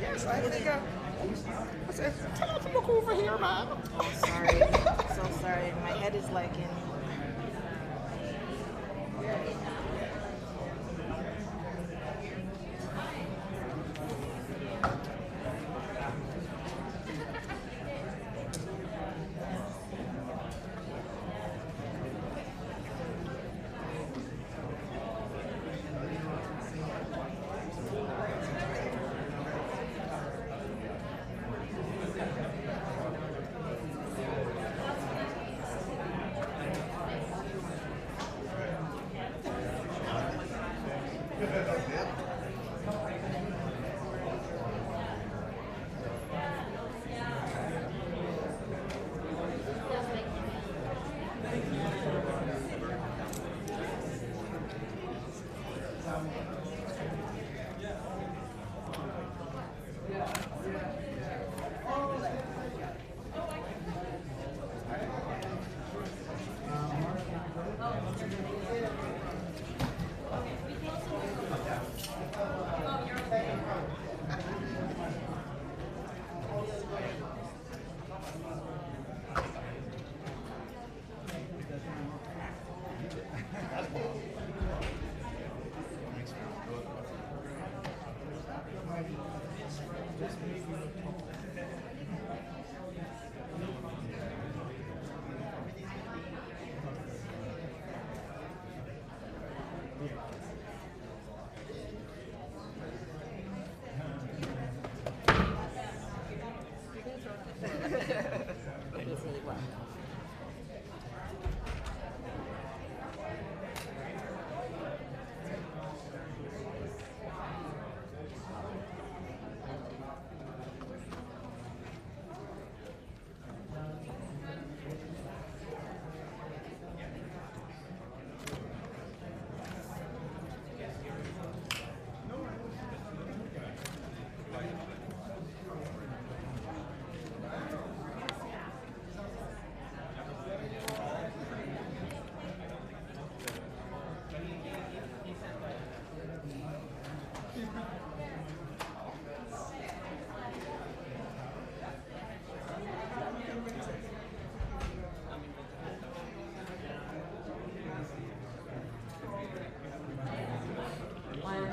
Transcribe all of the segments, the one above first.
Yes, I think I said, tell her to look over here, man. Oh, sorry. So sorry. My head is like in.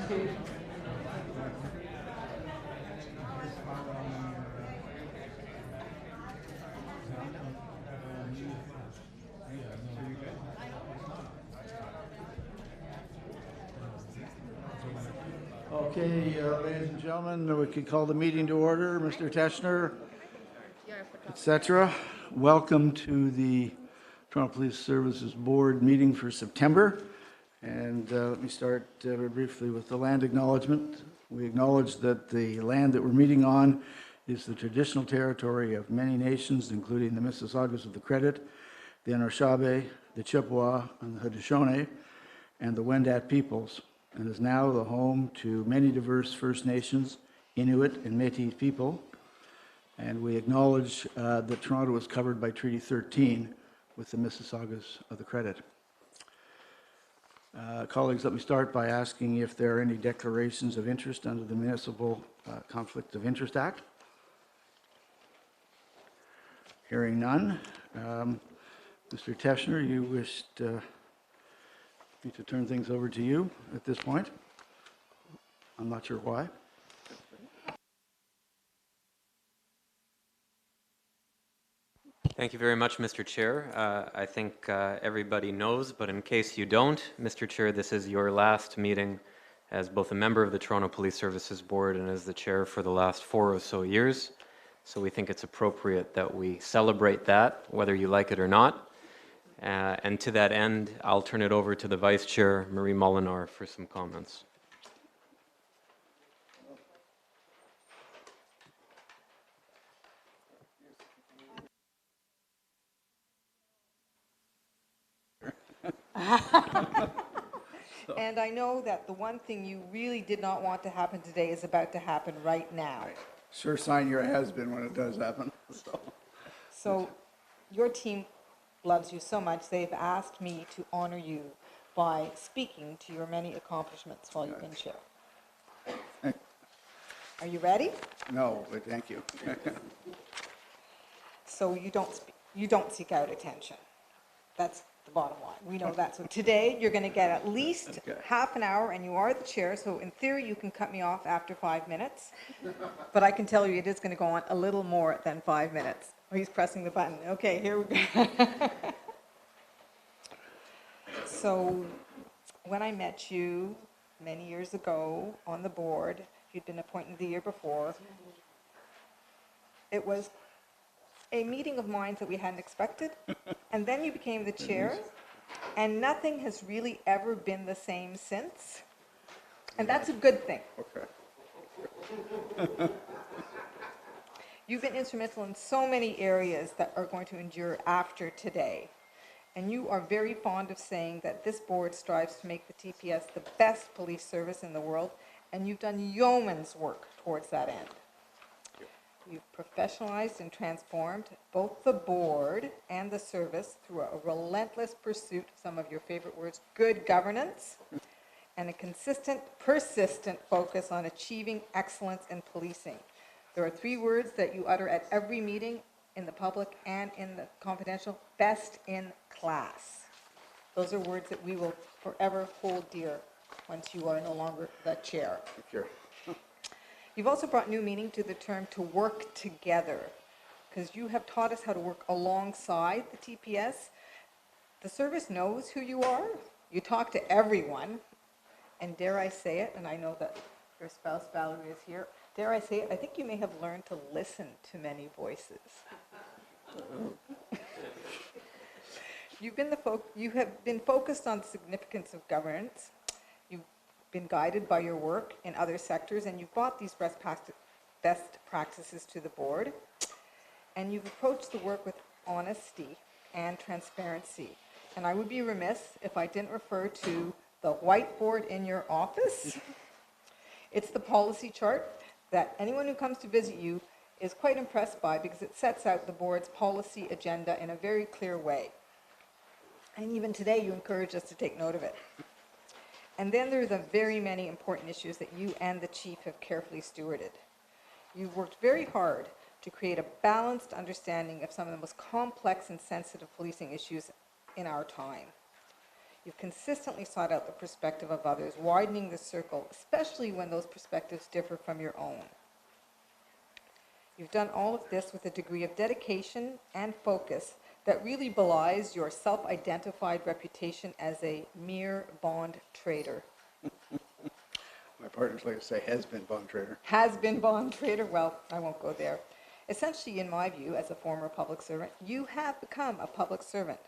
Okay, ladies and gentlemen, we can call the meeting to order. Mr. Teschner, etc. Welcome to the Toronto Police Services Board meeting for September. And let me start very briefly with the land acknowledgement. We acknowledge that the land that we're meeting on is the traditional territory of many nations, including the Mississaugas of the Credit, the Anishinaabe, the Chippewa, and the Haudenosaunee, and the Wendat peoples, and is now the home to many diverse First Nations, Inuit, and Métis people. And we acknowledge that Toronto is covered by Treaty 13 with the Mississaugas of the Credit. Colleagues, let me start by asking if there are any declarations of interest under the Municipal Conflict of Interest Act. Hearing none. Mr. Teschner, you wished me to turn things over to you at this point. I'm not sure why. Thank you very much, Mr. Chair. I think everybody knows, but in case you don't, Mr. Chair, this is your last meeting as both a member of the Toronto Police Services Board and as the chair for the last 4 or so years. So we think it's appropriate that we celebrate that, whether you like it or not. And to that end, I'll turn it over to the Vice Chair, Marie Molinar, for some comments. And I know that the one thing you really did not want to happen today is about to happen right now. Sure sign your has-been when it does happen. So your team loves you so much, they've asked me to honor you by speaking to your many accomplishments while you've been chair. Are you ready? No, but thank you. So you don't seek out attention. That's the bottom line. We know that. So today you're going to get at least half an hour, and you are the chair, so in theory you can cut me off after 5 minutes. But I can tell you it is going to go on a little more than 5 minutes. Oh, he's pressing the button. Okay, here we go. So when I met you many years ago on the board, you'd been appointed the year before, it was a meeting of minds that we hadn't expected, and then you became the chair, and nothing has really ever been the same since, and that's a good thing. Okay. You've been instrumental in so many areas that are going to endure after today, and you are very fond of saying that this board strives to make the TPS the best police service in the world, and you've done yeoman's work towards that end. You've professionalized and transformed both the board and the service through a relentless pursuit of some of your favorite words, good governance, and a consistent, persistent focus on achieving excellence in policing. There are 3 words that you utter at every meeting in the public and in the confidential: best in class. Those are words that we will forever hold dear once you are no longer the chair. Thank you. You've also brought new meaning to the term to work together, because you have taught us how to work alongside the TPS. The service knows who you are. You talk to everyone. And dare I say it, and I know that your spouse Valerie is here, dare I say it, I think you may have learned to listen to many voices. You have been focused on the significance of governance. You've been guided by your work in other sectors, and you've brought these best practices to the board. And you've approached the work with honesty and transparency. And I would be remiss if I didn't refer to the whiteboard in your office. It's the policy chart that anyone who comes to visit you is quite impressed by, because it sets out the board's policy agenda in a very clear way. And even today you encourage us to take note of it. And then there are the very many important issues that you and the chief have carefully stewarded. You've worked very hard to create a balanced understanding of some of the most complex and sensitive policing issues in our time. You've consistently sought out the perspective of others, widening the circle, especially when those perspectives differ from your own. You've done all of this with a degree of dedication and focus that really belies your self-identified reputation as a mere bond trader. My partners like to say has been bond trader. Has been bond trader? Well, I won't go there. Essentially, in my view, as a former public servant, you have become a public servant.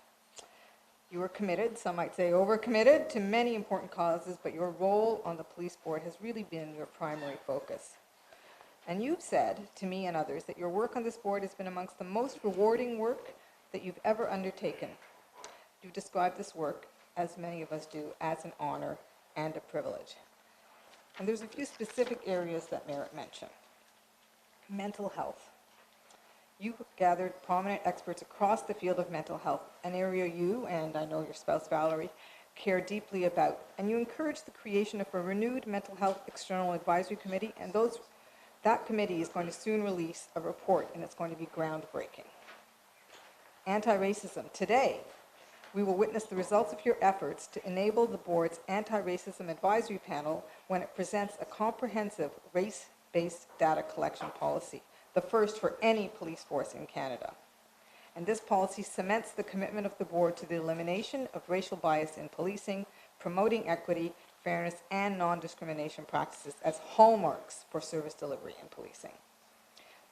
You are committed, some might say overcommitted, to many important causes, but your role on the police board has really been your primary focus. And you've said to me and others that your work on this board has been amongst the most rewarding work that you've ever undertaken. You've described this work, as many of us do, as an honor and a privilege. And there's a few specific areas that merit mention. Mental health. You've gathered prominent experts across the field of mental health, an area you, and I know your spouse Valerie, care deeply about. And you encourage the creation of a renewed mental health external advisory committee, and that committee is going to soon release a report, and it's going to be groundbreaking. Anti-racism. Today, we will witness the results of your efforts to enable the board's anti-racism advisory panel when it presents a comprehensive race-based data collection policy, the first for any police force in Canada. And this policy cements the commitment of the board to the elimination of racial bias in policing, promoting equity, fairness, and non-discrimination practices as hallmarks for service delivery in policing.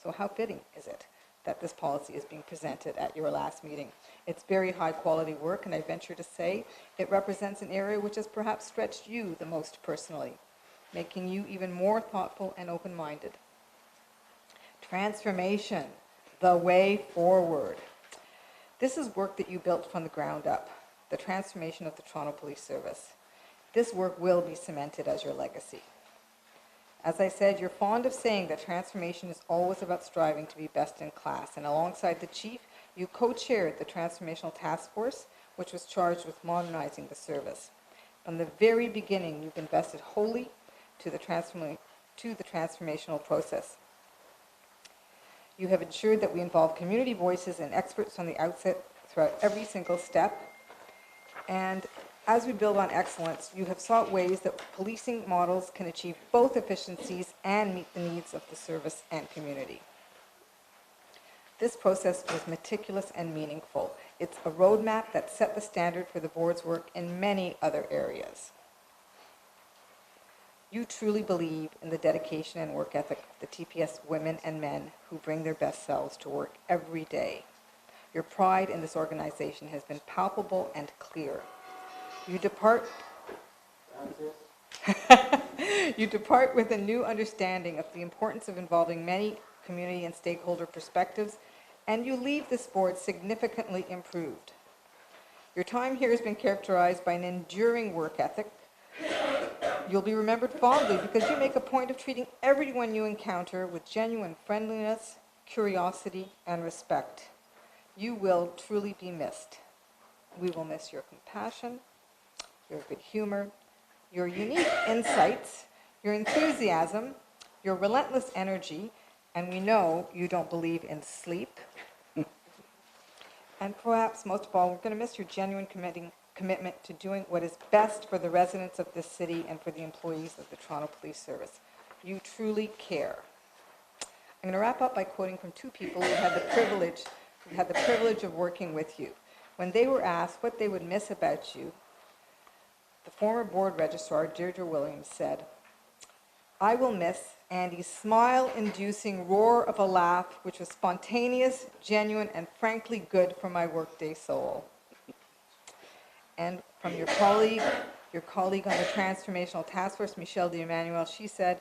So how fitting is it that this policy is being presented at your last meeting? It's very high quality work, and I venture to say it represents an area which has perhaps stretched you the most personally, making you even more thoughtful and open-minded. Transformation, the way forward. This is work that you built from the ground up, the transformation of the Toronto Police Service. This work will be cemented as your legacy. As I said, you're fond of saying that transformation is always about striving to be best in class, and alongside the chief, you co-chaired the Transformational Task Force, which was charged with modernizing the service. From the very beginning, you've invested wholly to the transformational process. You have ensured that we involve community voices and experts from the outset throughout every single step. And as we build on excellence, you have sought ways that policing models can achieve both efficiencies and meet the needs of the service and community. This process was meticulous and meaningful. It's a roadmap that set the standard for the board's work in many other areas. You truly believe in the dedication and work ethic of the TPS women and men who bring their best selves to work every day. Your pride in this organization has been palpable and clear. You depart with a new understanding of the importance of involving many community and stakeholder perspectives, and you leave this board significantly improved. Your time here has been characterized by an enduring work ethic. You'll be remembered fondly because you make a point of treating everyone you encounter with genuine friendliness, curiosity, and respect. You will truly be missed. We will miss your compassion, your good humor, your unique insights, your enthusiasm, your relentless energy, and we know you don't believe in sleep. And perhaps most of all, we're going to miss your genuine commitment to doing what is best for the residents of this city and for the employees of the Toronto Police Service. You truly care. I'm going to wrap up by quoting from two people who had the privilege of working with you. When they were asked what they would miss about you, the former board registrar, Deirdre Williams, said, "I will miss Andy's smile-inducing roar of a laugh, which was spontaneous, genuine, and frankly good for my workday soul." And from your colleague on the Transformational Task Force, Michelle D'Emmanuel, she said,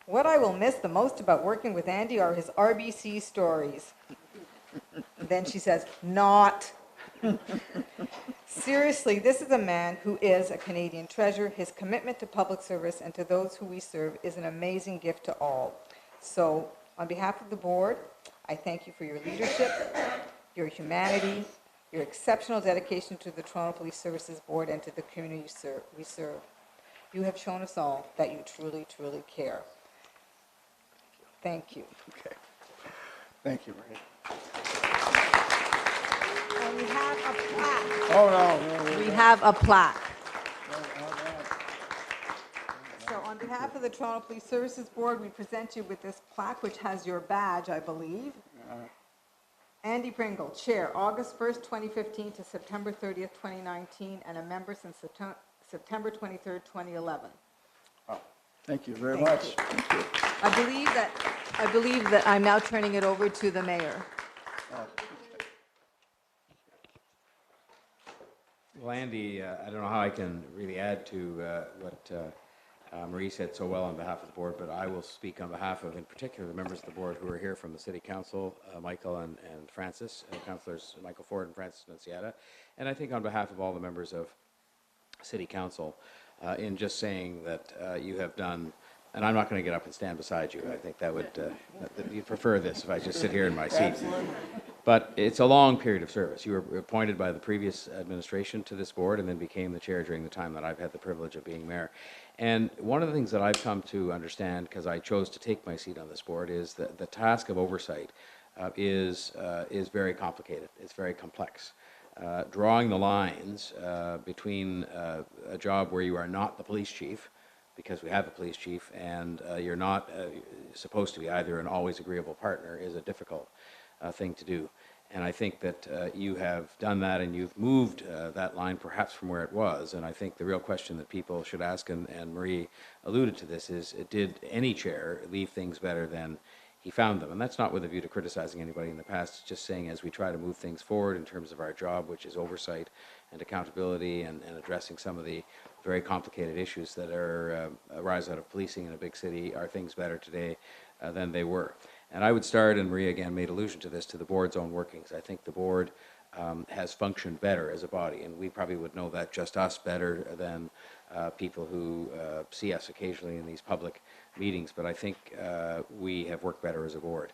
"What I will miss the most about working with Andy are his RBC stories." And then she says, "Not." Seriously, this is a man who is a Canadian treasure. His commitment to public service and to those who we serve is an amazing gift to all. So, on behalf of the board, I thank you for your leadership, your humanity, your exceptional dedication to the Toronto Police Services Board and to the community we serve. You have shown us all that you truly, truly care. Thank you. Okay. Thank you, Reid. And We have a plaque. Oh, no. We have a plaque. So on behalf of the Toronto Police Services Board, we present you with this plaque, which has your badge, I believe. Andy Pringle, Chair, August 1st, 2015 to September 30th, 2019, and a member since September 23rd, 2011. Thank you very Thank much. you. I believe that I'm now turning it over to the mayor. Well, Andy, I don't know how I can really add to what Marie said so well on behalf of the board, but I will speak on behalf of, in particular, the members of the board who are here from the City Council, Michael and Francis, Councillors Michael Ford and Francis Nunziata, and I think on behalf of all the members of City Council, in just saying that you have done, and I'm not going to get up and stand beside you. I think that would, you'd prefer this if I just sit here in my seat. But it's a long period of service. You were appointed by the previous administration to this board and then became the chair during the time that I've had the privilege of being mayor. And one of the things that I've come to understand, because I chose to take my seat on this board, is that the task of oversight is very complicated. It's very complex. Drawing the lines between a job where you are not the police chief, because we have a police chief, and you're not supposed to be either an always agreeable partner, is a difficult thing to do. And I think that you have done that, and you've moved that line perhaps from where it was. And I think the real question that people should ask, and Marie alluded to this, is did any chair leave things better than he found them? And that's not with a view to criticizing anybody in the past. It's just saying as we try to move things forward in terms of our job, which is oversight and accountability and addressing some of the very complicated issues that arise out of policing in a big city, are things better today than they were. And I would start, and Maria again made allusion to this, to the board's own workings. I think the board has functioned better as a body, and we probably would know that, just us, better than people who see us occasionally in these public meetings, but I think we have worked better as a board.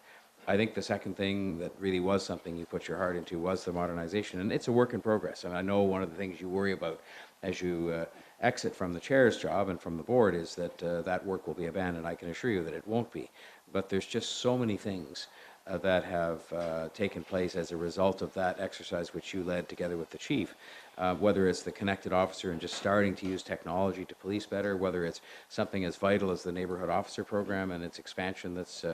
I think the second thing that really was something you put your heart into was the modernization, and it's a work in progress. And I know one of the things you worry about as you exit from the chair's job and from the board is that that work will be abandoned. I can assure you that it won't be. But there's just so many things that have taken place as a result of that exercise which you led together with the chief, whether it's the connected officer and just starting to use technology to police better, whether it's something as vital as the neighborhood officer program and its expansion that's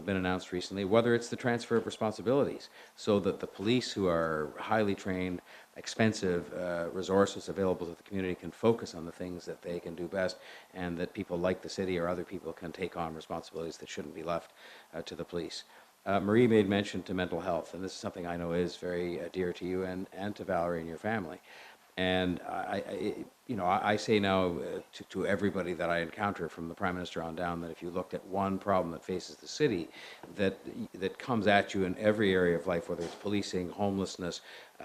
been announced recently, whether it's the transfer of responsibilities so that the police, who are highly trained, expensive resources available to the community, can focus on the things that they can do best, and that people like the city or other people can take on responsibilities that shouldn't be left to the police. Marie made mention to mental health, and this is something I know is very dear to you and to Valerie and your family. And I say now to everybody that I encounter, from the Prime Minister on down, that if you looked at one problem that faces the city that comes at you in every area of life, whether it's policing, homelessness,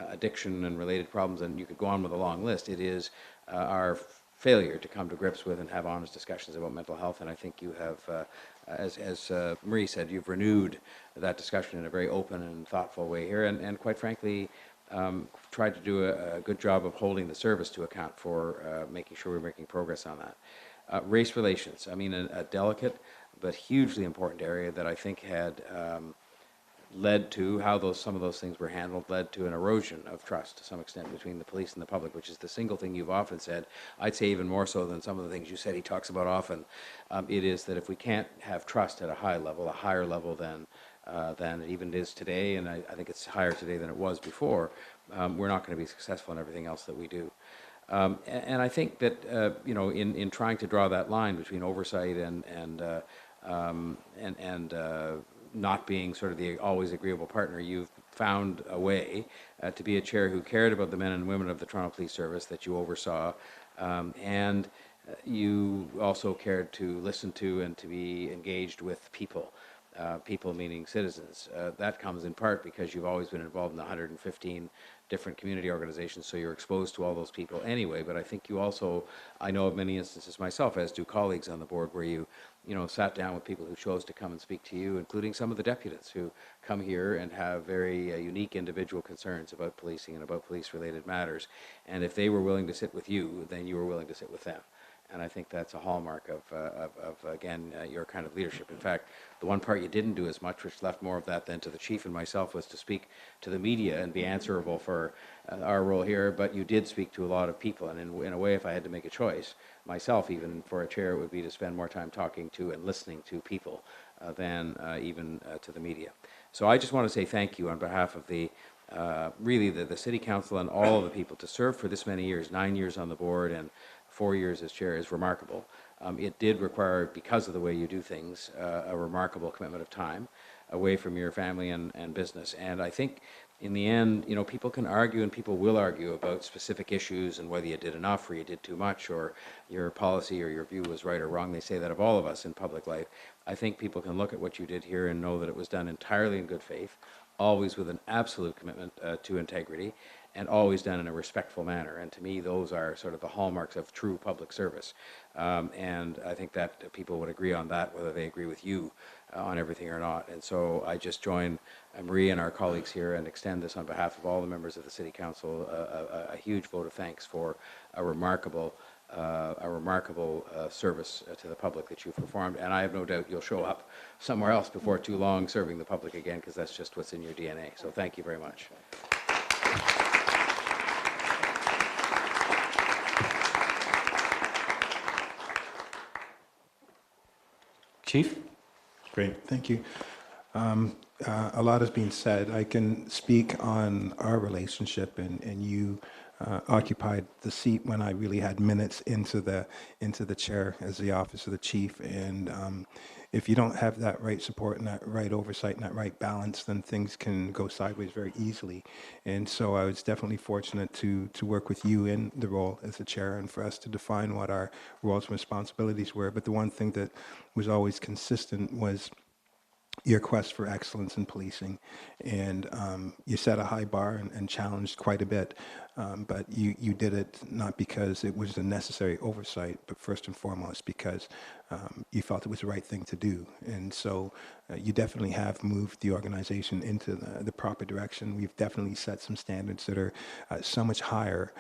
addiction and related problems, and you could go on with a long list, it is our failure to come to grips with and have honest discussions about mental health. And I think you have, as Marie said, you've renewed that discussion in a very open and thoughtful way here, and quite frankly, tried to do a good job of holding the service to account for making sure we're making progress on that. Race relations, I mean, a delicate but hugely important area that I think had led to how some of those things were handled, led to an erosion of trust to some extent between the police and the public, which is the single thing you've often said. I'd say even more so than some of the things you said he talks about often. It is that if we can't have trust at a high level, a higher level than it even is today, and I think it's higher today than it was before, we're not going to be successful in everything else that we do. And I think that in trying to draw that line between oversight and not being sort of the always agreeable partner, you've found a way to be a chair who cared about the men and women of the Toronto Police Service that you oversaw, and you also cared to listen to and to be engaged with people. People meaning citizens. That comes in part because you've always been involved in the 115 different community organizations, so you're exposed to all those people anyway. But I think you also, I know of many instances myself, as do colleagues on the board, where you sat down with people who chose to come and speak to you, including some of the deputies who come here and have very unique individual concerns about policing and about police-related matters. And if they were willing to sit with you, then you were willing to sit with them. And I think that's a hallmark again, your kind of leadership. In fact, the one part you didn't do as much, which left more of that than to the chief and myself, was to speak to the media and be answerable for our role here. But you did speak to a lot of people. And in a way, if I had to make a choice, myself, even for a chair, it would be to spend more time talking to and listening to people than even to the media. So I just want to say thank you on behalf of the really the City Council and all of the people to serve for this many years, 9 years on the board and 4 years as chair is remarkable. It did require, because of the way you do things, a remarkable commitment of time away from your family and business. And I think in the end, you know, people can argue and people will argue about specific issues and whether you did enough or you did too much or your policy or your view was right or wrong. They say that of all of us in public life. I think people can look at what you did here and know that it was done entirely in good faith, always with an absolute commitment to integrity, and always done in a respectful manner. And to me, those are sort of the hallmarks of true public service. And I think that people would agree on that, whether they agree with you on everything or not. And so I just join Marie and our colleagues here and extend this on behalf of all the members of the City Council, a huge vote of thanks for a remarkable service to the public that you've performed. And I have no doubt you'll show up somewhere else before too long serving the public again, because that's just what's in your DNA. So thank you very much. Chief? Great, thank you. A lot has been said. I can speak on our relationship, and you occupied the seat when I really had minutes into the chair as the office of the chief. And if you don't have that right support and that right oversight and that right balance, then things can go sideways very easily. And so I was definitely fortunate to work with you in the role as the chair and for us to define what our roles and responsibilities were. But the one thing that was always consistent was your quest for excellence in policing. And you set a high bar and challenged quite a bit. But you did it not because it was a necessary oversight, but first and foremost because you felt it was the right thing to do. And so you definitely have moved the organization into the proper direction. We've definitely set some standards that are so much higher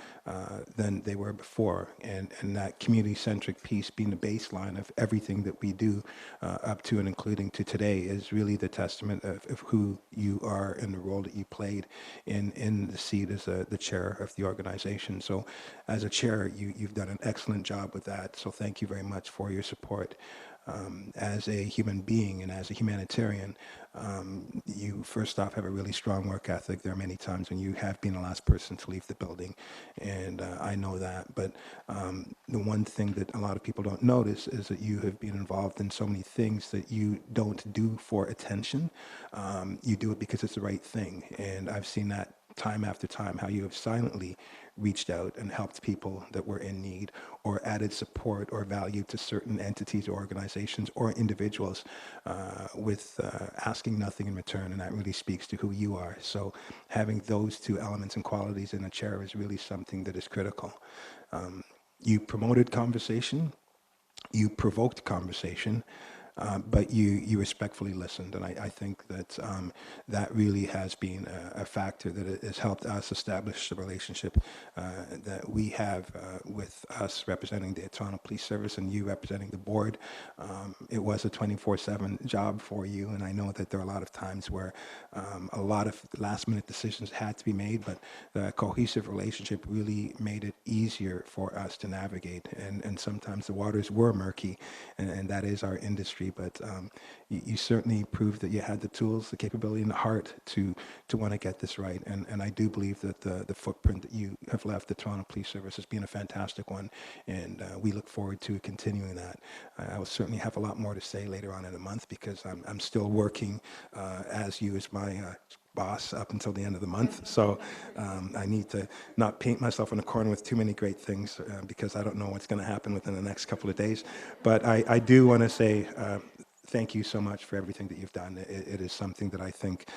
than they were before. And that community-centric piece being the baseline of everything that we do up to and including to today is really the testament of who you are and the role that you played in the seat as the chair of the organization. So as a chair, you've done an excellent job with that. So thank you very much for your support. As a human being and as a humanitarian, you first off have a really strong work ethic. There are many times when you have been the last person to leave the building, and I know that. But the one thing that a lot of people don't notice is that you have been involved in so many things that you don't do for attention. You do it because it's the right thing, and I've seen that time after time, how you have silently reached out and helped people that were in need or added support or value to certain entities or organizations or individuals with asking nothing in return. And that really speaks to who you are. So having those two elements and qualities in a chair is really something that is critical. You promoted conversation, you provoked conversation, but you respectfully listened, and I think that that really has been a factor that has helped us establish the relationship that we have with us representing the Toronto Police Service and you representing the board. It was a 24/7 job for you, and I know that there are a lot of times where a lot of last-minute decisions had to be made, but the cohesive relationship really made it easier for us to navigate, and sometimes the waters were murky, and that is our industry. But you certainly proved that you had the tools, the capability, and the heart to want to get this right. And I do believe that the footprint that you have left the Toronto Police Service has been a fantastic one, and we look forward to continuing that. I will certainly have a lot more to say later on in the month because I'm still working as you as my boss up until the end of the month. So I need to not paint myself in a corner with too many great things because I don't know what's going to happen within the next couple of days. But I do want to say thank you so much for everything that you've done. It is something that I think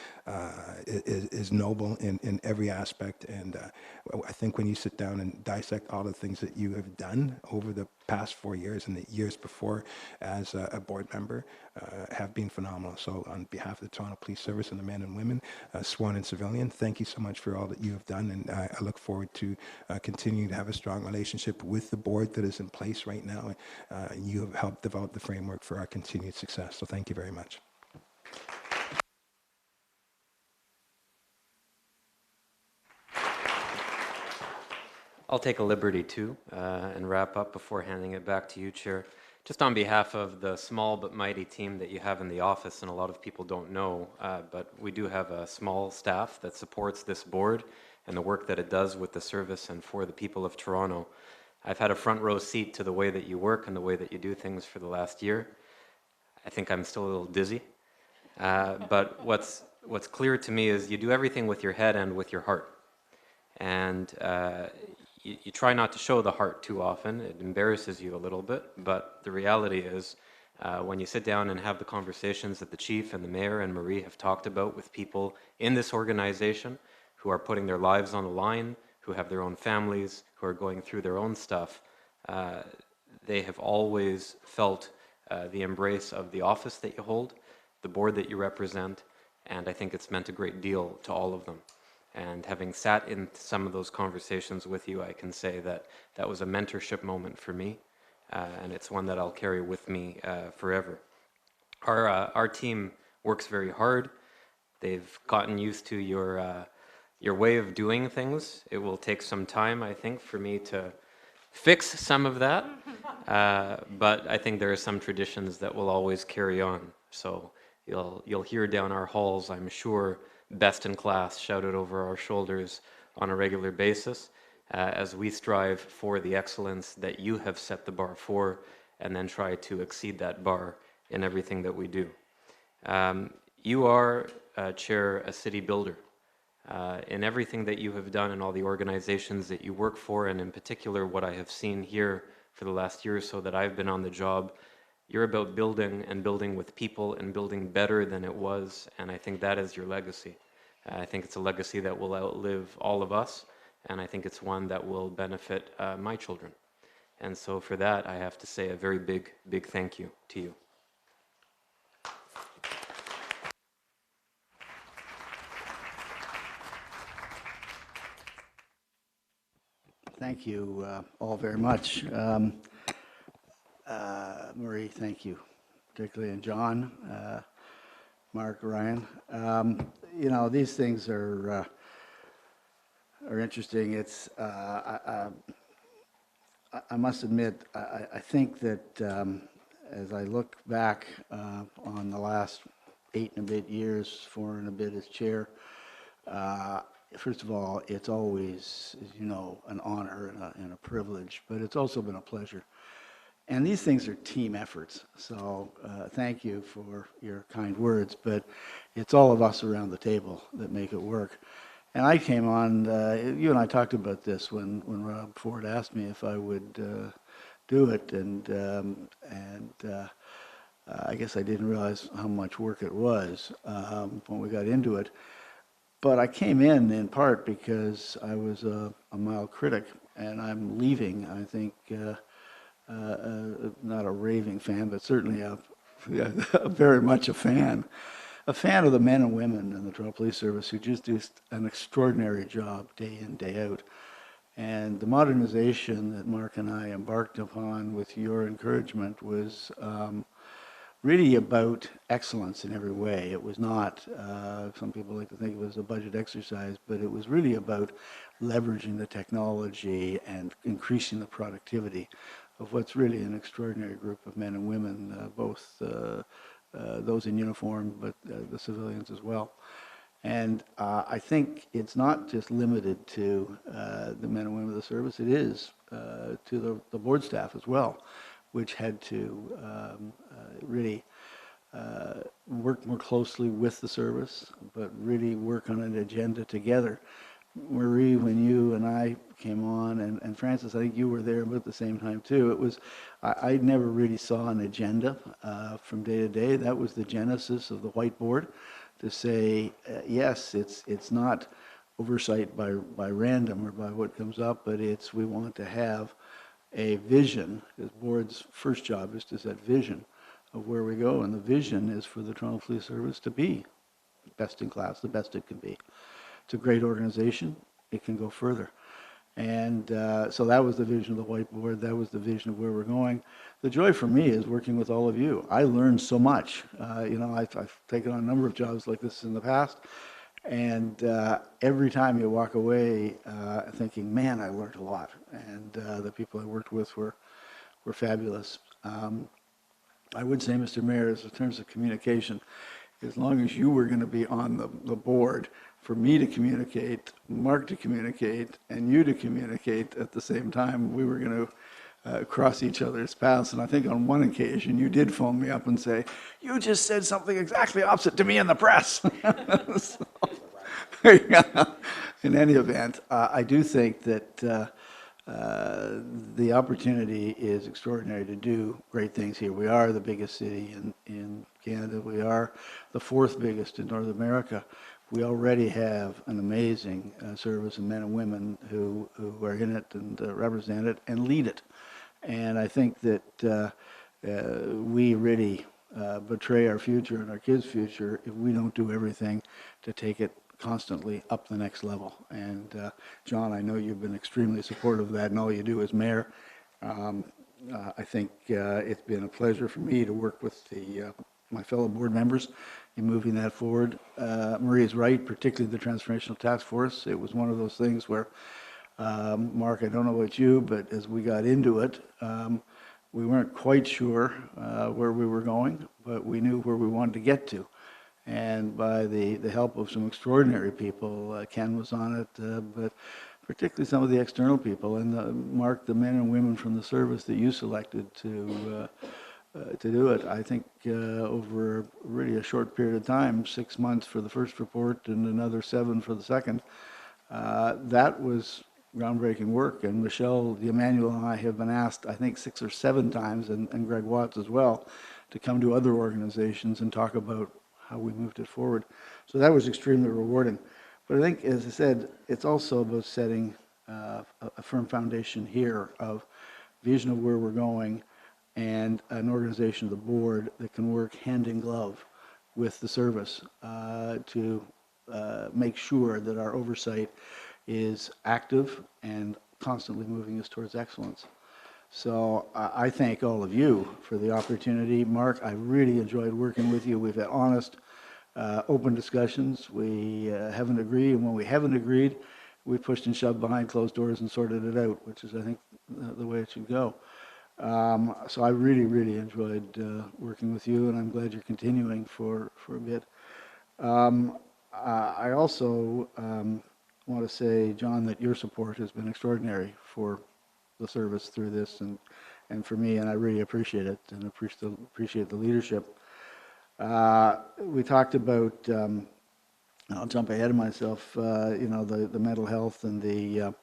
is noble in every aspect. And I think when you sit down and dissect all the things that you have done over the past 4 years and the years before as a board member have been phenomenal. So on behalf of the Toronto Police Service and the men and women, sworn and civilian, thank you so much for all that you have done. And I look forward to continuing to have a strong relationship with the board that is in place right now. You have helped develop the framework for our continued success. So thank you very much. I'll take a liberty too and wrap up before handing it back to you, Chair. Just on behalf of the small but mighty team that you have in the office, and a lot of people don't know, but we do have a small staff that supports this board and the work that it does with the service and for the people of Toronto. I've had a front row seat to the way that you work and the way that you do things for the last year. I think I'm still a little dizzy, but what's clear to me is you do everything with your head and with your heart. And you try not to show the heart too often. It embarrasses you a little bit, but the reality is when you sit down and have the conversations that the chief and the mayor and Marie have talked about with people in this organization who are putting their lives on the line, who have their own families, who are going through their own stuff, they have always felt the embrace of the office that you hold, the board that you represent, and I think it's meant a great deal to all of them. And having sat in some of those conversations with you, I can say that that was a mentorship moment for me, and it's one that I'll carry with me forever. Our team works very hard. They've gotten used to your way of doing things. It will take some time, I think, for me to fix some of that, but I think there are some traditions that will always carry on. So you'll hear down our halls, I'm sure, best in class shouted over our shoulders on a regular basis as we strive for the excellence that you have set the bar for and then try to exceed that bar in everything that we do. You are, Chair, a city builder. In everything that you have done and all the organizations that you work for, and in particular what I have seen here for the last year or so that I've been on the job, you're about building and building with people and building better than it was, and I think that is your legacy. I think it's a legacy that will outlive all of us, and I think it's one that will benefit my children. And so for that, I have to say a very big, big thank you to you. Thank you all very much. Marie, thank you, particularly, and John, Mark, Ryan. You know, these things are interesting. It's I must admit, I think that as I look back on the last 8 and a bit years, 4 and a bit as chair, first of all, it's always, as you know, an honor and a privilege, but it's also been a pleasure. And these things are team efforts, so thank you for your kind words, but it's all of us around the table that make it work. And I came on, you and I talked about this when Rob Ford asked me if I would do it, and I guess I didn't realize how much work it was when we got into it. But I came in part because I was a mild critic, and I'm leaving, I think, not a raving fan, but certainly very much a fan of the men and women in the Toronto Police Service who just do an extraordinary job day in, day out. And the modernization that Mark and I embarked upon with your encouragement was really about excellence in every way. It was not, some people like to think it was a budget exercise, but it was really about leveraging the technology and increasing the productivity of what's really an extraordinary group of men and women, both those in uniform, but the civilians as well. And I think it's not just limited to the men and women of the service, it is to the board staff as well, which had to really work more closely with the service, but really work on an agenda together Marie, when you and I came on, and Francis, I think you were there about at the same time too, it was, I never really saw an agenda from day to day. That was the genesis of the whiteboard, to say, yes, it's not oversight by random or by what comes up, but it's, we want to have a vision, because board's first job is to set vision of where we go, and the vision is for the Toronto Police Service to be best in class, the best it can be. It's a great organization. It can go further. And so that was the vision of the whiteboard. That was the vision of where we're going. The joy for me is working with all of you. I learned so much. You know, I've taken on a number of jobs like this in the past. And every time you walk away thinking, man, I learned a lot. And the people I worked with were fabulous. I would say, Mr. Mayor, in terms of communication, as long as you were going to be on the board, for me to communicate, Mark to communicate, and you to communicate at the same time, we were going to cross each other's paths. And I think on one occasion, you did phone me up and say, you just said something exactly opposite to me in the press. So, in any event, I do think that the opportunity is extraordinary to do great things here. We are the biggest city in Canada. We are the fourth biggest in North America. We already have an amazing service of men and women who are in it and represent it and lead it. And I think that we really betray our future and our kids' future if we don't do everything to take it constantly up the next level. And John, I know you've been extremely supportive of that, and all you do as mayor. I think it's been a pleasure for me to work with my fellow board members in moving that forward. Marie is right, particularly the Transformational Task Force. It was one of those things where, Mark, I don't know about you, but as we got into it, we weren't quite sure where we were going, but we knew where we wanted to get to. And by the help of some extraordinary people, Ken was on it, but particularly some of the external people, and Mark, the men and women from the service that you selected to do it. I think over really a short period of time, 6 months for the first report and another 7 for the second, that was groundbreaking work. And Michelle Emmanuel and I have been asked, I think 6 or 7 times, and Greg Watts as well, to come to other organizations and talk about how we moved it forward. So that was extremely rewarding. But I think, as I said, it's also about setting a firm foundation here of vision of where we're going and an organization of the board that can work hand in glove with the service to make sure that our oversight is active and constantly moving us towards excellence. So I thank all of you for the opportunity. Mark, I really enjoyed working with you. We've had honest, open discussions. We haven't agreed, and when we haven't agreed, we pushed and shoved behind closed doors and sorted it out, which is, I think, the way it should go. So I really, really enjoyed working with you, and I'm glad you're continuing for a bit. I also want to say, John, that your support has been extraordinary for the service through this and for me, and I really appreciate it and appreciate the leadership. We talked about, I'll jump ahead of myself, you know, the mental health and the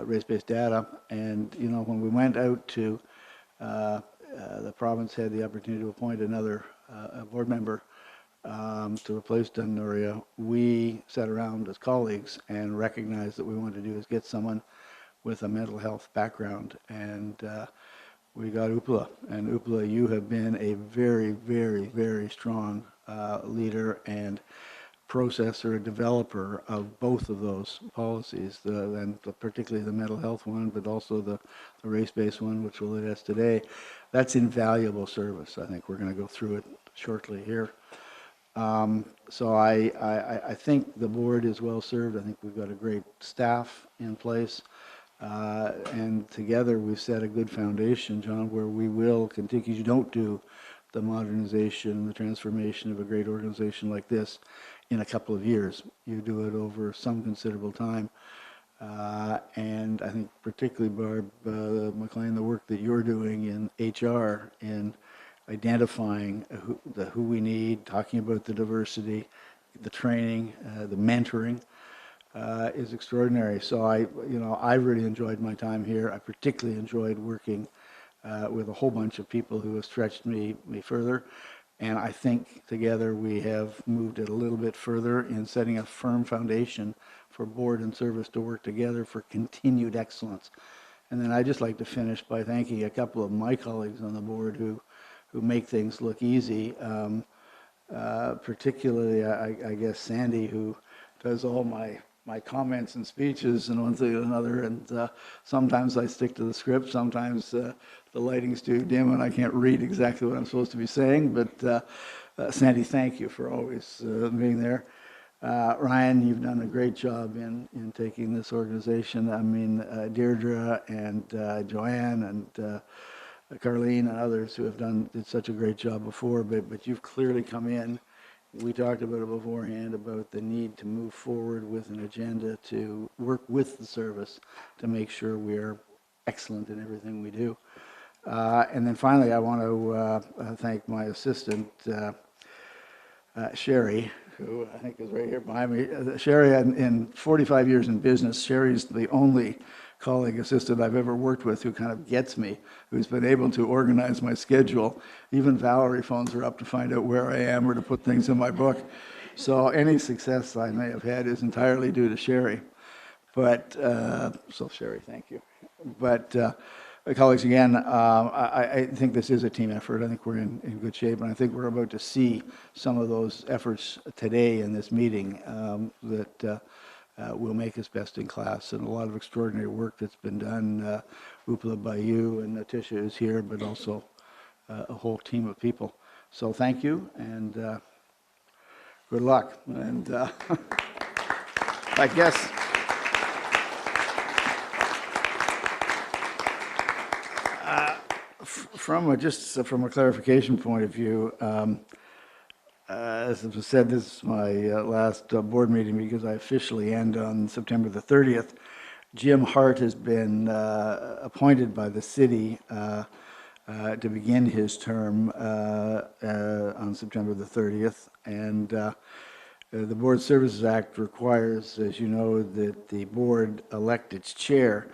race-based data. And, you know, when we went out to, the province had the opportunity to appoint another board member to replace Nuria, we sat around as colleagues and recognized that we wanted to do is get someone with a mental health background. And we got Uppala. And Uppala, you have been a very, very, very strong leader and processor and developer of both of those policies, and particularly the mental health one, but also the race-based one, which will lead us today. That's invaluable service. I think we're going to go through it shortly here. So I think the board is well served. I think we've got a great staff in place. And together we've set a good foundation, John, where we will continue. Because you don't do the modernization, the transformation of a great organization like this in a couple of years. You do it over some considerable time. And I think particularly, Barb McLean, the work that you're doing in HR in identifying who we need, talking about the diversity, the training, the mentoring is extraordinary. So I really enjoyed my time here. I particularly enjoyed working with a whole bunch of people who have stretched me further. And I think together we have moved it a little bit further in setting a firm foundation for board and service to work together for continued excellence. And then I'd just like to finish by thanking a couple of my colleagues on the board who make things look easy. Particularly, I guess, Sandy, who does all my comments and speeches and one thing or another. And sometimes I stick to the script. Sometimes the lighting's too dim and I can't read exactly what I'm supposed to be saying. But Sandy, thank you for always being there. Ryan, you've done a great job in taking this organization. I mean, Deirdre and Joanne and Carlene and others who have did such a great job before, but you've clearly come in. We talked about it beforehand, about the need to move forward with an agenda to work with the service to make sure we are excellent in everything we do. And then finally, I want to thank my assistant, Sherry, who I think is right here behind me. Sherry, in 45 years in business, Sherry's the only colleague assistant I've ever worked with who kind of gets me, who's been able to organize my schedule. Even Valerie phones her up to find out where I am or to put things in my book. So any success I may have had is entirely due to Sherry. But, so Sherry, thank you. But colleagues, again, I think this is a team effort. I think we're in good shape, and I think we're about to see some of those efforts today in this meeting that will make us best in class, and a lot of extraordinary work that's been done. Uppala by you, and Notisha is here, but also a whole team of people. So thank you, and good luck. And I guess from a clarification point of view, as was said, this is my last board meeting because I officially end on September the 30th. Jim Hart has been appointed by the city to begin his term on September the 30th. And the Board Services Act requires, as you know, that the board elect its chair.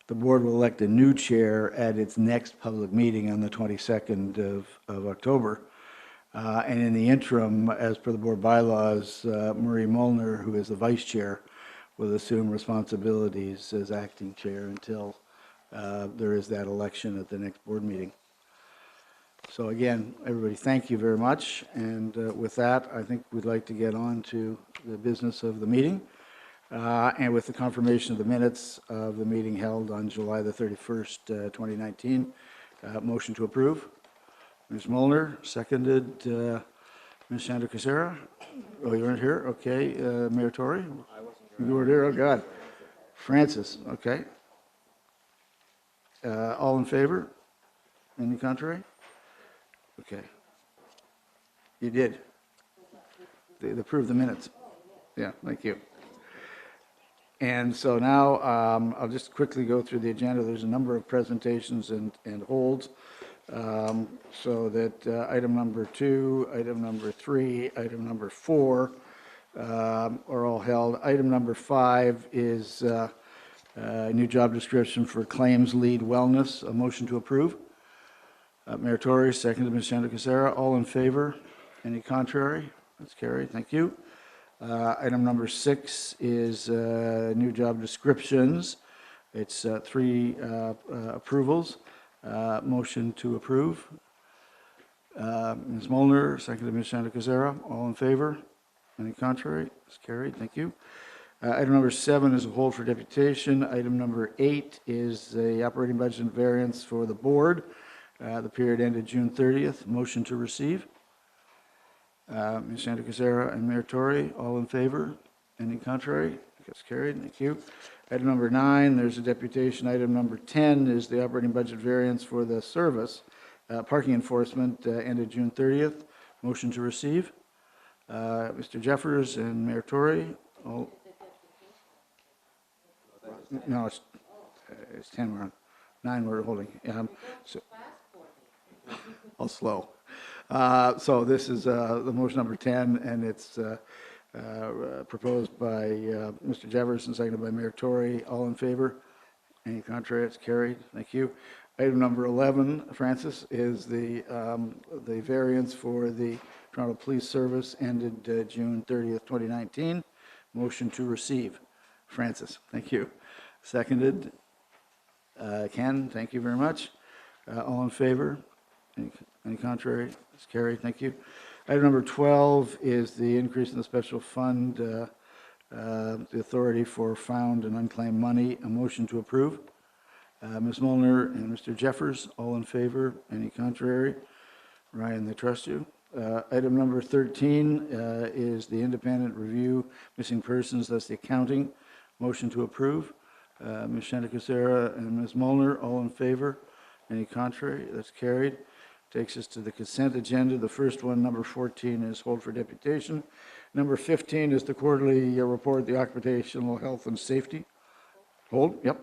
The board will elect a new chair at its next public meeting on the 22nd of October. And in the interim, as per the board bylaws, Marie Molnar, who is the vice chair, will assume responsibilities as acting chair until there is that election at the next board meeting. So again, everybody, thank you very much. And with that, I think we'd like to get on to the business of the meeting. And with the confirmation of the minutes of the meeting held on July the 31st, 2019, motion to approve. Ms. Molnar, seconded. Ms. Chandrasekera? Oh, you weren't here? Okay. Mayor Tory? I wasn't here. You weren't here? Oh, God. Francis, okay. All in favor? Any contrary? Okay. You did. They approved the minutes. Yeah, thank you. And so now I'll just quickly go through the agenda. There's a number of presentations and holds. So that item number 2, item number 3, item number 4 are all held. Item number 5 is a new job description for claims lead wellness. A motion to approve. Mayor Tory, seconded. Ms. Chandrasekera. All in favor? Any contrary? That's carried. Thank you. Item number 6 is new job descriptions. It's 3 approvals. Motion to approve. Ms. Molnar, seconded. Ms. Chandrasekera. All in favor? Any contrary? It's carried. Thank you. Item number 7 is a hold for deputation. Item number 8 is the operating budget variance for the board. The period ended June 30th. Motion to receive. Ms. Chandrasekera and Mayor Tory, all in favor? Any contrary? That's carried. Thank you. Item number 9, there's a deputation. Item number 10 is the operating budget variance for the service. Parking enforcement ended June 30th. Motion to receive. Mr. Jeffers and Mayor Tory. All... No, it's 10 we're on. 9 we're holding. So, all slow. So this is the motion number 10, and it's proposed by Mr. Jefferson, seconded by Mayor Tory. All in favor? Any contrary? It's carried. Thank you. Item number 11, Francis, is the variance for the Toronto Police Service ended June 30th, 2019. Motion to receive. Francis, thank you. Seconded. Ken, thank you very much. All in favor? Any contrary? It's carried. Thank you. Item number 12 is the increase in the special fund, the authority for found and unclaimed money. A motion to approve. Ms. Molnar and Mr. Jeffers, all in favor? Any contrary? Ryan, they trust you. Item number 13 is the independent review, missing persons, that's the accounting. Motion to approve. Ms. Chandrasekera and Ms. Molnar, all in favor? Any contrary? That's carried. Takes us to the consent agenda. The first one, number 14, is hold for deputation. Number 15 is the quarterly report of the Occupational Health and Safety. Hold, yep.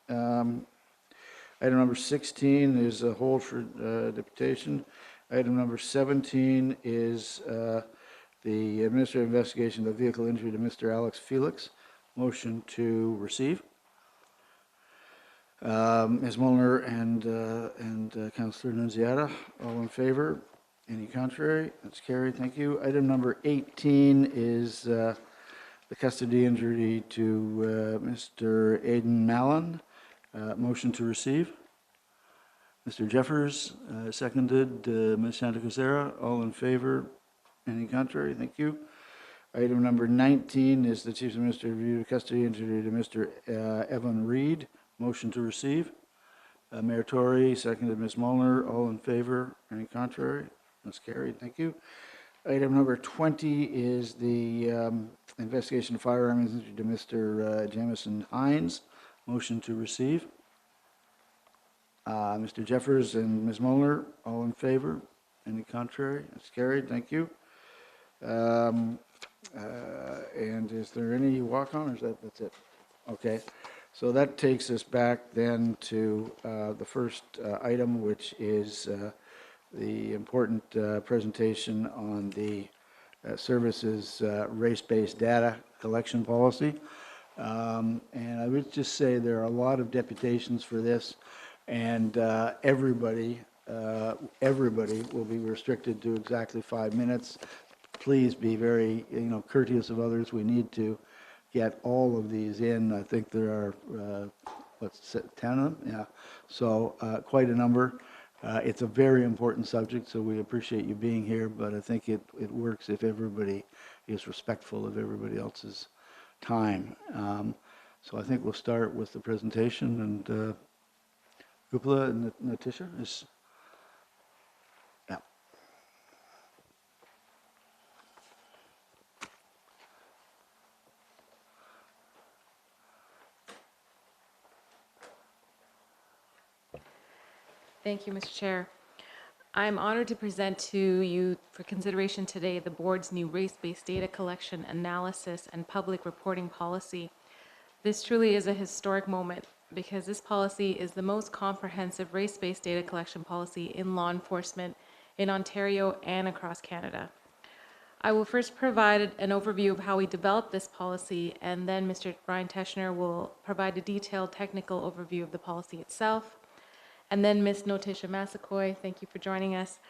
Item number 16 is a hold for deputation. Item number 17 is the administrative investigation of the vehicle injury to Mr. Alex Felix. Motion to receive. Ms. Molnar and Councillor Nunziata, all in favor? Any contrary? That's carried. Thank you. Item number 18 is the custody injury to Mr. Aden Maalin. Motion to receive. Mr. Jeffers, seconded. Ms. Chandrasekera, all in favor? Any contrary? Thank you. Item number 19 is the Chief Administrative Review of Custody Injury to Mr. Evon Reid. Motion to receive. Mayor Tory, seconded. Ms. Molnar, all in favor? Any contrary? That's carried. Thank you. Item number 20 is the investigation of firearm injury to Mr. Jamion Hines. Motion to receive. Mr. Jeffers and Ms. Molnar, all in favor? Any contrary? That's carried. Thank you. And is there any walk-on, or is that's it? Okay. So that takes us back then to the first item, which is the important presentation on the services race-based data collection policy. And I would just say there are a lot of deputations for this, and everybody will be restricted to exactly 5 minutes. Please be very, courteous of others. We need to get all of these in. I think there are, 10 of them? Yeah. So quite a number. It's a very important subject, so we appreciate you being here, but I think it works if everybody is respectful of everybody else's time. So I think we'll start with the presentation, and Uppala and Notisha is... Yeah. Thank you, Mr. Chair. I'm honored to present to you for consideration today the board's new race-based data collection, analysis, and public reporting policy. This truly is a historic moment because this policy is the most comprehensive race-based data collection policy in law enforcement in Ontario and across Canada. I will first provide an overview of how we developed this policy, and then Mr. Ryan Teschner will provide a detailed technical overview of the policy itself. And then Ms. Notisha Massaquoi, thank you for joining us.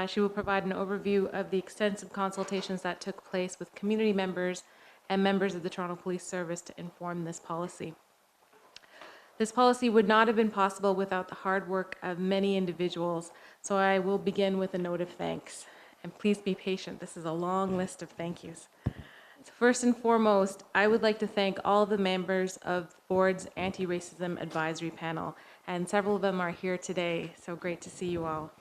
She will provide an overview of the extensive consultations that took place with community members and members of the Toronto Police Service to inform this policy. This policy would not have been possible without the hard work of many individuals, so I will begin with a note of thanks. And please be patient, this is a long list of thank yous. So first and foremost, I would like to thank all the members of the board's Anti-Racism Advisory Panel, and several of them are here today, so great to see you all.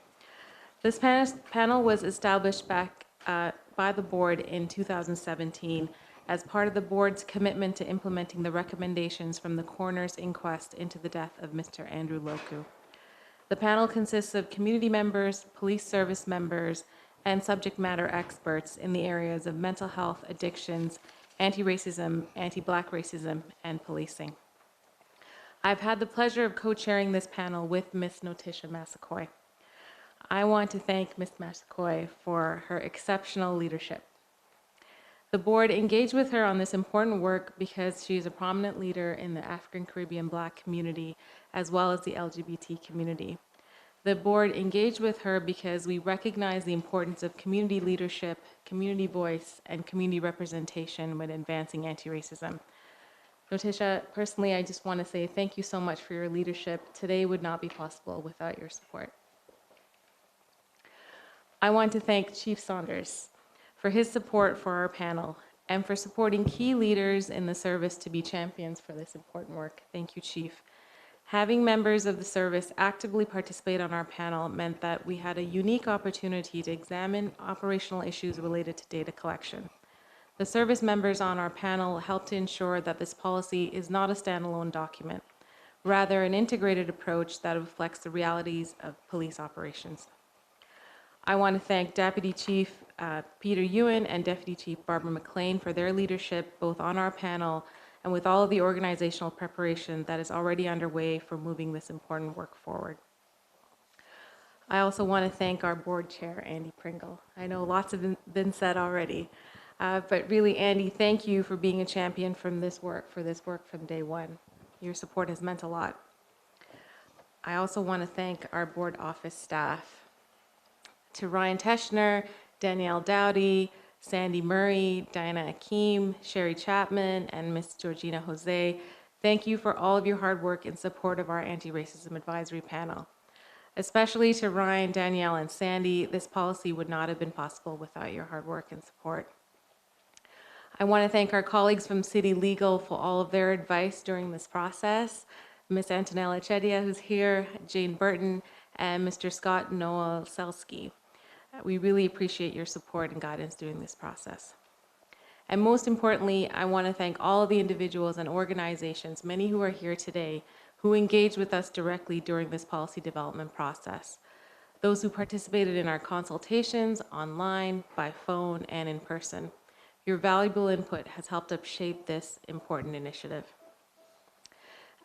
This panel was established back by the board in 2017 as part of the board's commitment to implementing the recommendations from the coroner's inquest into the death of Mr. Andrew Loku. The panel consists of community members, police service members, and subject matter experts in the areas of mental health, addictions, anti-racism, anti-Black racism, and policing. I've had the pleasure of co-chairing this panel with Ms. Notisha Massaquoi. I want to thank Ms. Massaquoi for her exceptional leadership. The board engaged with her on this important work because she is a prominent leader in the African Caribbean Black community, as well as the LGBT community. The board engaged with her because we recognize the importance of community leadership, community voice, and community representation when advancing anti-racism. Notisha, personally, I just want to say thank you so much for your leadership. Today would not be possible without your support. I want to thank Chief Saunders for his support for our panel and for supporting key leaders in the service to be champions for this important work. Thank you, Chief. Having members of the service actively participate on our panel meant that we had a unique opportunity to examine operational issues related to data collection. The service members on our panel helped to ensure that this policy is not a standalone document, rather an integrated approach that reflects the realities of police operations. I want to thank Deputy Chief Peter Ewan and Deputy Chief Barbara McLean for their leadership both on our panel and with all of the organizational preparation that is already underway for moving this important work forward. I also want to thank our board chair, Andy Pringle. I know lots have been said already, but really, Andy, thank you for being a champion for this work from day one. Your support has meant a lot. I also want to thank our board office staff. To Ryan Teschner, Danielle Dowdy, Sandy Murray, Diana Akeem, Sherry Chapman, and Ms. Georgina Jose, thank you for all of your hard work in support of our anti-racism advisory panel. Especially to Ryan, Danielle, and Sandy, this policy would not have been possible without your hard work and support. I want to thank our colleagues from City Legal for all of their advice during this process. Ms. Antonella Chedia, who's here, Jane Burton, and Mr. Scott Noel Selski. We really appreciate your support and guidance during this process. And most importantly, I want to thank all of the individuals and organizations, many who are here today, who engaged with us directly during this policy development process. Those who participated in our consultations, online, by phone, and in person. Your valuable input has helped us shape this important initiative.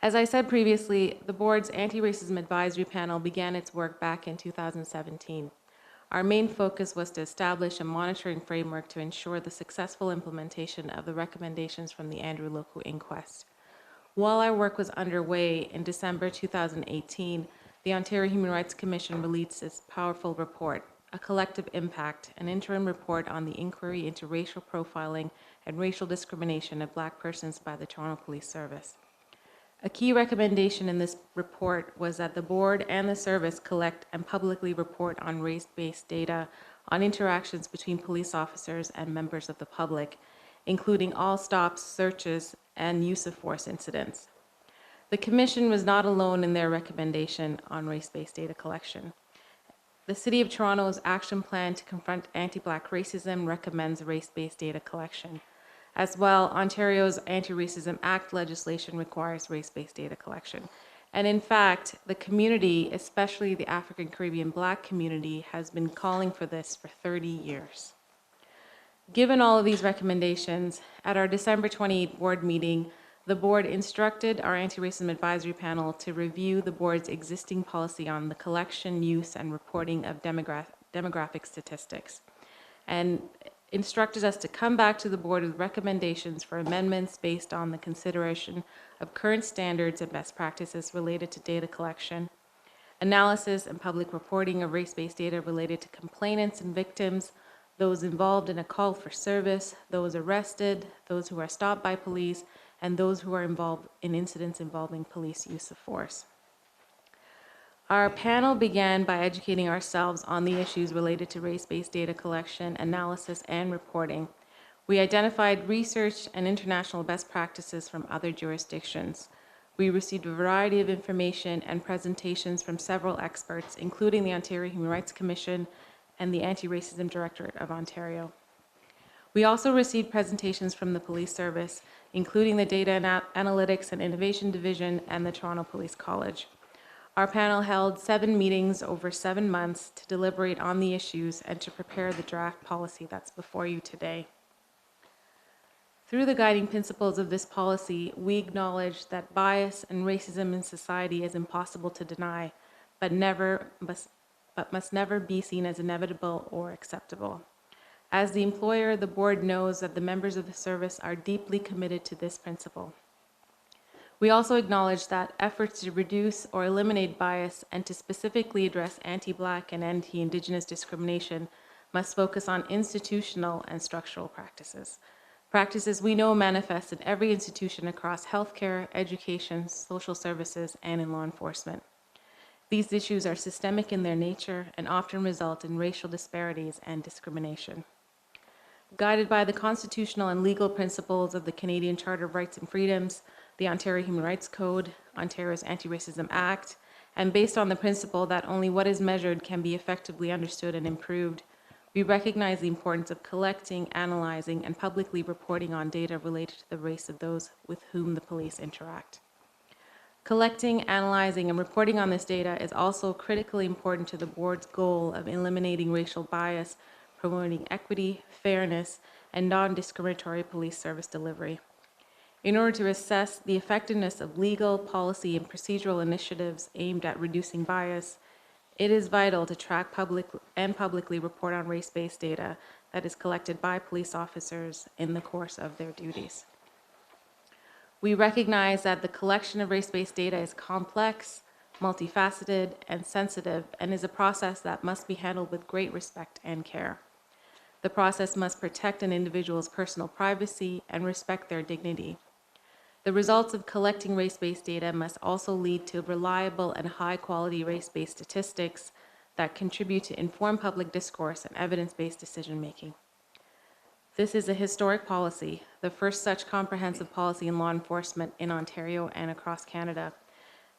As I said previously, the board's anti-racism advisory panel began its work back in 2017. Our main focus was to establish a monitoring framework to ensure the successful implementation of the recommendations from the Andrew Loku inquest. While our work was underway, in December 2018, the Ontario Human Rights Commission released its powerful report, A Collective Impact, an interim report on the inquiry into racial profiling and racial discrimination of Black persons by the Toronto Police Service. A key recommendation in this report was that the board and the service collect and publicly report on race-based data on interactions between police officers and members of the public, including all stops, searches, and use of force incidents. The Commission was not alone in their recommendation on race-based data collection. The City of Toronto's action plan to confront anti-Black racism recommends race-based data collection. As well, Ontario's Anti-Racism Act legislation requires race-based data collection. And in fact, the community, especially the African Caribbean Black community, has been calling for this for 30 years. Given all of these recommendations, at our December 28th board meeting, the board instructed our anti-racism advisory panel to review the board's existing policy on the collection, use, and reporting of demographic statistics, and instructed us to come back to the board with recommendations for amendments based on the consideration of current standards and best practices related to data collection, analysis and public reporting of race-based data related to complainants and victims, those involved in a call for service, those arrested, those who are stopped by police, and those who are involved in incidents involving police use of force. Our panel began by educating ourselves on the issues related to race-based data collection, analysis, and reporting. We identified research and international best practices from other jurisdictions. We received a variety of information and presentations from several experts, including the Ontario Human Rights Commission and the Anti-Racism Directorate of Ontario. We also received presentations from the Police Service, including the Data Analytics and Innovation Division and the Toronto Police College. Our panel held 7 meetings over 7 months to deliberate on the issues and to prepare the draft policy that's before you today. Through the guiding principles of this policy, we acknowledge that bias and racism in society is impossible to deny, but must never be seen as inevitable or acceptable. As the employer, the board knows that the members of the service are deeply committed to this principle. We also acknowledge that efforts to reduce or eliminate bias and to specifically address anti-Black and anti-Indigenous discrimination must focus on institutional and structural practices. Practices we know manifest in every institution across healthcare, education, social services, and in law enforcement. These issues are systemic in their nature and often result in racial disparities and discrimination. Guided by the constitutional and legal principles of the Canadian Charter of Rights and Freedoms, the Ontario Human Rights Code, Ontario's Anti-Racism Act, and based on the principle that only what is measured can be effectively understood and improved, we recognize the importance of collecting, analyzing, and publicly reporting on data related to the race of those with whom the police interact. Collecting, analyzing, and reporting on this data is also critically important to the board's goal of eliminating racial bias, promoting equity, fairness, and non-discriminatory police service delivery. In order to assess the effectiveness of legal, policy, and procedural initiatives aimed at reducing bias, it is vital to track publicly report on race-based data that is collected by police officers in the course of their duties. We recognize that the collection of race-based data is complex, multifaceted, and sensitive, and is a process that must be handled with great respect and care. The process must protect an individual's personal privacy and respect their dignity. The results of collecting race-based data must also lead to reliable and high-quality race-based statistics that contribute to informed public discourse and evidence-based decision-making. This is a historic policy, the first such comprehensive policy in law enforcement in Ontario and across Canada.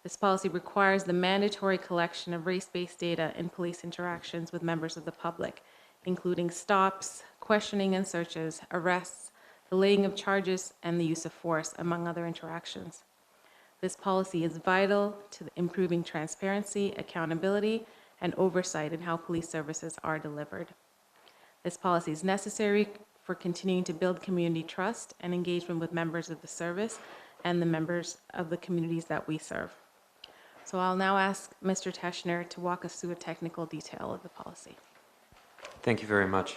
This policy requires the mandatory collection of race-based data in police interactions with members of the public, including stops, questioning and searches, arrests, the laying of charges, and the use of force, among other interactions. This policy is vital to improving transparency, accountability, and oversight in how police services are delivered. This policy is necessary for continuing to build community trust and engagement with members of the service and the members of the communities that we serve. So I'll now ask Mr. Teschner to walk us through a technical detail of the policy. Thank you very much.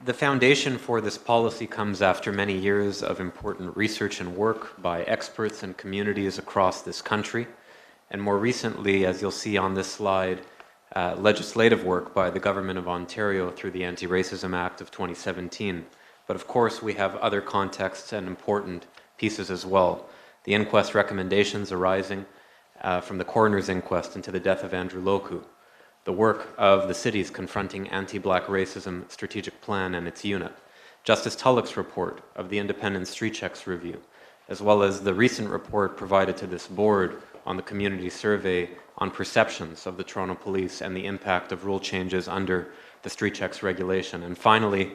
The foundation for this policy comes after many years of important research and work by experts and communities across this country, and more recently, as you'll see on this slide, legislative work by the Government of Ontario through the Anti-Racism Act of 2017. But of course, we have other contexts and important pieces as well. The inquest recommendations arising from the coroner's inquest into the death of Andrew Loku, the work of the city's Confronting Anti-Black Racism Strategic Plan and its unit, Justice Tulloch's report of the Independent Street Checks Review, as well as the recent report provided to this board on the community survey on perceptions of the Toronto Police and the impact of rule changes under the Street Checks regulation. And finally,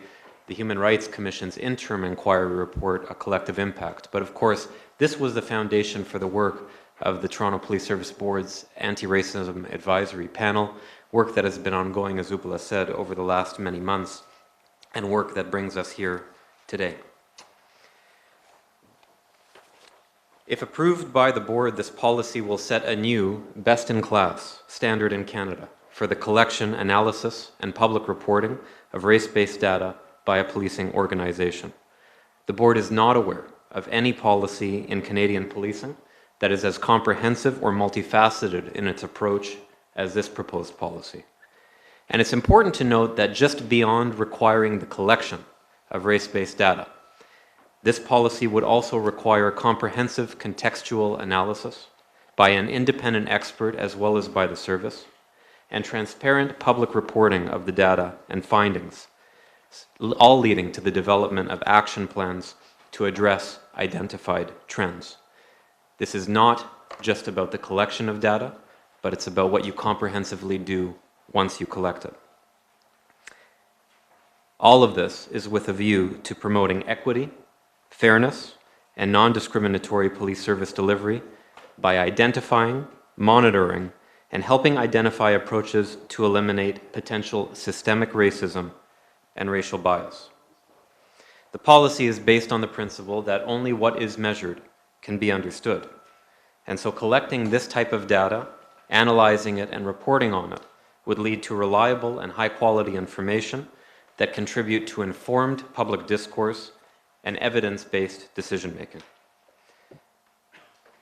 the Human Rights Commission's interim inquiry report, A Collective Impact. But of course, this was the foundation for the work of the Toronto Police Service Board's Anti-Racism Advisory Panel, work that has been ongoing, as Uppala said, over the last many months, and work that brings us here today. If approved by the board, this policy will set a new, best-in-class standard in Canada for the collection, analysis, and public reporting of race-based data by a policing organization. The board is not aware of any policy in Canadian policing that is as comprehensive or multifaceted in its approach as this proposed policy. And it's important to note that just beyond requiring the collection of race-based data, this policy would also require comprehensive contextual analysis by an independent expert as well as by the service, and transparent public reporting of the data and findings, all leading to the development of action plans to address identified trends. This is not just about the collection of data, but it's about what you comprehensively do once you collect it. All of this is with a view to promoting equity, fairness, and non-discriminatory police service delivery by identifying, monitoring, and helping identify approaches to eliminate potential systemic racism and racial bias. The policy is based on the principle that only what is measured can be understood. And so collecting this type of data, analyzing it, and reporting on it would lead to reliable and high-quality information that contribute to informed public discourse and evidence-based decision-making.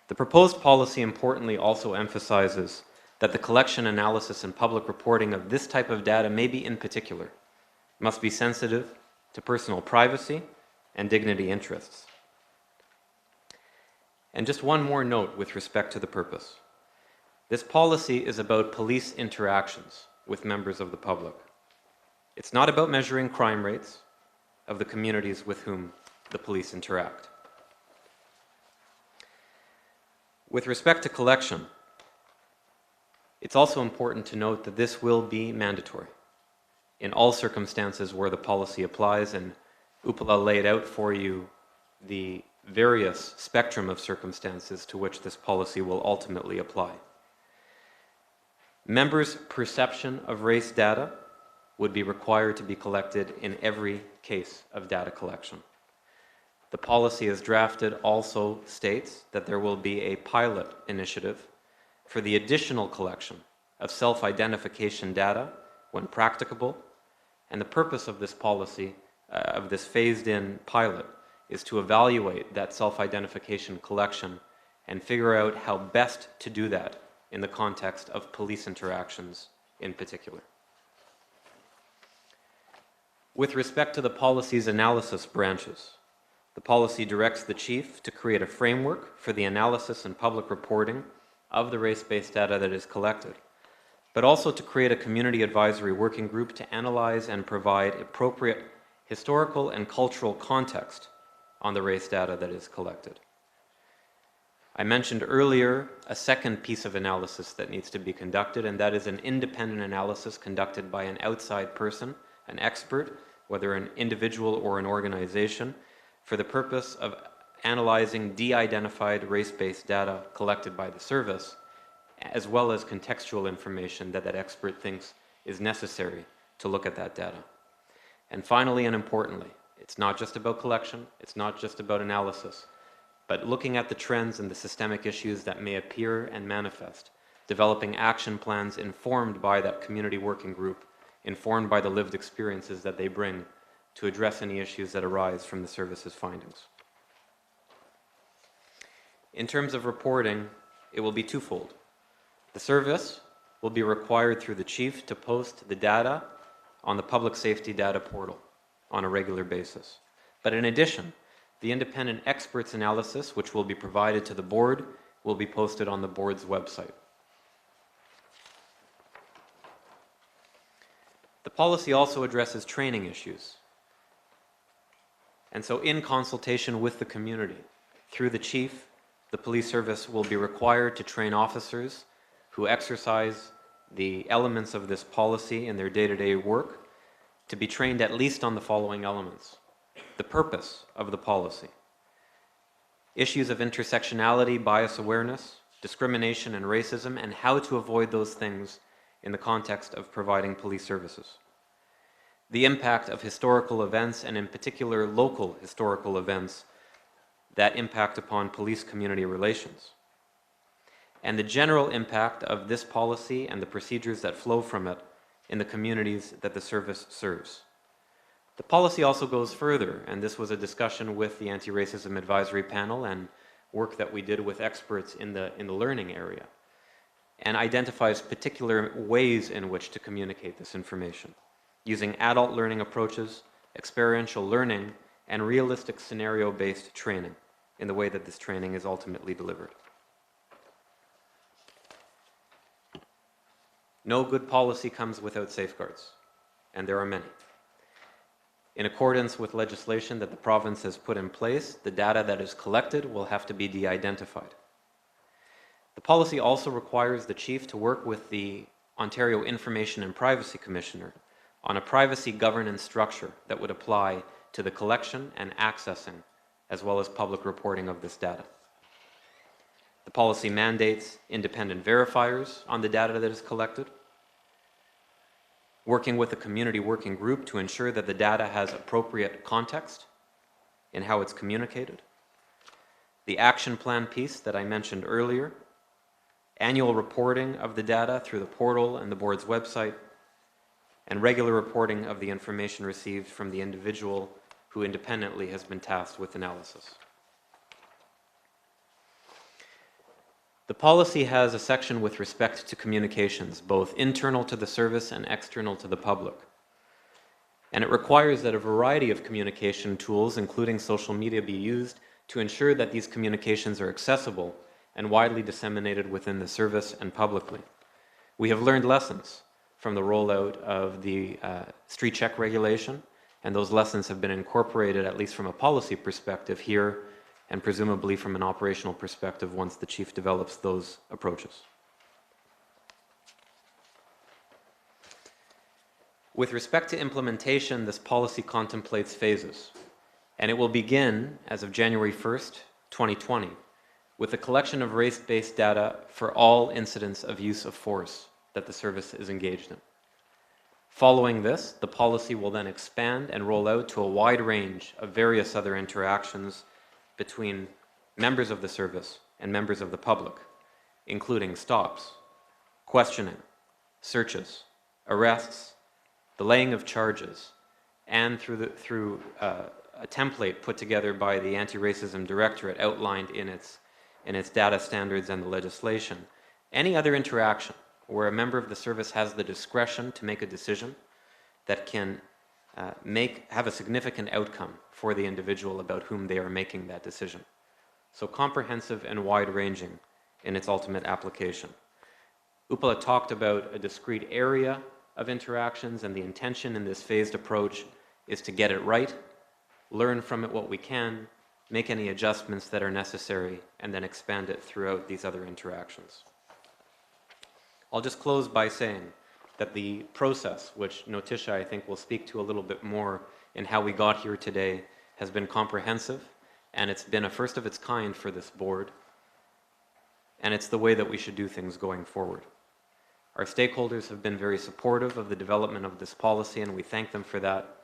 The proposed policy importantly also emphasizes that the collection, analysis, and public reporting of this type of data may be in particular, must be sensitive to personal privacy and dignity interests. And just one more note with respect to the purpose. This policy is about police interactions with members of the public. It's not about measuring crime rates of the communities with whom the police interact. With respect to collection, it's also important to note that this will be mandatory in all circumstances where the policy applies, and Uppala laid out for you the various spectrum of circumstances to which this policy will ultimately apply. Members' perception of race data would be required to be collected in every case of data collection. The policy as drafted also states that there will be a pilot initiative for the additional collection of self-identification data when practicable, and the purpose of this policy, of this phased-in pilot, is to evaluate that self-identification collection and figure out how best to do that in the context of police interactions in particular. With respect to the policy's analysis branches, the policy directs the chief to create a framework for the analysis and public reporting of the race-based data that is collected, but also to create a community advisory working group to analyze and provide appropriate historical and cultural context on the race data that is collected. I mentioned earlier a second piece of analysis that needs to be conducted, and that is an independent analysis conducted by an outside person, an expert, whether an individual or an organization, for the purpose of analyzing de-identified race-based data collected by the service, as well as contextual information that that expert thinks is necessary to look at that data. And finally and importantly, it's not just about collection, it's not just about analysis, but looking at the trends and the systemic issues that may appear and manifest, developing action plans informed by that community working group, informed by the lived experiences that they bring to address any issues that arise from the service's findings. In terms of reporting, it will be twofold. The service will be required through the chief to post the data on the public safety data portal on a regular basis. But in addition, the independent experts analysis, which will be provided to the board, will be posted on the board's website. The policy also addresses training issues. And so in consultation with the community, through the chief, the police service will be required to train officers who exercise the elements of this policy in their day-to-day work to be trained at least on the following elements. The purpose of the policy, issues of intersectionality, bias awareness, discrimination and racism, and how to avoid those things in the context of providing police services. The impact of historical events, and in particular local historical events that impact upon police-community relations. And the general impact of this policy and the procedures that flow from it in the communities that the service serves. The policy also goes further, and this was a discussion with the Anti-Racism Advisory Panel and work that we did with experts in the learning area, and identifies particular ways in which to communicate this information, using adult learning approaches, experiential learning, and realistic scenario-based training in the way that this training is ultimately delivered. No good policy comes without safeguards, and there are many. In accordance with legislation that the province has put in place, the data that is collected will have to be de-identified. The policy also requires the chief to work with the Ontario Information and Privacy Commissioner on a privacy governance structure that would apply to the collection and accessing, as well as public reporting of this data. The policy mandates independent verifiers on the data that is collected, working with a community working group to ensure that the data has appropriate context in how it's communicated. The action plan piece that I mentioned earlier, annual reporting of the data through the portal and the board's website, and regular reporting of the information received from the individual who independently has been tasked with analysis. The policy has a section with respect to communications, both internal to the service and external to the public. And it requires that a variety of communication tools, including social media, be used to ensure that these communications are accessible and widely disseminated within the service and publicly. We have learned lessons from the rollout of the street check regulation, and those lessons have been incorporated, at least from a policy perspective here, and presumably from an operational perspective once the chief develops those approaches. With respect to implementation, this policy contemplates phases, and it will begin as of January 1st, 2020, with the collection of race-based data for all incidents of use of force that the service is engaged in. Following this, the policy will then expand and roll out to a wide range of various other interactions between members of the service and members of the public, including stops, questioning, searches, arrests, the laying of charges, and through a template put together by the Anti-Racism Directorate outlined in its data standards and the legislation, any other interaction where a member of the service has the discretion to make a decision that can have a significant outcome for the individual about whom they are making that decision. So comprehensive and wide-ranging in its ultimate application. Uppala talked about a discrete area of interactions, and the intention in this phased approach is to get it right, learn from it what we can, make any adjustments that are necessary, and then expand it throughout these other interactions. I'll just close by saying that the process, which Notisha I think will speak to a little bit more in how we got here today, has been comprehensive, and it's been a first of its kind for this board, and it's the way that we should do things going forward. Our stakeholders have been very supportive of the development of this policy, and we thank them for that.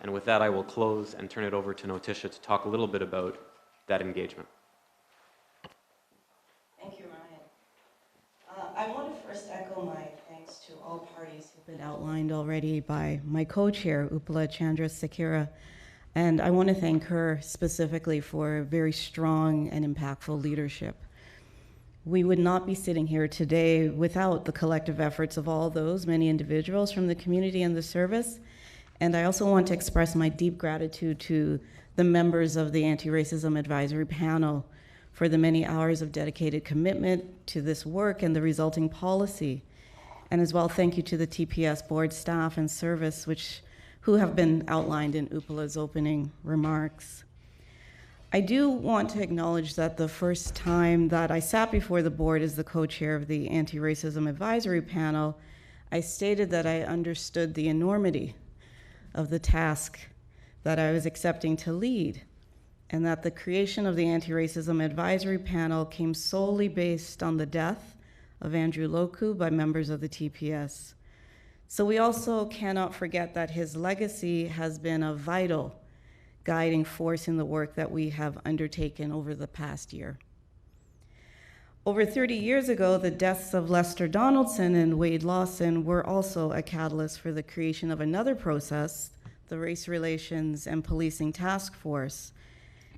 And with that, I will close and turn it over to Notisha to talk a little bit about that engagement. Thank you, Ryan. I want to first echo my thanks to all parties who've been outlined already by my co-chair, Uppala Chandrasekera, and I want to thank her specifically for very strong and impactful leadership. We would not be sitting here today without the collective efforts of all those many individuals from the community and the service. And I also want to express my deep gratitude to the members of the Anti-Racism Advisory Panel for the many hours of dedicated commitment to this work and the resulting policy. And as well, thank you to the TPS board staff and service, who have been outlined in Uppala's opening remarks. I do want to acknowledge that the first time that I sat before the board as the co-chair of the Anti-Racism Advisory Panel, I stated that I understood the enormity of the task that I was accepting to lead, and that the creation of the Anti-Racism Advisory Panel came solely based on the death of Andrew Loku by members of the TPS. So we also cannot forget that his legacy has been a vital guiding force in the work that we have undertaken over the past year. Over 30 years ago, the deaths of Lester Donaldson and Wade Lawson were also a catalyst for the creation of another process, the Race Relations and Policing Task Force.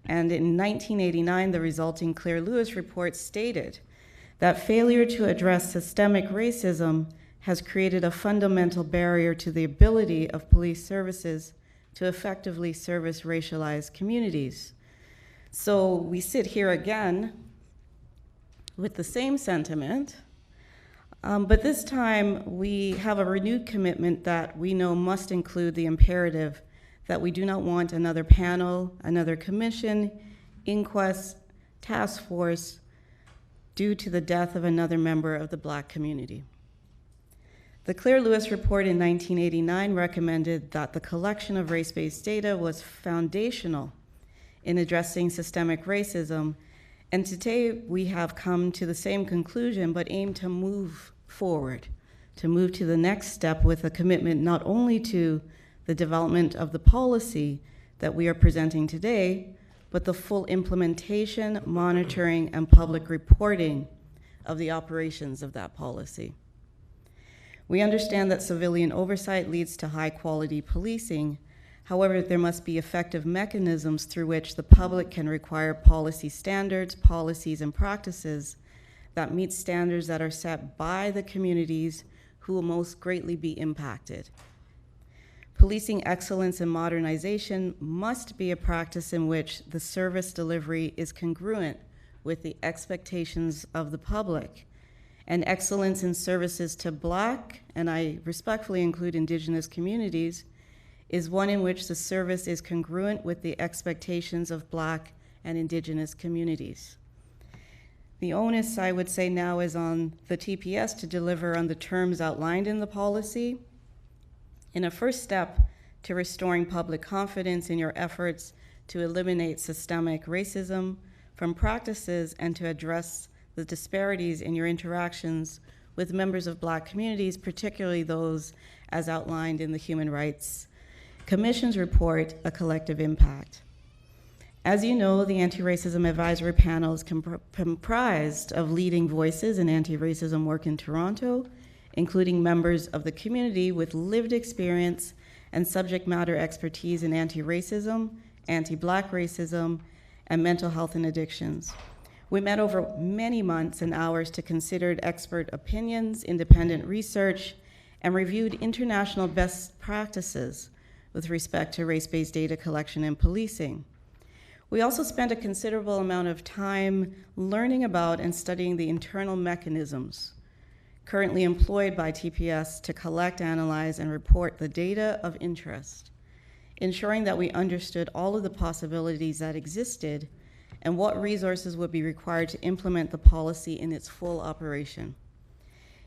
And in 1989, the resulting Claire Lewis report stated that failure to address systemic racism has created a fundamental barrier to the ability of police services to effectively service racialized communities. So we sit here again with the same sentiment, but this time we have a renewed commitment that we know must include the imperative that we do not want another panel, another commission, inquest, task force due to the death of another member of the Black community. The Claire Lewis report in 1989 recommended that the collection of race-based data was foundational in addressing systemic racism, and today we have come to the same conclusion but aim to move forward, to move to the next step with a commitment not only to the development of the policy that we are presenting today, but the full implementation, monitoring, and public reporting of the operations of that policy. We understand that civilian oversight leads to high-quality policing. However, there must be effective mechanisms through which the public can require policy standards, policies, and practices that meet standards that are set by the communities who will most greatly be impacted. Policing excellence and modernization must be a practice in which the service delivery is congruent with the expectations of the public. And excellence in services to Black, and I respectfully include Indigenous communities, is one in which the service is congruent with the expectations of Black and Indigenous communities. The onus, I would say now, is on the TPS to deliver on the terms outlined in the policy. In a first step to restoring public confidence in your efforts to eliminate systemic racism from practices and to address the disparities in your interactions with members of Black communities, particularly those as outlined in the Human Rights Commission's report, A Collective Impact. As you know, the Anti-Racism Advisory Panel is comprised of leading voices in anti-racism work in Toronto, including members of the community with lived experience and subject matter expertise in anti-racism, anti-Black racism, and mental health and addictions. We met over many months and hours to consider expert opinions, independent research, and reviewed international best practices with respect to race-based data collection and policing. We also spent a considerable amount of time learning about and studying the internal mechanisms currently employed by TPS to collect, analyze, and report the data of interest, ensuring that we understood all of the possibilities that existed and what resources would be required to implement the policy in its full operation.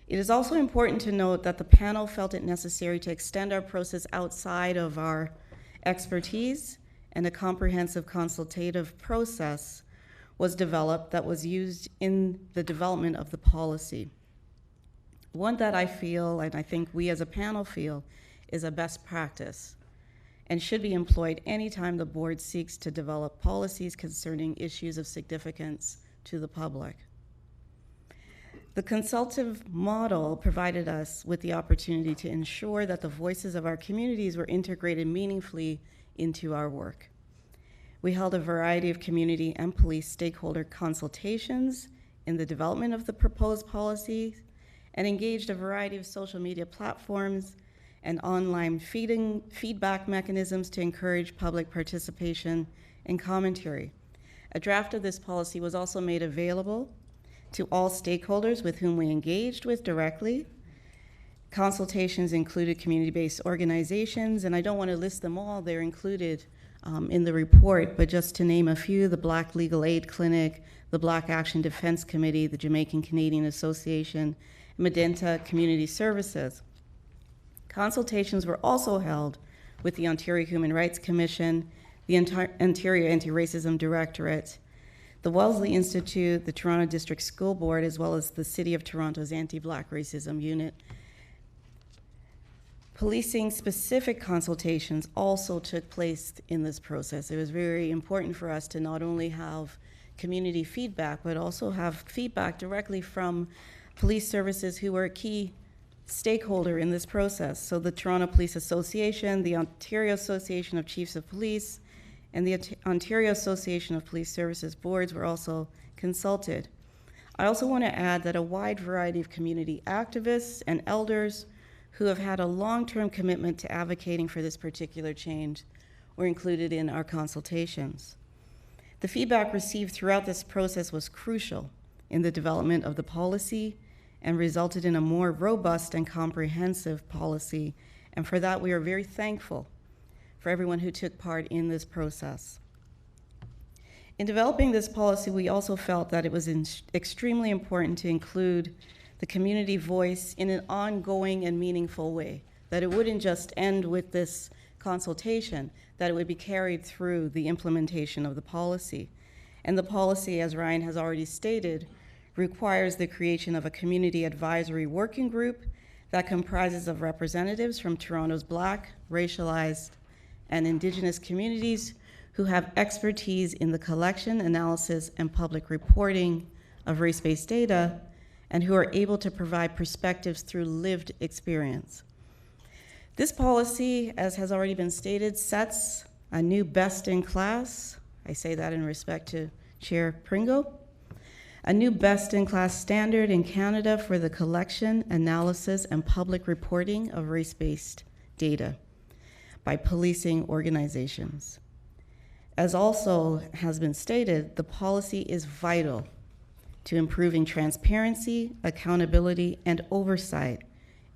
It is also important to note that the panel felt it necessary to extend our process outside of our expertise, and a comprehensive consultative process was developed that was used in the development of the policy. One that I feel, and I think we as a panel feel, is a best practice and should be employed anytime the board seeks to develop policies concerning issues of significance to the public. The consultative model provided us with the opportunity to ensure that the voices of our communities were integrated meaningfully into our work. We held a variety of community and police stakeholder consultations in the development of the proposed policies and engaged a variety of social media platforms and online feedback mechanisms to encourage public participation and commentary. A draft of this policy was also made available to all stakeholders with whom we engaged with directly. Consultations included community-based organizations, and I don't want to list them all, they're included in the report, but just to name a few: the Black Legal Aid Clinic, the Black Action Defense Committee, the Jamaican Canadian Association, Medenta Community Services. Consultations were also held with the Ontario Human Rights Commission, the Ontario Anti-Racism Directorate, the Wellesley Institute, the Toronto District School Board, as well as the City of Toronto's Anti-Black Racism Unit. Policing-specific consultations also took place in this process. It was very important for us to not only have community feedback, but also have feedback directly from police services who were a key stakeholder in this process. So the Toronto Police Association, the Ontario Association of Chiefs of Police, and the Ontario Association of Police Services boards were also consulted. I also want to add that a wide variety of community activists and elders who have had a long-term commitment to advocating for this particular change were included in our consultations. The feedback received throughout this process was crucial in the development of the policy and resulted in a more robust and comprehensive policy, and for that we are very thankful for everyone who took part in this process. In developing this policy, we also felt that it was extremely important to include the community voice in an ongoing and meaningful way, that it wouldn't just end with this consultation, that it would be carried through the implementation of the policy. And the policy, as Ryan has already stated, requires the creation of a community advisory working group that comprises of representatives from Toronto's Black, racialized, and Indigenous communities who have expertise in the collection, analysis, and public reporting of race-based data, and who are able to provide perspectives through lived experience. This policy, as has already been stated, sets a new best-in-class, I say that in respect to Chair Pringle, a new best-in-class standard in Canada for the collection, analysis, and public reporting of race-based data by policing organizations. As also has been stated, the policy is vital to improving transparency, accountability, and oversight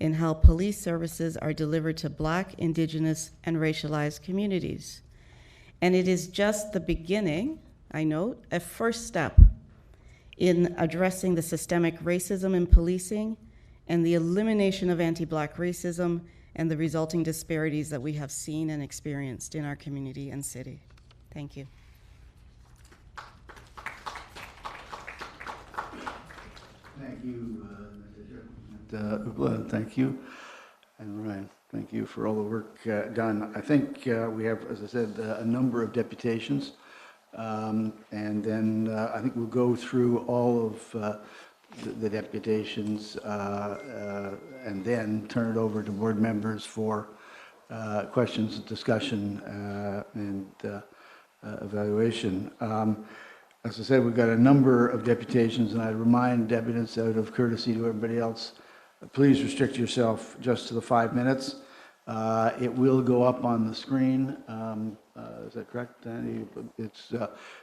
in how police services are delivered to Black, Indigenous, and racialized communities. And it is just the beginning, I note, a first step in addressing the systemic racism in policing and the elimination of anti-Black racism and the resulting disparities that we have seen and experienced in our community and city. Thank you. Thank you, Uppala, thank you. And Ryan, thank you for all the work done. I think we have, as I said, a number of deputations. And then I think we'll go through all of the deputations and then turn it over to board members for questions, discussion, and evaluation. As I said, we've got a number of deputations, and I remind deputants, out of courtesy to everybody else, please restrict yourself just to the 5 minutes. It will go up on the screen. Is that correct, Danny? It's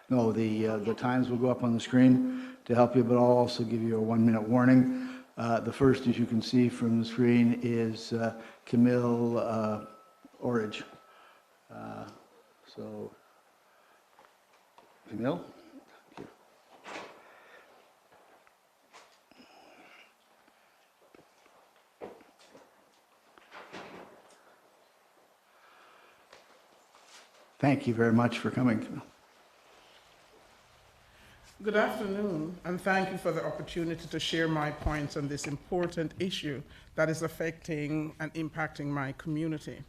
no, the times will go up on the screen to help you, but I'll also give you a 1-minute warning. The first, as you can see from the screen, is Camille Orridge. So, Camille. Thank you very much for coming. Good afternoon, and thank you for the opportunity to share my points on this important issue that is affecting and impacting my community.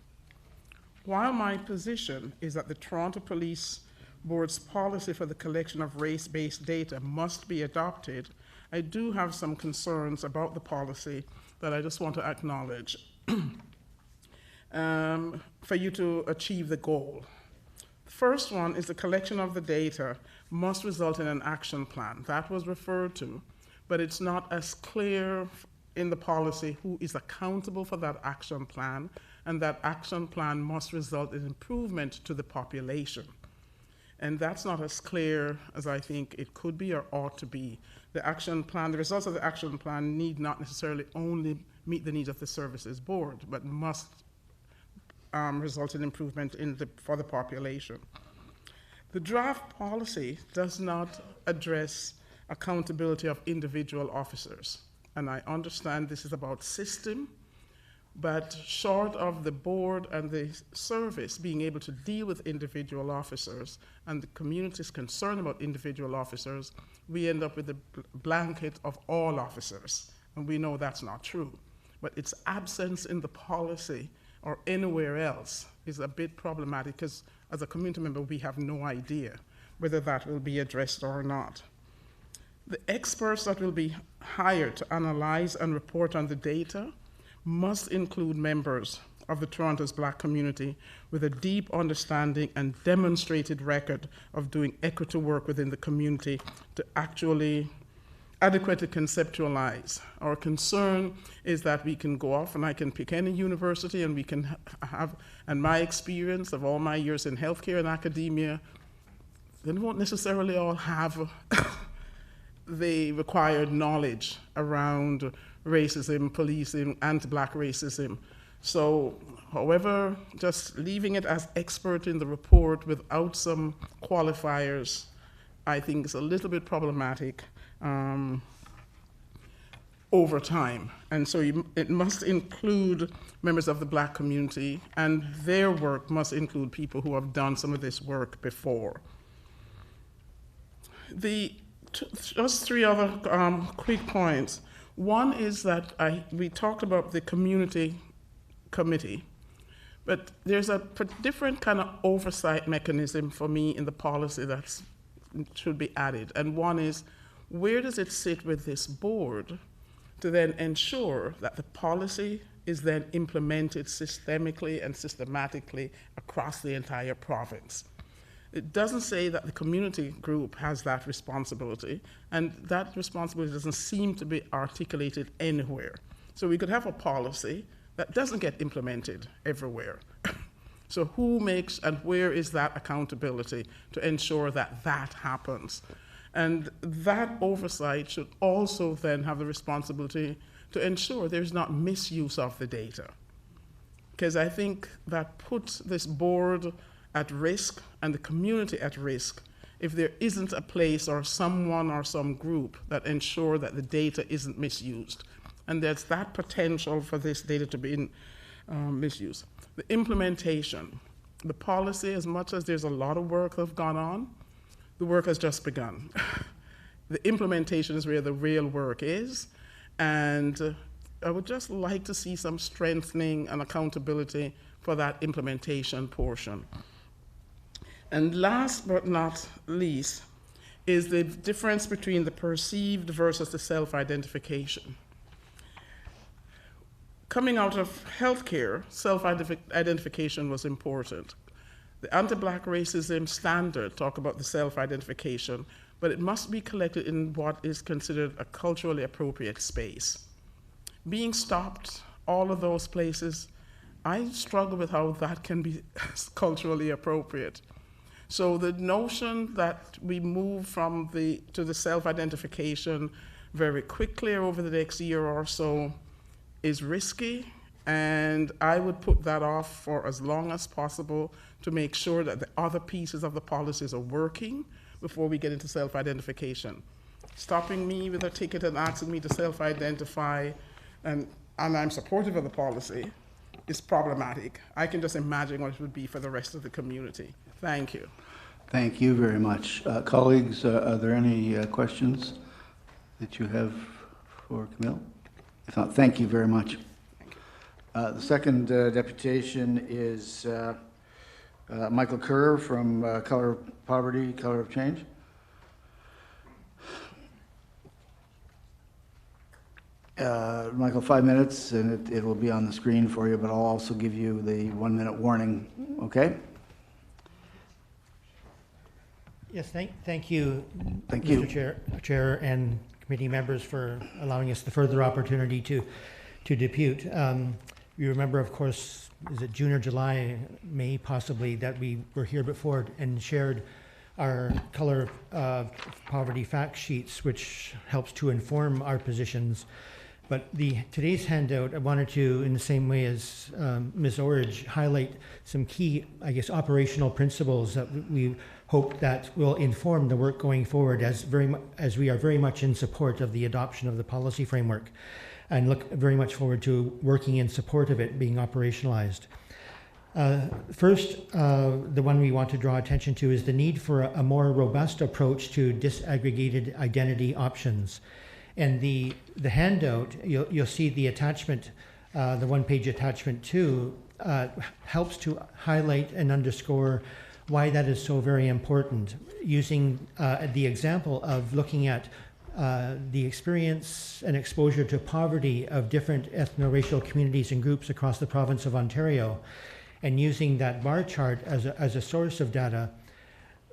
While my position is that the Toronto Police Board's policy for the collection of race-based data must be adopted, I do have some concerns about the policy that I just want to acknowledge for you to achieve the goal. First one is the collection of the data must result in an action plan. That was referred to, but it's not as clear in the policy who is accountable for that action plan, and that action plan must result in improvement to the population. And that's not as clear as I think it could be or ought to be. The action plan, the results of the action plan need not necessarily only meet the needs of the services board, but must result in improvement for the population. The draft policy does not address accountability of individual officers. And I understand this is about system, but short of the board and the service being able to deal with individual officers and the community's concern about individual officers, we end up with a blanket of all officers. And we know that's not true. But its absence in the policy or anywhere else is a bit problematic, because as a community member, we have no idea whether that will be addressed or not. The experts that will be hired to analyze and report on the data must include members of the Toronto's Black community with a deep understanding and demonstrated record of doing equity work within the community to actually adequately conceptualize. Our concern is that we can go off, and I can pick any university, and we can have, and my experience of all my years in healthcare and academia, they won't necessarily all have the required knowledge around racism, policing, anti-Black racism. So, however, just leaving it as expert in the report without some qualifiers, I think is a little bit problematic over time. And so it must include members of the Black community, and their work must include people who have done some of this work before. Just three other quick points. One is that we talked about the community committee, but there's a different kind of oversight mechanism for me in the policy that should be added. And one is, where does it sit with this board to then ensure that the policy is then implemented systemically and systematically across the entire province? It doesn't say that the community group has that responsibility, and that responsibility doesn't seem to be articulated anywhere. So we could have a policy that doesn't get implemented everywhere. So who makes and where is that accountability to ensure that that happens? And that oversight should also then have the responsibility to ensure there's not misuse of the data. Because I think that puts this board at risk and the community at risk if there isn't a place or someone or some group that ensure that the data isn't misused. And there's that potential for this data to be misused. The implementation, the policy, as much as there's a lot of work that's gone on, the work has just begun. The implementation is where the real work is, and I would just like to see some strengthening and accountability for that implementation portion. And last but not least is the difference between the perceived versus the self-identification. Coming out of healthcare, self-identification was important. The anti-Black racism standard talk about the self-identification, but it must be collected in what is considered a culturally appropriate space. Being stopped, all of those places, I struggle with how that can be culturally appropriate. So the notion that we move to the self-identification very quickly over the next year or so is risky, and I would put that off for as long as possible to make sure that the other pieces of the policies are working before we get into self-identification. Stopping me with a ticket and asking me to self-identify, and I'm supportive of the policy, is problematic. I can just imagine what it would be for the rest of the community. Thank you. Thank you very much. Colleagues, are there any questions that you have for Camille? If not, thank you very much. The second deputation is Michael Kerr from Color of Poverty, Color of Change. Michael, 5 minutes, and it will be on the screen for you, but I'll also give you the 1 minute warning, okay? Yes, thank you, Thank Mr. you. Chair, and committee members for allowing us the further opportunity to depute. You remember, of course, is it June or July, May possibly, that we were here before and shared our color of poverty fact sheets, which helps to inform our positions. But today's handout, I wanted to, in the same way as Ms. Orridge, highlight some key, I guess, operational principles that we hope that will inform the work going forward, as we are very much in support of the adoption of the policy framework, and look very much forward to working in support of it being operationalized. First, the one we want to draw attention to is the need for a more robust approach to disaggregated identity options. And the handout, you'll see the attachment, the one-page attachment 2, helps to highlight and underscore why that is so very important, using the example of looking at the experience and exposure to poverty of different ethno-racial communities and groups across the province of Ontario, and using that bar chart as a source of data.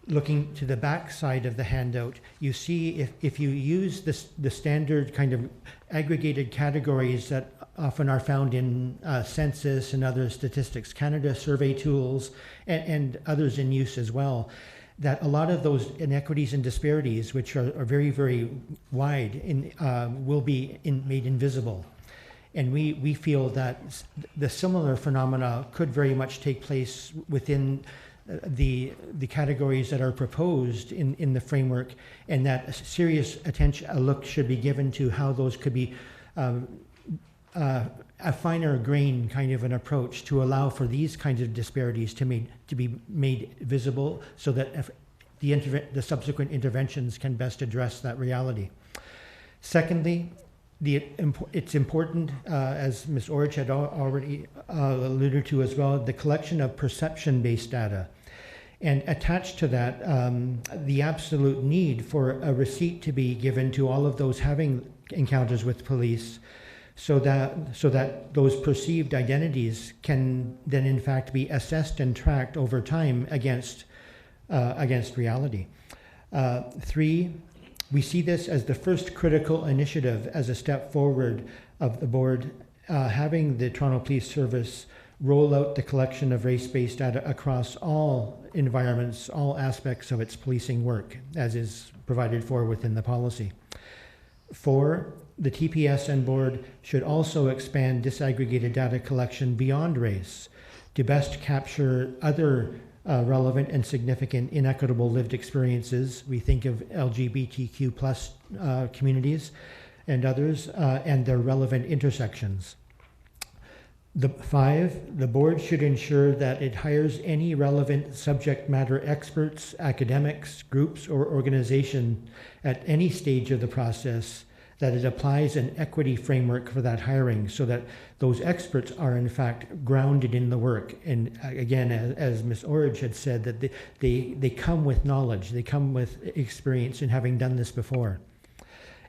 Looking to the back side of the handout, you see if you use the standard kind of aggregated categories that often are found in Census and other Statistics Canada survey tools, and others in use as well, that a lot of those inequities and disparities, which are very, very wide, will be made invisible. And we feel that the similar phenomena could very much take place within the categories that are proposed in the framework, and that serious attention, a look should be given to how those could be a finer grain kind of an approach to allow for these kinds of disparities to be made visible, so that the subsequent interventions can best address that reality. Secondly, it's important, as Ms. Orridge had already alluded to as well, the collection of perception-based data. And attached to that, the absolute need for a receipt to be given to all of those having encounters with police, so that those perceived identities can then in fact be assessed and tracked over time against reality. 3, we see this as the first critical initiative as a step forward of the board having the Toronto Police Service roll out the collection of race-based data across all environments, all aspects of its policing work, as is provided for within the policy. 4, the TPSN board should also expand disaggregated data collection beyond race to best capture other relevant and significant inequitable lived experiences. We think of LGBTQ plus communities and others, and their relevant intersections. 5, the board should ensure that it hires any relevant subject matter experts, academics, groups, or organization at any stage of the process, that it applies an equity framework for that hiring so that those experts are in fact grounded in the work. And again, as Ms. Orridge had said, that they come with knowledge, they come with experience in having done this before.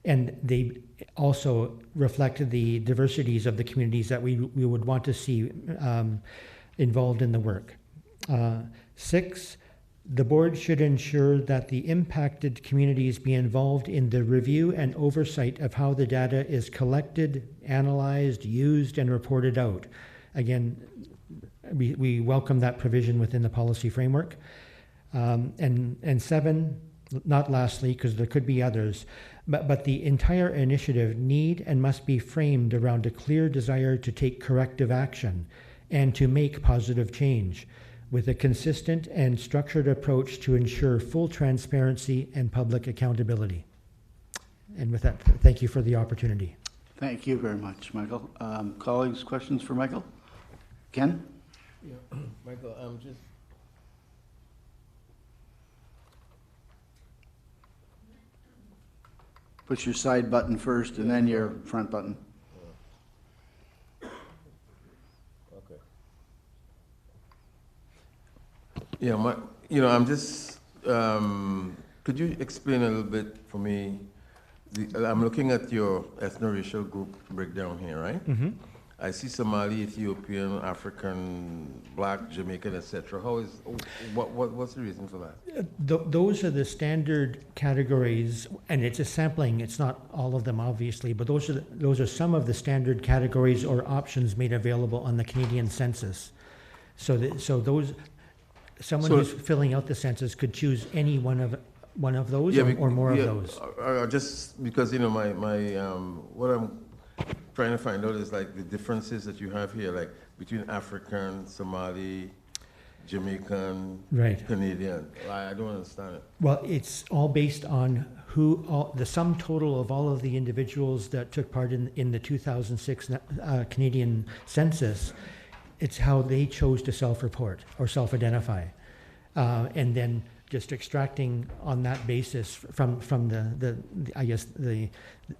And they also reflect the diversities of the communities that we would want to see involved in the work. 6, the board should ensure that the impacted communities be involved in the review and oversight of how the data is collected, analyzed, used, and reported out. Again, we welcome that provision within the policy framework. And 7, not lastly, because there could be others, but the entire initiative need and must be framed around a clear desire to take corrective action and to make positive change, with a consistent and structured approach to ensure full transparency and public accountability. And with that, thank you for the opportunity. Thank you very much, Michael. Colleagues, questions for Michael? Ken? Yeah, Michael, just. Push your side button first and then your front button. Okay. Yeah, I'm just, could you explain a little bit for me? I'm looking at your ethno-racial group breakdown here, right? Mm-hmm. I see Somali, Ethiopian, African, Black, Jamaican, etc. What's the reason for that? Those are the standard categories, and it's a sampling. It's not all of them, obviously, but those are some of the standard categories or options made available on the Canadian census. Someone who's filling out the census could choose any one of those, or more of those. Just because my what I'm trying to find out is like the differences that you have here, like between African, Somali, Jamaican, right, Canadian. I don't understand it. Well, it's all based on the sum total of all of the individuals that took part in the 2006 Canadian census. It's how they chose to self-report or self-identify, and then just extracting on that basis from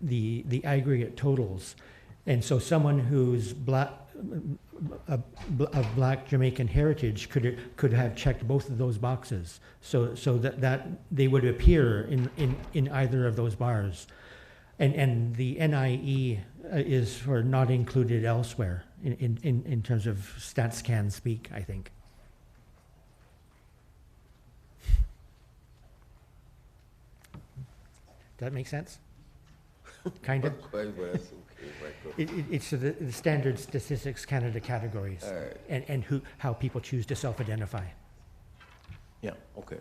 the aggregate totals. And so someone who's of Black Jamaican heritage could have checked both of those boxes, so that they would appear in either of those bars. And the NIE is for not included elsewhere in terms of StatsCan speak, I think. Does that make sense? Kind of? It's the standard Statistics Canada categories, right, and how people choose to self-identify. Yeah, okay.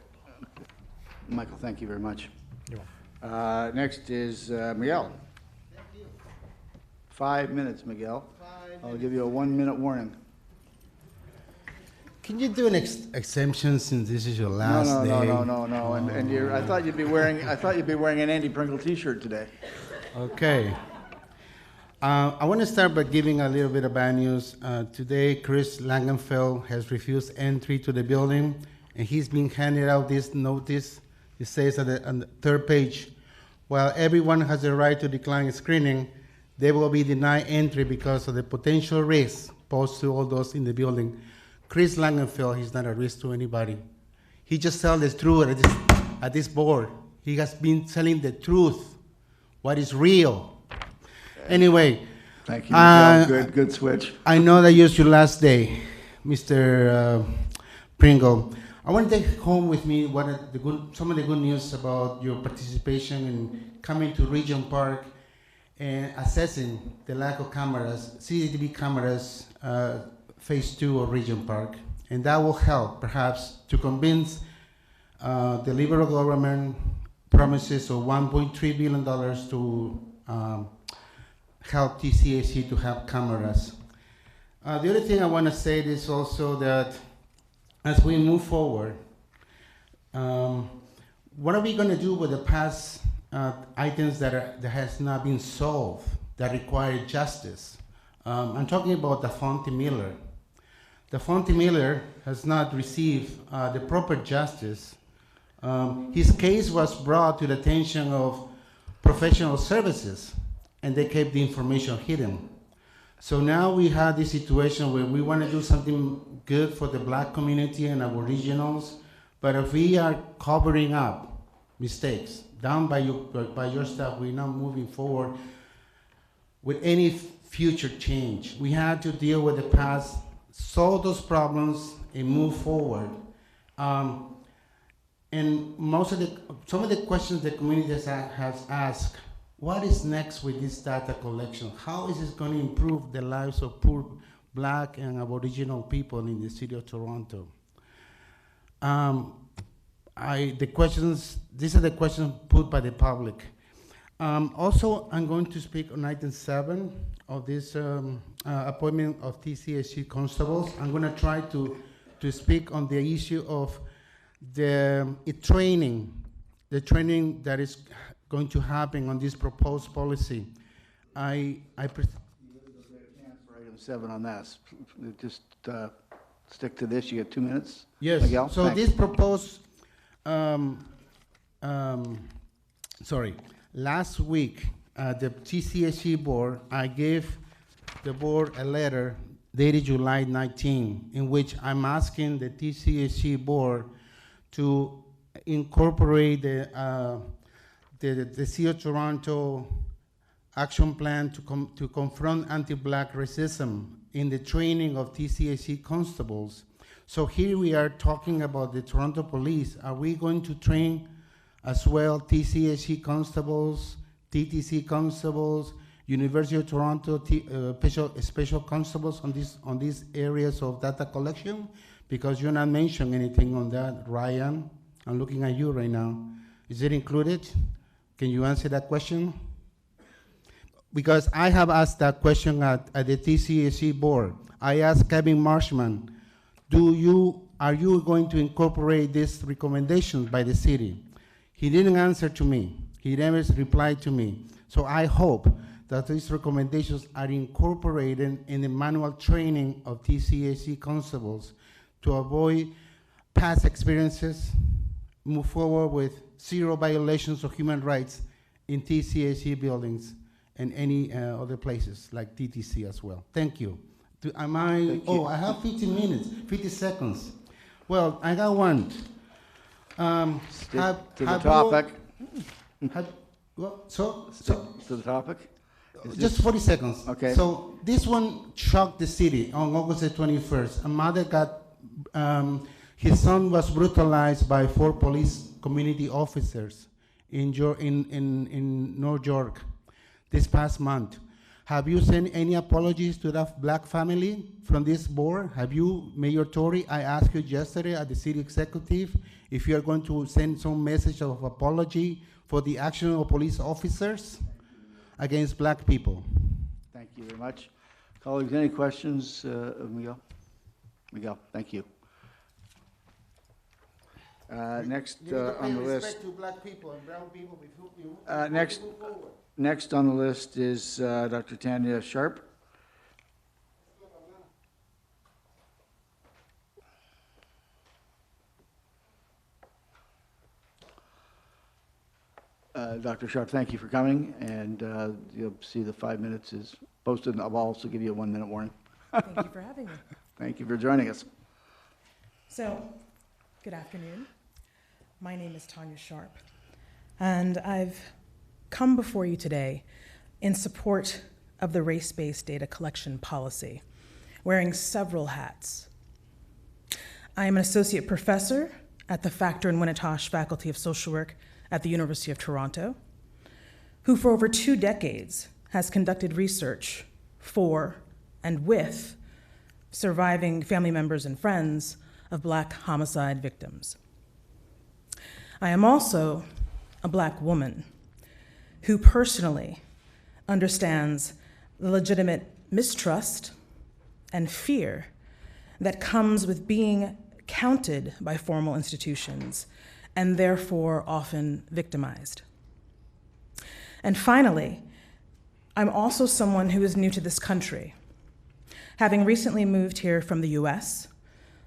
Michael, thank you very much. You're welcome. Next is Miguel. Thank you. 5 minutes, Miguel. I'll give you a 1 minute warning. Can you do an exemption since this is your last day? No. And I thought you'd be wearing an Andy Pringle T-shirt today. Okay. I want to start by giving a little bit of bad news. Today, Chris Langenfeld has refused entry to the building, and he's been handed out this notice. It says on the third page, while everyone has the right to decline screening, they will be denied entry because of the potential risk posed to all those in the building. Chris Langenfeld, he's not a risk to anybody. He just tells the truth at this board. He has been telling the truth, what is real. Anyway. Thank you, Miguel. Good switch. I know that it's your last day, Mr. Pringle. I want to take home with me some of the good news about your participation in coming to Region Park and assessing the lack of cameras, CCTV cameras, phase 2 of Region Park. And that will help, perhaps, to convince the Liberal government promises of $1.3 billion to help TCAC to have cameras. The other thing I want to say is also that as we move forward, what are we going to do with the past items that has not been solved, that require justice? I'm talking about the Fonte Miller. The Fonte Miller has not received the proper justice. His case was brought to the attention of professional services, and they kept the information hidden. So now we have this situation where we want to do something good for the Black community and Aboriginals, but if we are covering up mistakes done by your staff, we're not moving forward with any future change. We have to deal with the past, solve those problems, and move forward. And some of the questions the community has asked, what is next with this data collection? How is this going to improve the lives of poor Black and Aboriginal people in the city of Toronto? These are the questions put by the public. Also, I'm going to speak on item 7 of this appointment of TCAC constables. I'm going to try to speak on the issue of the training that is going to happen on this proposed policy. I for item 7 on that. Just stick to this. You have 2 minutes. Yes. Miguel, so thanks. This proposed. Last week at the TCAC board, I gave the board a letter dated July 19, in which I'm asking the TCAC board to incorporate the City of Toronto action plan to confront anti-Black racism in the training of TCAC constables. So here we are talking about the Toronto Police. Are we going to train as well TCAC constables, TTC constables, University of Toronto special constables on these areas of data collection? Because you're not mentioning anything on that, Ryan. I'm looking at you right now. Is it included? Can you answer that question? Because I have asked that question at the TCAC board. I asked Kevin Marshman, are you going to incorporate these recommendations by the city? He didn't answer to me. He never replied to me. So I hope that these recommendations are incorporated in the manual training of TCAC constables to avoid past experiences, move forward with zero violations of human rights in TCAC buildings and any other places like TTC as well. Thank you. I have 50 minutes, 50 seconds. Well, I got one. Stick to the topic. Stick to the topic. Just 40 seconds. Okay. So this one shocked the city on August the 21st. A mother his son was brutalized by 4 police community officers in North York this past month. Have you sent any apologies to that Black family from this board? Have you, Mayor Tory? I asked you yesterday at the city executive if you are going to send some message of apology for the action of police officers against Black people. Thank you very much. Colleagues, any questions of Miguel? Miguel, thank you. Next on the list. Respect to Black people and brown people. Next on the list is Dr. Tanya Sharp. Dr. Sharp, thank you for coming, and you'll see the 5 minutes is posted, and I'll also give you a 1-minute warning. Thank you for having me. Thank you for joining us. So, good afternoon. My name is Tanya Sharp, and I've come before you today in support of the race-based data collection policy, wearing several hats. I am an associate professor at the Factor and Winnetosh Faculty of Social Work at the University of Toronto, who for over 2 decades has conducted research for and with surviving family members and friends of Black homicide victims. I am also a Black woman who personally understands the legitimate mistrust and fear that comes with being counted by formal institutions and therefore often victimized. And finally, I'm also someone who is new to this country, having recently moved here from the US,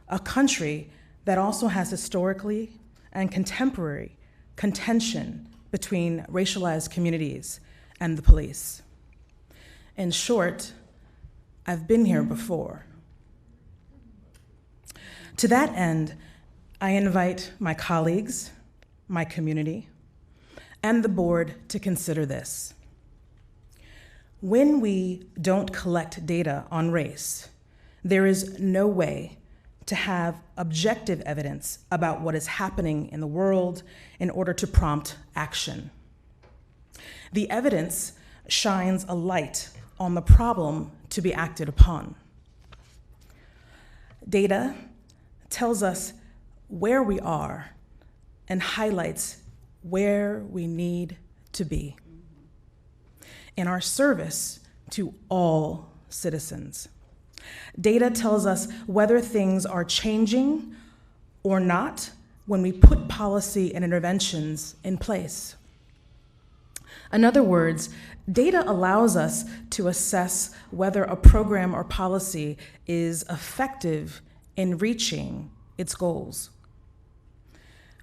a country that also has historically and contemporary contention between racialized communities and the police. In short, I've been here before. To that end, I invite my colleagues, my community, and the board to consider this. When we don't collect data on race, there is no way to have objective evidence about what is happening in the world in order to prompt action. The evidence shines a light on the problem to be acted upon. Data tells us where we are and highlights where we need to be in our service to all citizens. Data tells us whether things are changing or not when we put policy and interventions in place. In other words, data allows us to assess whether a program or policy is effective in reaching its goals.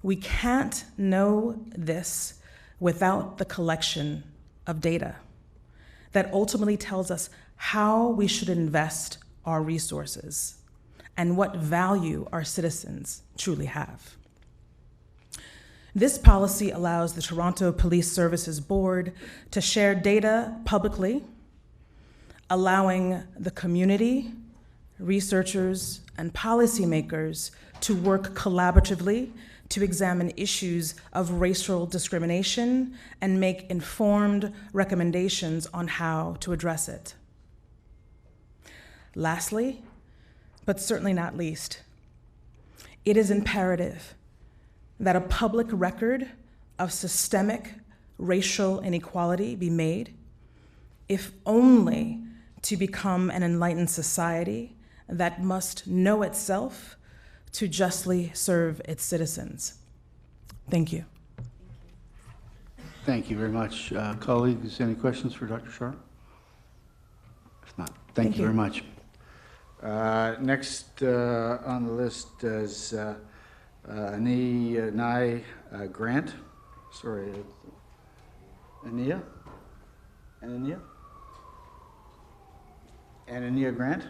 We can't know this without the collection of data that ultimately tells us how we should invest our resources and what value our citizens truly have. This policy allows the Toronto Police Services Board to share data publicly, allowing the community, researchers, and policymakers to work collaboratively to examine issues of racial discrimination and make informed recommendations on how to address it. Lastly, but certainly not least, it is imperative that a public record of systemic racial inequality be made, if only to become an enlightened society that must know itself to justly serve its citizens. Thank you. Thank you very much. Colleagues, any questions for Dr. Sharp? If not, thank you very much. Next on the list is Anai Grant. Sorry, Anania? Anania Grant?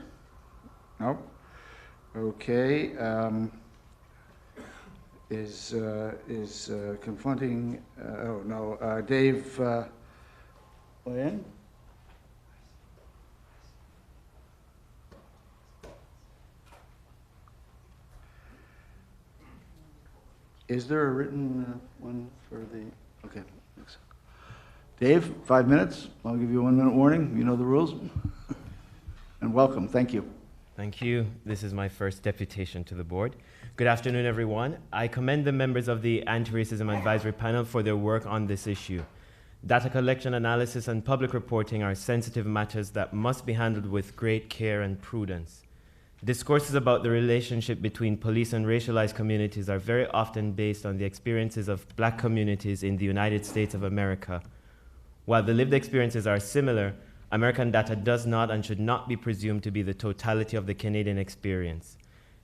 No? Okay. Is confronting, oh no, Dave Lynn? Is there a written one for the, okay, thanks. Dave, 5 minutes. I'll give you a 1-minute warning. You know the rules. And welcome, thank you. Thank you. This is my first deputation to the board. Good afternoon, everyone. I commend the members of the Anti-Racism Advisory Panel for their work on this issue. Data collection, analysis, and public reporting are sensitive matters that must be handled with great care and prudence. Discourses about the relationship between police and racialized communities are very often based on the experiences of Black communities in the United States of America. While the lived experiences are similar, American data does not and should not be presumed to be the totality of the Canadian experience.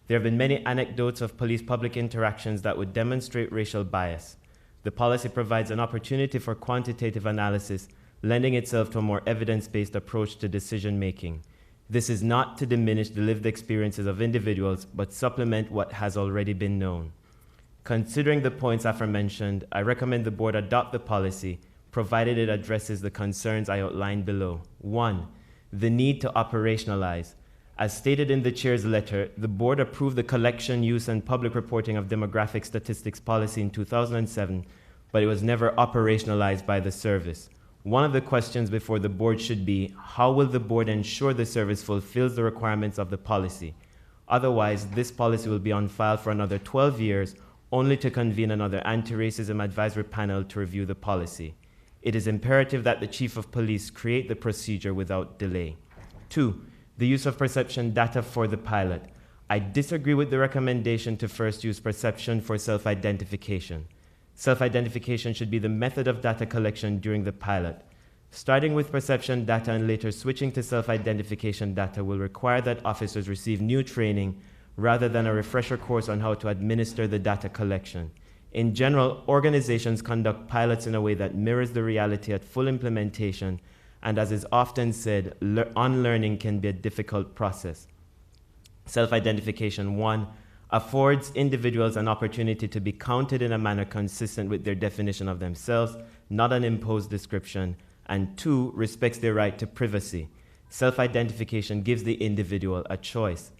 There have been many anecdotes of police-public interactions that would demonstrate racial bias. The policy provides an opportunity for quantitative analysis, lending itself to a more evidence-based approach to decision-making. This is not to diminish the lived experiences of individuals, but supplement what has already been known. Considering the points aforementioned, I recommend the board adopt the policy, provided it addresses the concerns I outlined below. 1. The need to operationalize. As stated in the chair's letter, the board approved the collection, use, and public reporting of demographic statistics policy in 2007, but it was never operationalized by the service. One of the questions before the board should be, how will the board ensure the service fulfills the requirements of the policy? Otherwise, this policy will be on file for another 12 years, only to convene another anti-racism advisory panel to review the policy. It is imperative that the chief of police create the procedure without delay. 2. The use of perception data for the pilot. I disagree with the recommendation to first use perception for self-identification. Self-identification should be the method of data collection during the pilot. Starting with perception data and later switching to self-identification data will require that officers receive new training rather than a refresher course on how to administer the data collection. In general, organizations conduct pilots in a way that mirrors the reality at full implementation, and as is often said, unlearning can be a difficult process. Self-identification, 1, affords individuals an opportunity to be counted in a manner consistent with their definition of themselves, not an imposed description, and 2, respects their right to privacy. Self-identification gives the individual a choice.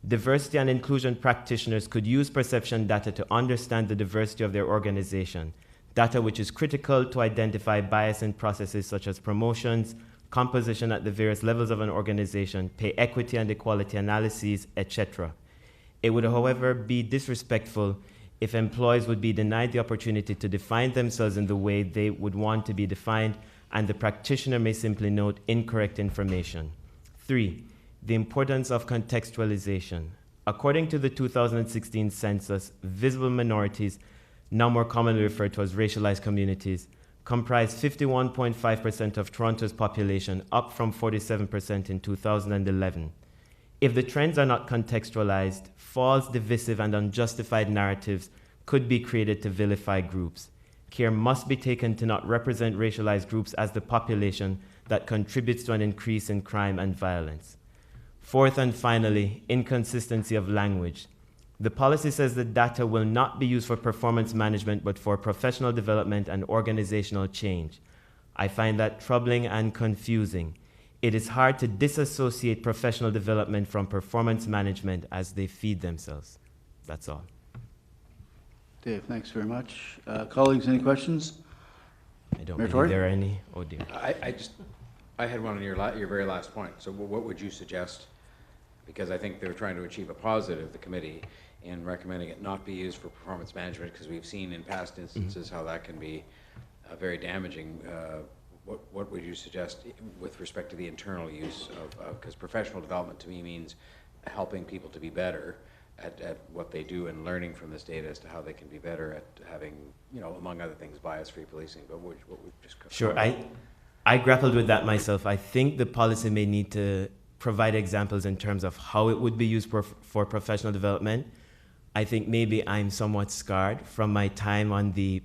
Diversity and inclusion practitioners could use perception data to understand the diversity of their organization, data which is critical to identify bias in processes such as promotions, composition at the various levels of an organization, pay equity and equality analyses, etc. It would, however, be disrespectful if employees would be denied the opportunity to define themselves in the way they would want to be defined, and the practitioner may simply note incorrect information. 3. The importance of contextualization. According to the 2016 census, visible minorities, now more commonly referred to as racialized communities, comprise 51.5% of Toronto's population, up from 47% in 2011. If the trends are not contextualized, false, divisive, and unjustified narratives could be created to vilify groups. Care must be taken to not represent racialized groups as the population that contributes to an increase in crime and violence. 4th and finally, inconsistency of language. The policy says that data will not be used for performance management but for professional development and organizational change. I find that troubling and confusing. It is hard to disassociate professional development from performance management as they feed themselves. That's all. Dave, thanks very much. Colleagues, any questions? I don't believe there are any. Oh dear. I had one on your very last point. So what would you suggest? Because I think they're trying to achieve a positive, the committee, in recommending it not be used for performance management, because we've seen in past instances how that can be very damaging. What would you suggest with respect to the internal use of, because professional development to me means helping people to be better at what they do and learning from this data as to how they can be better at having, among other things, bias-free policing. But what would just Sure, I grappled with that myself. I think the policy may need to provide examples in terms of how it would be used for professional development. I think maybe I'm somewhat scarred from my time on the,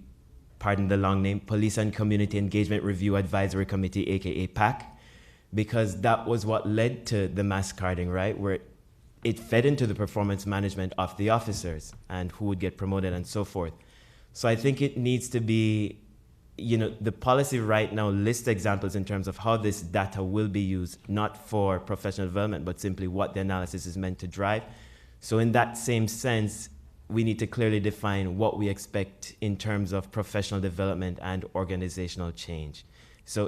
pardon the long name, Police and Community Engagement Review Advisory Committee, aka PAC, because that was what led to the mass carding, right? Where it fed into the performance management of the officers and who would get promoted and so forth. So I think it needs to be, the policy right now lists examples in terms of how this data will be used, not for professional development, but simply what the analysis is meant to drive. So in that same sense, we need to clearly define what we expect in terms of professional development and organizational change. So,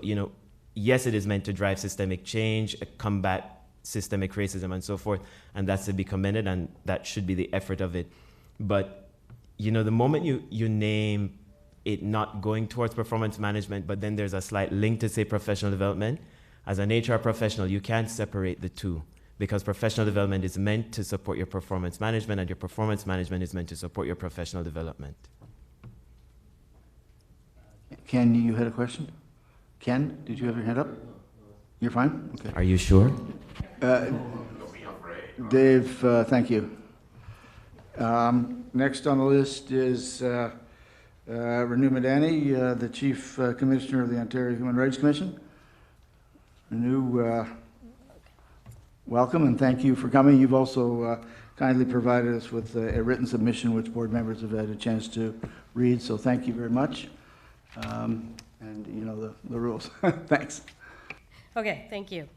yes, it is meant to drive systemic change, combat systemic racism and so forth, and that's to be commended, and that should be the effort of it. But, the moment you name it not going towards performance management, but then there's a slight link to, say, professional development, as an HR professional, you can't separate the two, because professional development is meant to support your performance management, and your performance management is meant to support your professional development. Ken, you had a question? Ken, did you have your hand up? You're fine? Okay. Are you sure? Dave, thank you. Next on the list is Renu Madani, the Chief Commissioner of the Ontario Human Rights Commission. Renu, welcome and thank you for coming. You've also kindly provided us with a written submission which board members have had a chance to read, so thank you very much. And you know the rules. Thanks. Okay, thank you.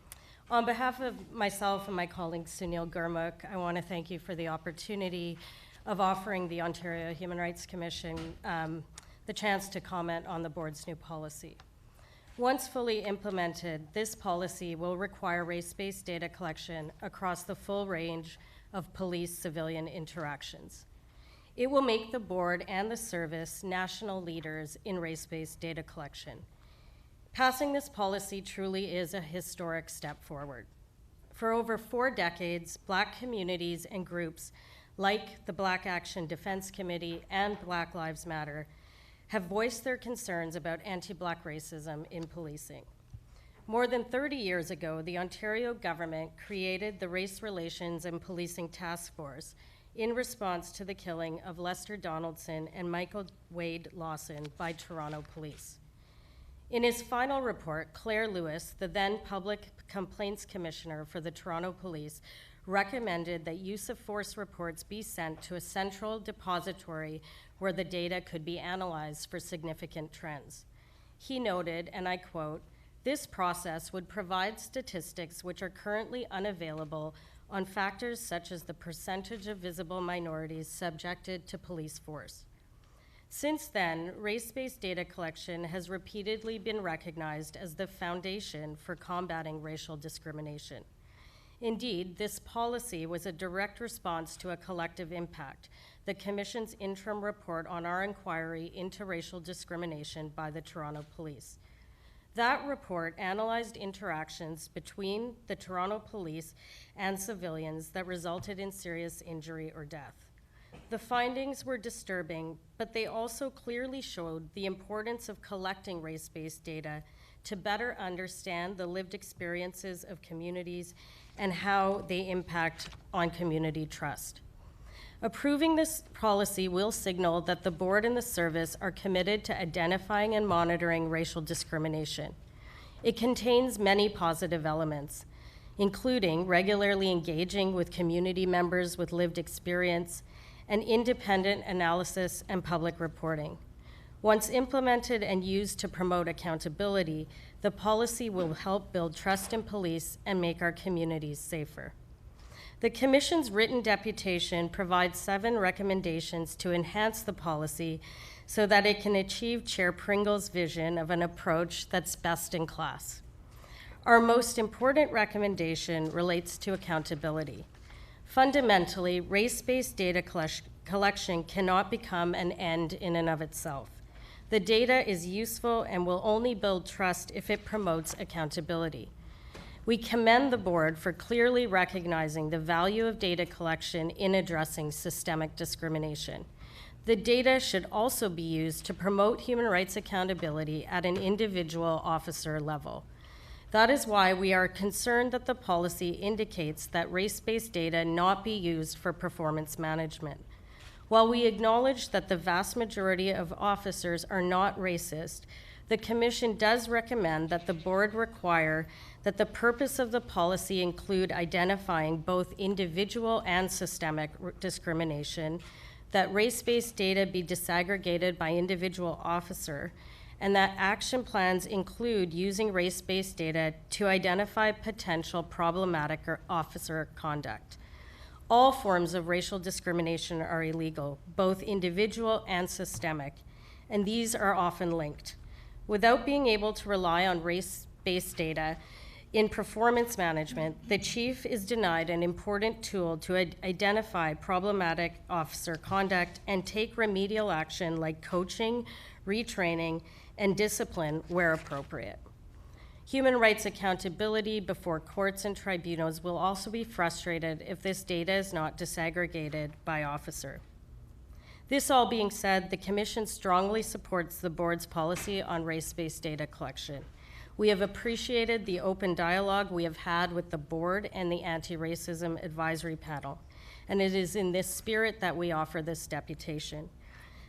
On behalf of myself and my colleague Sunil Gurmukh, I want to thank you for the opportunity of offering the Ontario Human Rights Commission the chance to comment on the board's new policy. Once fully implemented, this policy will require race-based data collection across the full range of police-civilian interactions. It will make the board and the service national leaders in race-based data collection. Passing this policy truly is a historic step forward. For over 4 decades, Black communities and groups like the Black Action Defense Committee and Black Lives Matter have voiced their concerns about anti-Black racism in policing. More than 30 years ago, the Ontario government created the Race Relations and Policing Task Force in response to the killing of Lester Donaldson and Michael Wade Lawson by Toronto police. In his final report, Claire Lewis, the then Public Complaints Commissioner for the Toronto Police, recommended that use of force reports be sent to a central depository where the data could be analyzed for significant trends. He noted, and I quote, "This process would provide statistics which are currently unavailable on factors such as the percentage of visible minorities subjected to police force." Since then, race-based data collection has repeatedly been recognized as the foundation for combating racial discrimination. Indeed, this policy was a direct response to a collective impact, the Commission's interim report on our inquiry into racial discrimination by the Toronto Police. That report analyzed interactions between the Toronto Police and civilians that resulted in serious injury or death. The findings were disturbing, but they also clearly showed the importance of collecting race-based data to better understand the lived experiences of communities and how they impact on community trust. Approving this policy will signal that the board and the service are committed to identifying and monitoring racial discrimination. It contains many positive elements, including regularly engaging with community members with lived experience and independent analysis and public reporting. Once implemented and used to promote accountability, the policy will help build trust in police and make our communities safer. The Commission's written deputation provides 7 recommendations to enhance the policy so that it can achieve Chair Pringle's vision of an approach that's best in class. Our most important recommendation relates to accountability. Fundamentally, race-based data collection cannot become an end in and of itself. The data is useful and will only build trust if it promotes accountability. We commend the board for clearly recognizing the value of data collection in addressing systemic discrimination. The data should also be used to promote human rights accountability at an individual officer level. That is why we are concerned that the policy indicates that race-based data not be used for performance management. While we acknowledge that the vast majority of officers are not racist, the Commission does recommend that the board require that the purpose of the policy include identifying both individual and systemic discrimination, that race-based data be disaggregated by individual officer, and that action plans include using race-based data to identify potential problematic or officer conduct. All forms of racial discrimination are illegal, both individual and systemic, and these are often linked. Without being able to rely on race-based data in performance management, the chief is denied an important tool to identify problematic officer conduct and take remedial action like coaching, retraining, and discipline where appropriate. Human rights accountability before courts and tribunals will also be frustrated if this data is not disaggregated by officer. This all being said, the Commission strongly supports the board's policy on race-based data collection. We have appreciated the open dialogue we have had with the board and the Anti-Racism Advisory Panel, and it is in this spirit that we offer this deputation.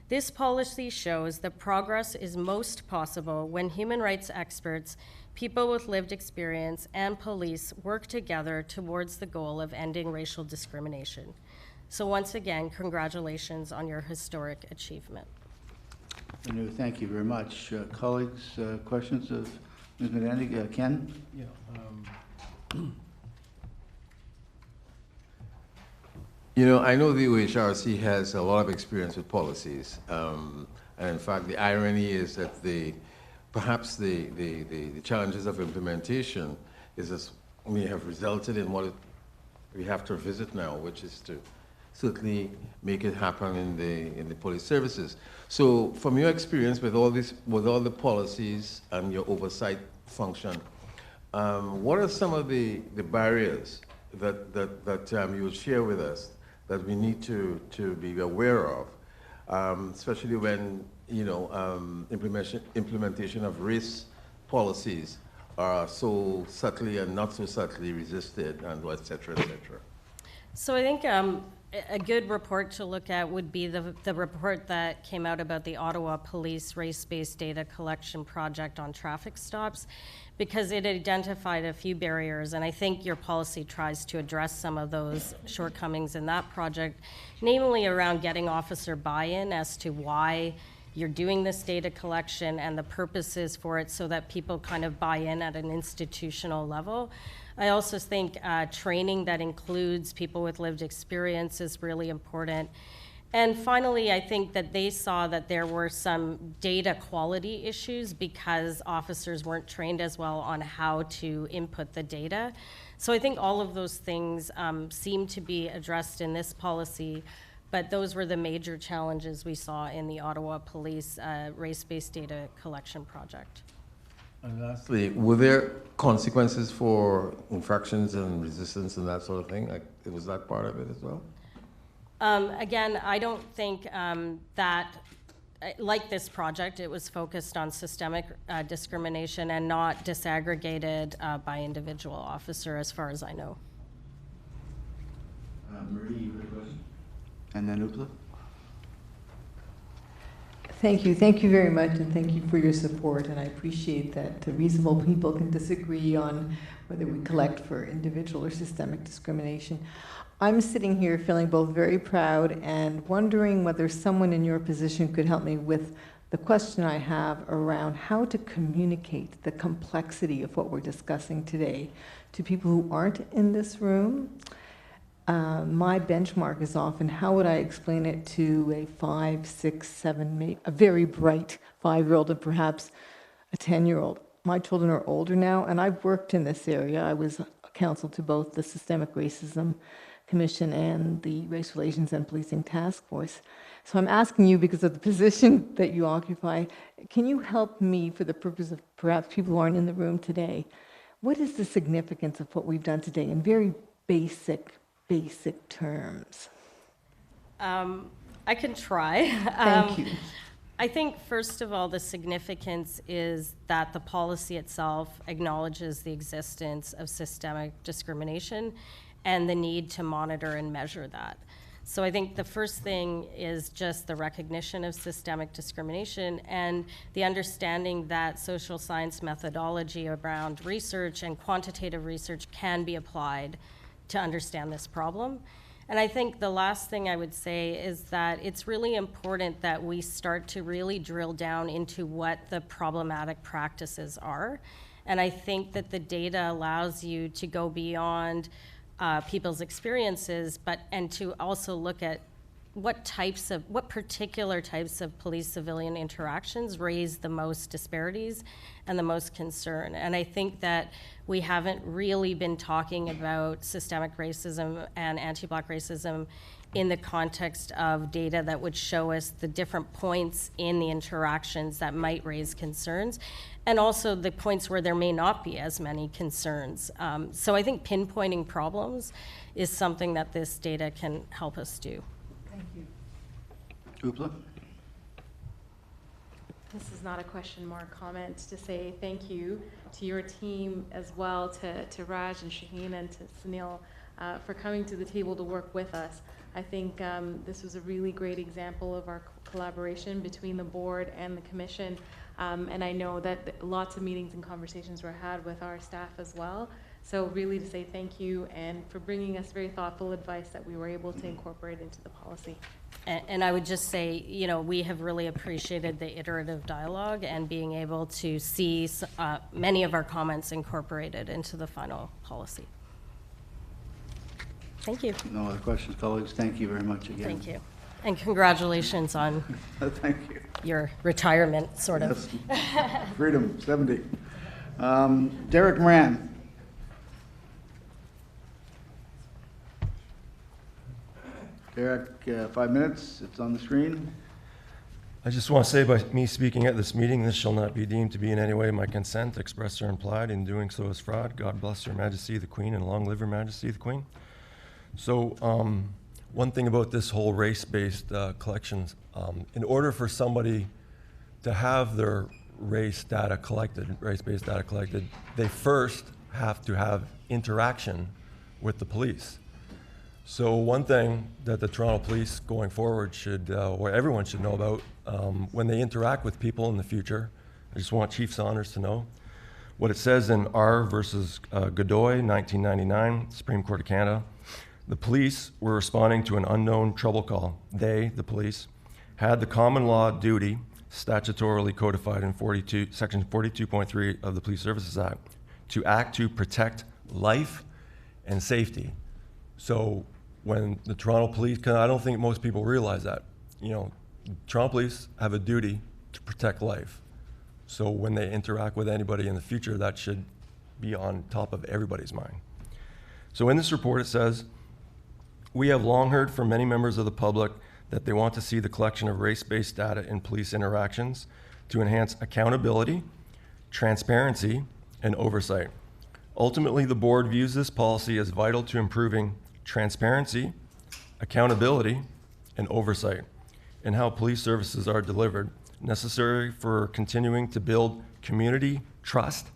This policy shows that progress is most possible when human rights experts, people with lived experience, and police work together towards the goal of ending racial discrimination. So once again, congratulations on your historic achievement. Anu, thank you very much. Colleagues, questions of Ms. Miranda? Ken? Yeah. You know, I know the OHRC has a lot of experience with policies. And in fact, the irony is that perhaps the challenges of implementation may have resulted in what we have to revisit now, which is to certainly make it happen in the police services. So from your experience with all the policies and your oversight function, what are some of the barriers that you would share with us that we need to be aware of, especially when implementation of race policies are so subtly and not so subtly resisted, and et cetera, et cetera? So I think a good report to look at would be the report that came out about the Ottawa Police Race-Based Data Collection Project on traffic stops, because it identified a few barriers, and I think your policy tries to address some of those shortcomings in that project, namely around getting officer buy-in as to why you're doing this data collection and the purposes for it, so that people kind of buy in at an institutional level. I also think training that includes people with lived experience is really important. And finally, I think that they saw that there were some data quality issues because officers weren't trained as well on how to input the data. So I think all of those things seem to be addressed in this policy, but those were the major challenges we saw in the Ottawa Police Race-Based Data Collection Project. And lastly, were there consequences for infractions and resistance and that sort of thing? Like, was that part of it as well? Again, I don't think that, like this project, it was focused on systemic discrimination and not disaggregated by individual officer, as far as I know. Marie, you have a question? And then Uppala? Thank you. Thank you very much, and thank you for your support. And I appreciate that reasonable people can disagree on whether we collect for individual or systemic discrimination. I'm sitting here feeling both very proud and wondering whether someone in your position could help me with the question I have around how to communicate the complexity of what we're discussing today to people who aren't in this room. My benchmark is often, how would I explain it to a 5, 6, 7, a very bright 5-year-old and perhaps a 10-year-old? My children are older now, and I've worked in this area. I was counsel to both the Systemic Racism Commission and the Race Relations and Policing Task Force. So I'm asking you, because of the position that you occupy, can you help me, for the purpose of perhaps people who aren't in the room today, what is the significance of what we've done today in very basic terms? I can try. Thank you. I think, first of all, the significance is that the policy itself acknowledges the existence of systemic discrimination and the need to monitor and measure that. So I think the first thing is just the recognition of systemic discrimination and the understanding that social science methodology around research and quantitative research can be applied to understand this problem. And I think the last thing I would say is that it's really important that we start to really drill down into what the problematic practices are. And I think that the data allows you to go beyond people's experiences, and to also look at what particular types of police-civilian interactions raise the most disparities and the most concern. And I think that we haven't really been talking about systemic racism and anti-Black racism in the context of data that would show us the different points in the interactions that might raise concerns, and also the points where there may not be as many concerns. So I think pinpointing problems is something that this data can help us do. Thank you. Uppala? This is not a question, more a comment to say thank you to your team as well, to Raj and Shaheen and to Sunil for coming to the table to work with us. I think this was a really great example of our collaboration between the board and the commission. And I know that lots of meetings and conversations were had with our staff as well. So really to say thank you and for bringing us very thoughtful advice that we were able to incorporate into the policy. And I would just say, you know, we have really appreciated the iterative dialogue and being able to see many of our comments incorporated into the final policy. Thank you. No other questions, colleagues. Thank you very much again. Thank you. And congratulations on Thank you. your retirement, sort of. Yes. Freedom, 70. Derek Moran. Derek, 5 minutes. It's on the screen. I just want to say, by me speaking at this meeting, this shall not be deemed to be in any way my consent, expressed or implied. In doing so is fraud. God bless Her Majesty the Queen, and long live Her Majesty the Queen. So, one thing about this whole race-based collections, in order for somebody to have their race-based data collected, they first have to have interaction with the police. So one thing that the Toronto Police going forward should, or everyone should know about, when they interact with people in the future, I just want Chief Saunders to know, what it says in R versus Godoy, 1999, Supreme Court of Canada, the police were responding to an unknown trouble call. They, the police, had the common law duty, statutorily codified in Section 42.3 of the Police Services Act, to act to protect life and safety. So when the Toronto Police, I don't think most people realize that, you know, Toronto Police have a duty to protect life. So when they interact with anybody in the future, that should be on top of everybody's mind. So in this report it says, we have long heard from many members of the public that they want to see the collection of race-based data in police interactions to enhance accountability, transparency, and oversight. Ultimately, the board views this policy as vital to improving transparency, accountability, and oversight in how police services are delivered, necessary for continuing to build community trust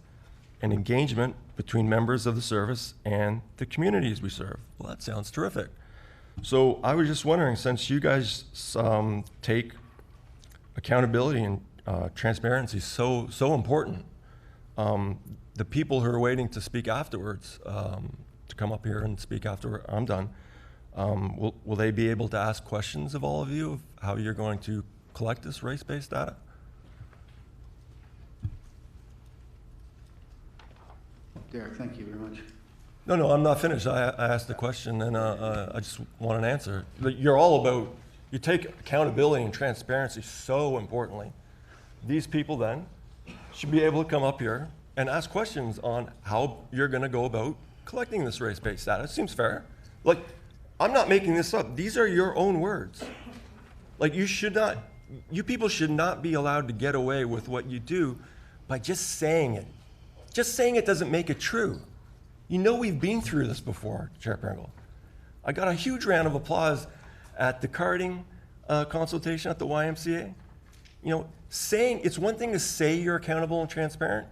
and engagement between members of the service and the communities we serve. Well, that sounds terrific. So I was just wondering, since you guys take accountability and transparency so important, the people who are waiting to speak afterwards, to come up here and speak after I'm done, will they be able to ask questions of all of you of how you're going to collect this race-based data? Derek, thank you very much. No, I'm not finished. I asked the question, and I just want an answer. You're all about, you take accountability and transparency so importantly. These people then should be able to come up here and ask questions on how you're going to go about collecting this race-based data. It seems fair. Like, I'm not making this up. These are your own words. Like, you people should not be allowed to get away with what you do by just saying it. Just saying it doesn't make it true. You know we've been through this before, Chair Pringle. I got a huge round of applause at the carding consultation at the YMCA. You know, it's one thing to say you're accountable and transparent.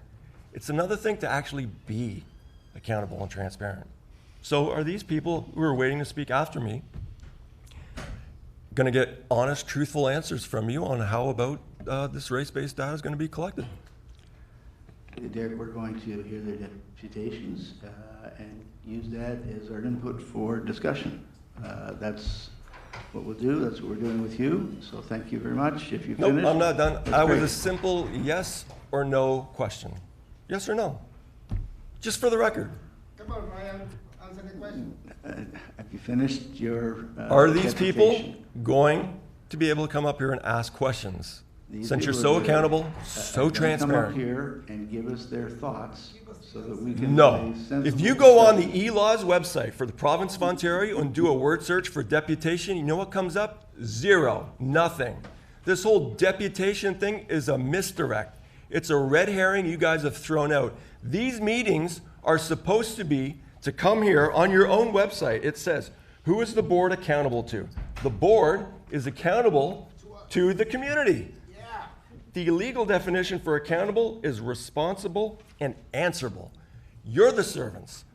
It's another thing to actually be accountable and transparent. So are these people who are waiting to speak after me going to get honest, truthful answers from you on how about this race-based data is going to be collected? Derek, we're going to hear their deputations and use that as our input for discussion. That's what we'll do. That's what we're doing with you. So thank you very much. If you finish. Nope, I'm not done. That's I was great. a simple yes or no question. Yes or no? Just for the record. Come on, Ryan, answer the question. Have you finished your Are these people deputation? going to be able to come up here and ask questions? These Since you're people so are accountable, gonna so come transparent. up here and give us their thoughts so that we can No. have a sensible If you go on the discussion. E-Laws website for the province of Ontario and do a word search for deputation, you know what comes up? Zero. Nothing. This whole deputation thing is a misdirect. It's a red herring you guys have thrown out. These meetings are supposed to be to come here on your own website. It says, who is the board accountable to? The board is accountable to the community. The legal definition for accountable is responsible and answerable. You're the servants.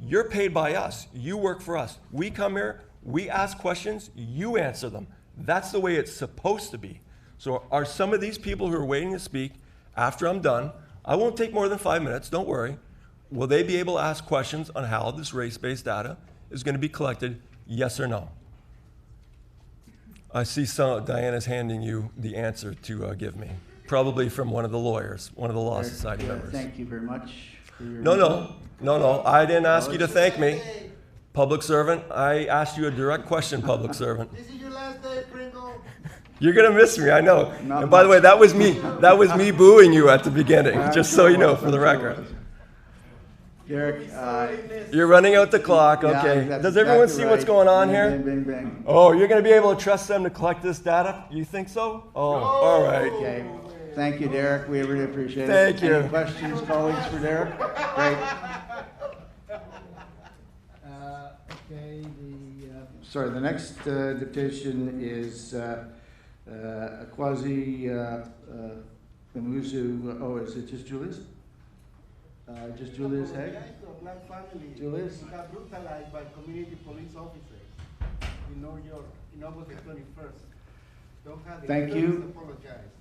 You're paid by us. You work for us. We come here, we ask questions, you answer them. That's the way it's supposed to be. So are some of these people who are waiting to speak after I'm done, I won't take more than 5 minutes, don't worry. Will they be able to ask questions on how this race-based data is going to be collected, yes or no? I see Diana's handing you the answer to give me, probably from one of the lawyers, one of the Law Society members. Thank you very much. No, I didn't ask you to thank me. Public servant, I asked you a direct question, public servant. This is your last day, Pringle. You're gonna miss me, I know. And by the way, that was me booing you at the beginning, just so you know, for the record. Derek, you're running out the clock, okay. Does everyone see what's going on here? Bang, bang, bang. Oh, you're gonna be able to trust them to collect this data? You think so? Oh, all right. Okay. Thank you, Derek. We really appreciate it. Thank you. Any questions, colleagues, for Derek? Great. Okay, sorry, the next deputation is Quasi Musu. Oh, is it just Julius? Just Julius Haig? Julius? You got brutalized by community police officers in New York in August the 21st. Don't have the Thank you. Apologize.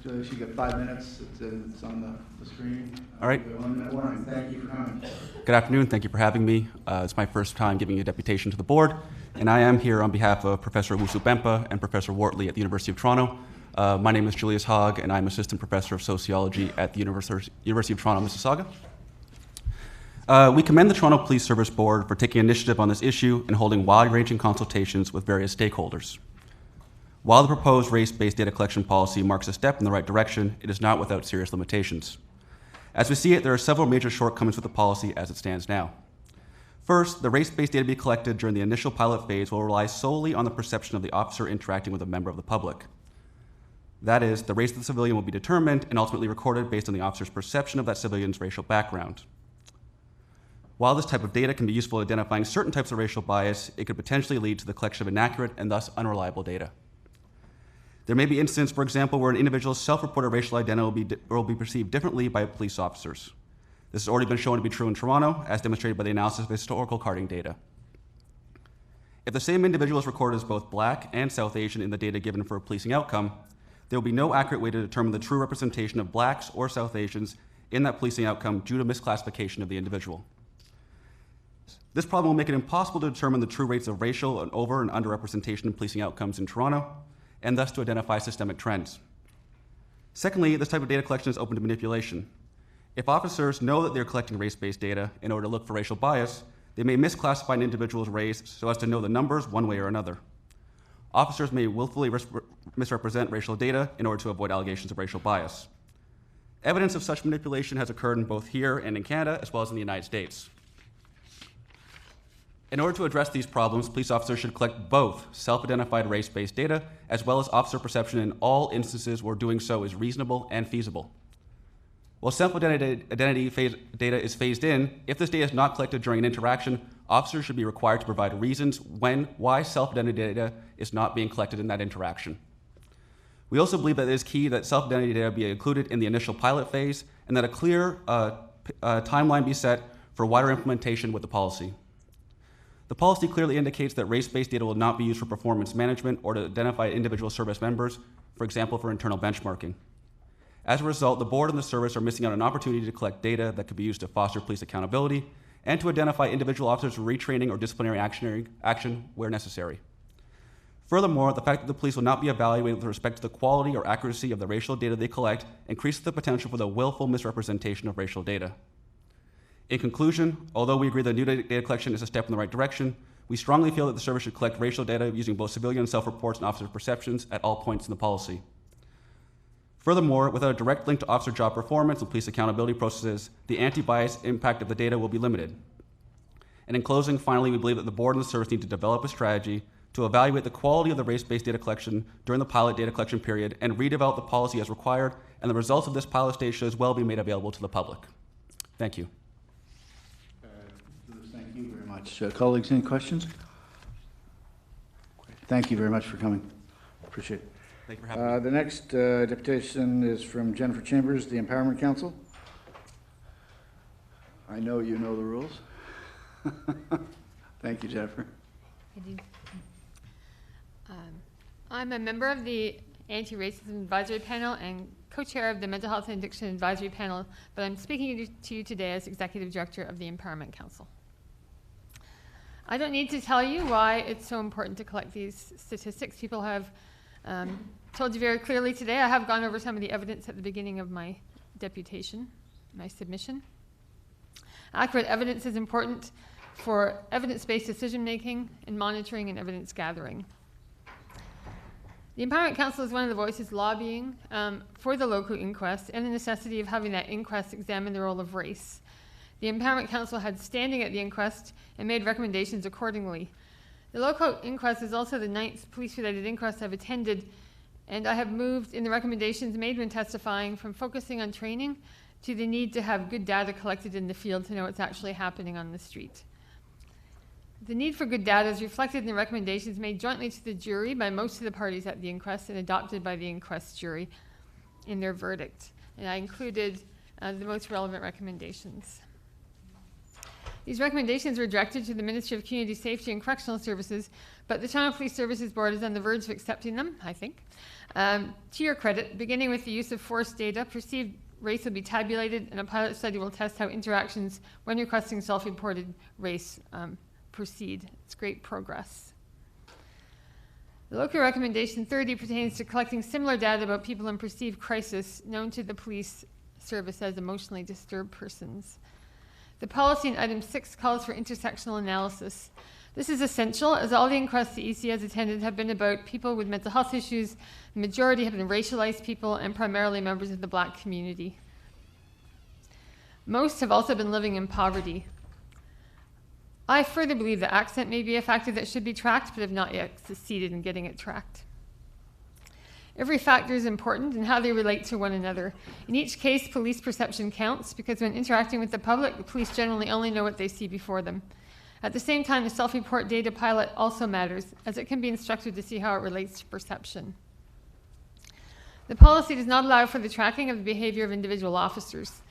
Julius, you got 5 minutes. It's on the screen. All right. Thank you for coming. Good afternoon. Thank you for having me. It's my first time giving a deputation to the board, and I am here on behalf of Professor Wusu-Bempa and Professor Wortley at the University of Toronto. My name is Julius Hogg, and I'm Assistant Professor of Sociology at the University of Toronto, Mississauga. We commend the Toronto Police Service Board for taking initiative on this issue and holding wide-ranging consultations with various stakeholders. While the proposed race-based data collection policy marks a step in the right direction, it is not without serious limitations. As we see it, there are several major shortcomings with the policy as it stands now. First, the race-based data to be collected during the initial pilot phase will rely solely on the perception of the officer interacting with a member of the public. That is, the race of the civilian will be determined and ultimately recorded based on the officer's perception of that civilian's racial background. While this type of data can be useful in identifying certain types of racial bias, it could potentially lead to the collection of inaccurate and thus unreliable data. There may be instances, for example, where an individual's self-reported racial identity will be perceived differently by police officers. This has already been shown to be true in Toronto, as demonstrated by the analysis of historical carding data. If the same individual is recorded as both Black and South Asian in the data given for a policing outcome, there will be no accurate way to determine the true representation of Blacks or South Asians in that policing outcome due to misclassification of the individual. This problem will make it impossible to determine the true rates of racial and over and underrepresentation in policing outcomes in Toronto, and thus to identify systemic trends. Secondly, this type of data collection is open to manipulation. If officers know that they're collecting race-based data in order to look for racial bias, they may misclassify an individual's race so as to know the numbers one way or another. Officers may willfully misrepresent racial data in order to avoid allegations of racial bias. Evidence of such manipulation has occurred in both here and in Canada, as well as in the United States. In order to address these problems, police officers should collect both self-identified race-based data as well as officer perception in all instances where doing so is reasonable and feasible. While self-identity data is phased in, if this data is not collected during an interaction, officers should be required to provide reasons why self-identity data is not being collected in that interaction. We also believe that it is key that self-identity data be included in the initial pilot phase and that a clear timeline be set for wider implementation with the policy. The policy clearly indicates that race-based data will not be used for performance management or to identify individual service members, for example, for internal benchmarking. As a result, the board and the service are missing out on an opportunity to collect data that could be used to foster police accountability and to identify individual officers for retraining or disciplinary action where necessary. Furthermore, the fact that the police will not be evaluated with respect to the quality or accuracy of the racial data they collect increases the potential for the willful misrepresentation of racial data. In conclusion, although we agree that new data collection is a step in the right direction, we strongly feel that the service should collect racial data using both civilian self-reports and officer perceptions at all points in the policy. Furthermore, without a direct link to officer job performance and police accountability processes, the anti-bias impact of the data will be limited. And in closing, finally, we believe that the board and the service need to develop a strategy to evaluate the quality of the race-based data collection during the pilot data collection period and redevelop the policy as required, and the results of this pilot stage should as well be made available to the public. Thank you. Thank you very much. Colleagues, any questions? Thank you very much for coming. Appreciate it. Thank you for having me. The next deputation is from Jennifer Chambers, the Empowerment Council. I know you know the rules. Thank you, Jennifer. I do. I'm a member of the Anti-Racism Advisory Panel and co-chair of the Mental Health and Addiction Advisory Panel, but I'm speaking to you today as Executive Director of the Empowerment Council. I don't need to tell you why it's so important to collect these statistics. People have told you very clearly today. I have gone over some of the evidence at the beginning of my deputation, my submission. Accurate evidence is important for evidence-based decision-making and monitoring and evidence gathering. The Empowerment Council is one of the voices lobbying for the local inquest and the necessity of having that inquest examine the role of race. The Empowerment Council had standing at the inquest and made recommendations accordingly. The local inquest is also the 9th police-related inquest I've attended, and I have moved in the recommendations made when testifying from focusing on training to the need to have good data collected in the field to know what's actually happening on the street. The need for good data is reflected in the recommendations made jointly to the jury by most of the parties at the inquest and adopted by the inquest jury in their verdict. And I included the most relevant recommendations. These recommendations were directed to the Ministry of Community Safety and Correctional Services, but the Toronto Police Services Board is on the verge of accepting them, I think. To your credit, beginning with the use of force data, perceived race will be tabulated, and a pilot study will test how interactions when requesting self-reported race proceed. It's great progress. The local recommendation 30 pertains to collecting similar data about people in perceived crisis known to the police service as emotionally disturbed persons. The policy in item 6 calls for intersectional analysis. This is essential as all the inquests the EC has attended have been about people with mental health issues. The majority have been racialized people and primarily members of the Black community. Most have also been living in poverty. I further believe that accent may be a factor that should be tracked, but have not yet succeeded in getting it tracked. Every factor is important in how they relate to one another. In each case, police perception counts because when interacting with the public, the police generally only know what they see before them. At the same time, the self-report data pilot also matters, as it can be instructive to see how it relates to perception. The policy does not allow for the tracking of the behavior of individual officers.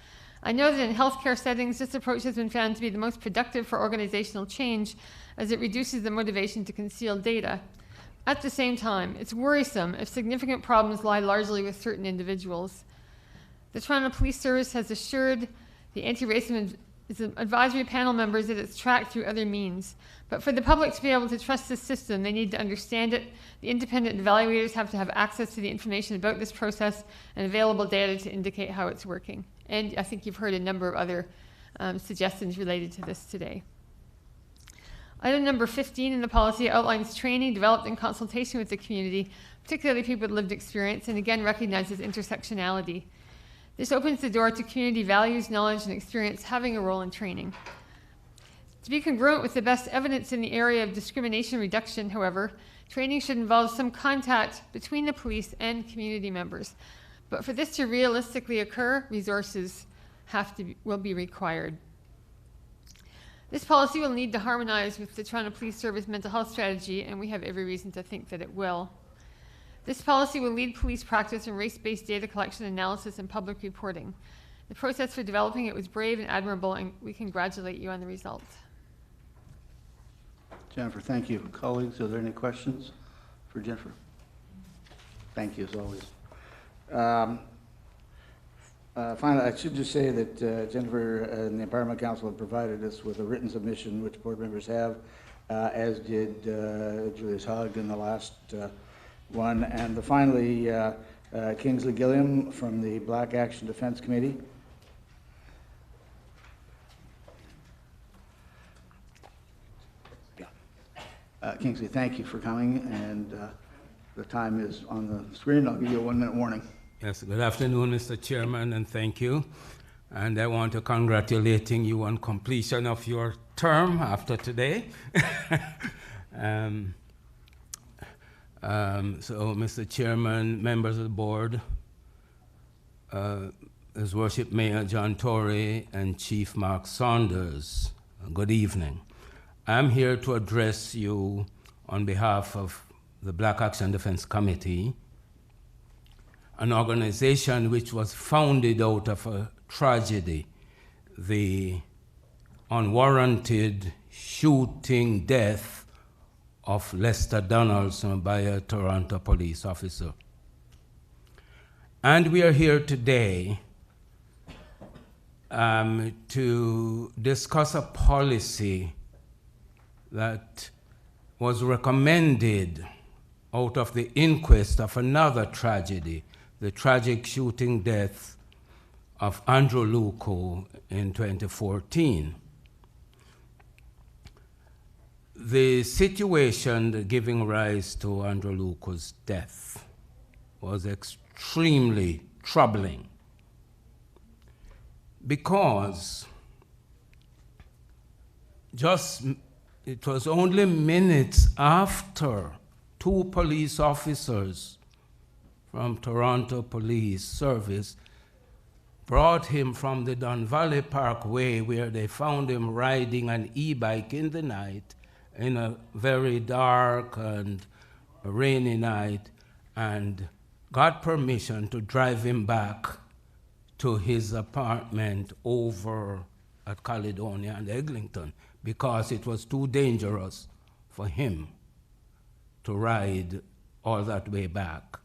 I know that in healthcare settings, this approach has been found to be the most productive for organizational change, as it reduces the motivation to conceal data. At the same time, it's worrisome if significant problems lie largely with certain individuals. The Toronto Police Service has assured the anti-racism advisory panel members that it's tracked through other means. But for the public to be able to trust this system, they need to understand it. The independent evaluators have to have access to the information about this process and available data to indicate how it's working. And I think you've heard a number of other suggestions related to this today. Item number 15 in the policy outlines training developed in consultation with the community, particularly people with lived experience, and again recognizes intersectionality. This opens the door to community values, knowledge, and experience having a role in training. To be congruent with the best evidence in the area of discrimination reduction, however, training should involve some contact between the police and community members. But for this to realistically occur, resources will be required. This policy will need to harmonize with the Toronto Police Service mental health strategy, and we have every reason to think that it will. This policy will lead police practice in race-based data collection, analysis, and public reporting. The process for developing it was brave and admirable, and we congratulate you on the result. Jennifer, thank you. Colleagues, are there any questions for Jennifer? Thank you, as always. Finally, I should just say that Jennifer and the Empowerment Council have provided us with a written submission, which board members have, as did Julius Hogg in the last one. And finally, Kingsley Gilliam from the Black Action Defense Committee. Kingsley, thank you for coming, and the time is on the screen. I'll give you a 1-minute warning. Yes, good afternoon, Mr. Chairman, and thank you. And I want to congratulate you on completion of your term after today. So, Mr. Chairman, members of the board, His Worship Mayor John Tory and Chief Mark Saunders, good evening. I'm here to address you on behalf of the Black Action Defense Committee, an organization which was founded out of a tragedy, the unwarranted shooting death of Lester Donaldson by a Toronto police officer. And we are here today to discuss a policy that was recommended out of the inquest of another tragedy, the tragic shooting death of Andrew Luko in 2014. The situation giving rise to Andrew Luko's death was extremely troubling because it was only minutes after two police officers from Toronto Police Service brought him from the Don Valley Parkway, where they found him riding an e-bike in the night, in a very dark and rainy night, and got permission to drive him back to his apartment over at Caledonia and Eglinton because it was too dangerous for him to ride all that way back.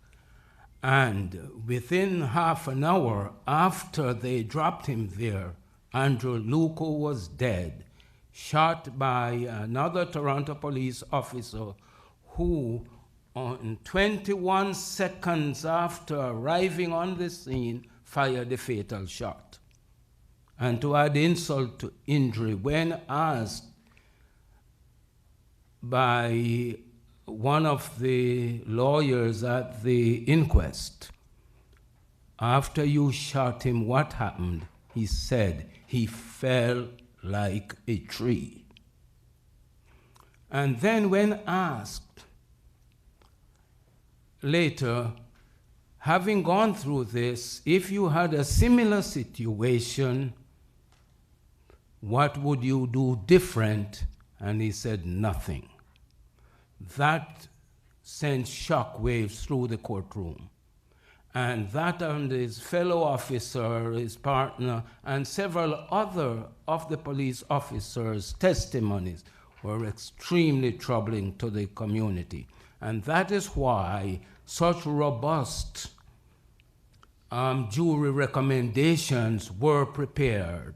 And within half an hour after they dropped him there, Andrew Luko was dead, shot by another Toronto police officer who, on 21 seconds after arriving on the scene, fired the fatal shot. And to add insult to injury, when asked by one of the lawyers at the inquest, after you shot him, what happened? He said, he fell like a tree. And then when asked later, having gone through this, if you had a similar situation, what would you do different? And he said, nothing. That sent shock waves through the courtroom. And that and his fellow officer, his partner, and several other of the police officers' testimonies were extremely troubling to the community. And that is why such robust jury recommendations were prepared,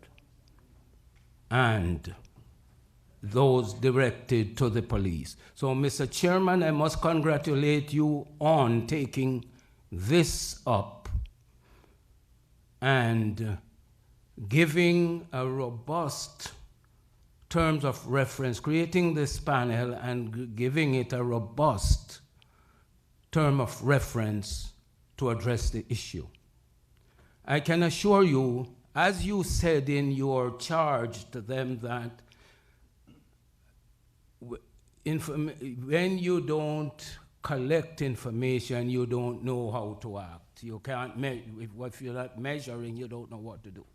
and those directed to the police. So, Mr. Chairman, I must congratulate you on taking this up and giving a robust terms of reference, creating this panel and giving it a robust term of reference to address the issue. I can assure you, as you said in your charge to them, that when you don't collect information, you don't know how to act. You can't if you're not measuring, you don't know what to do.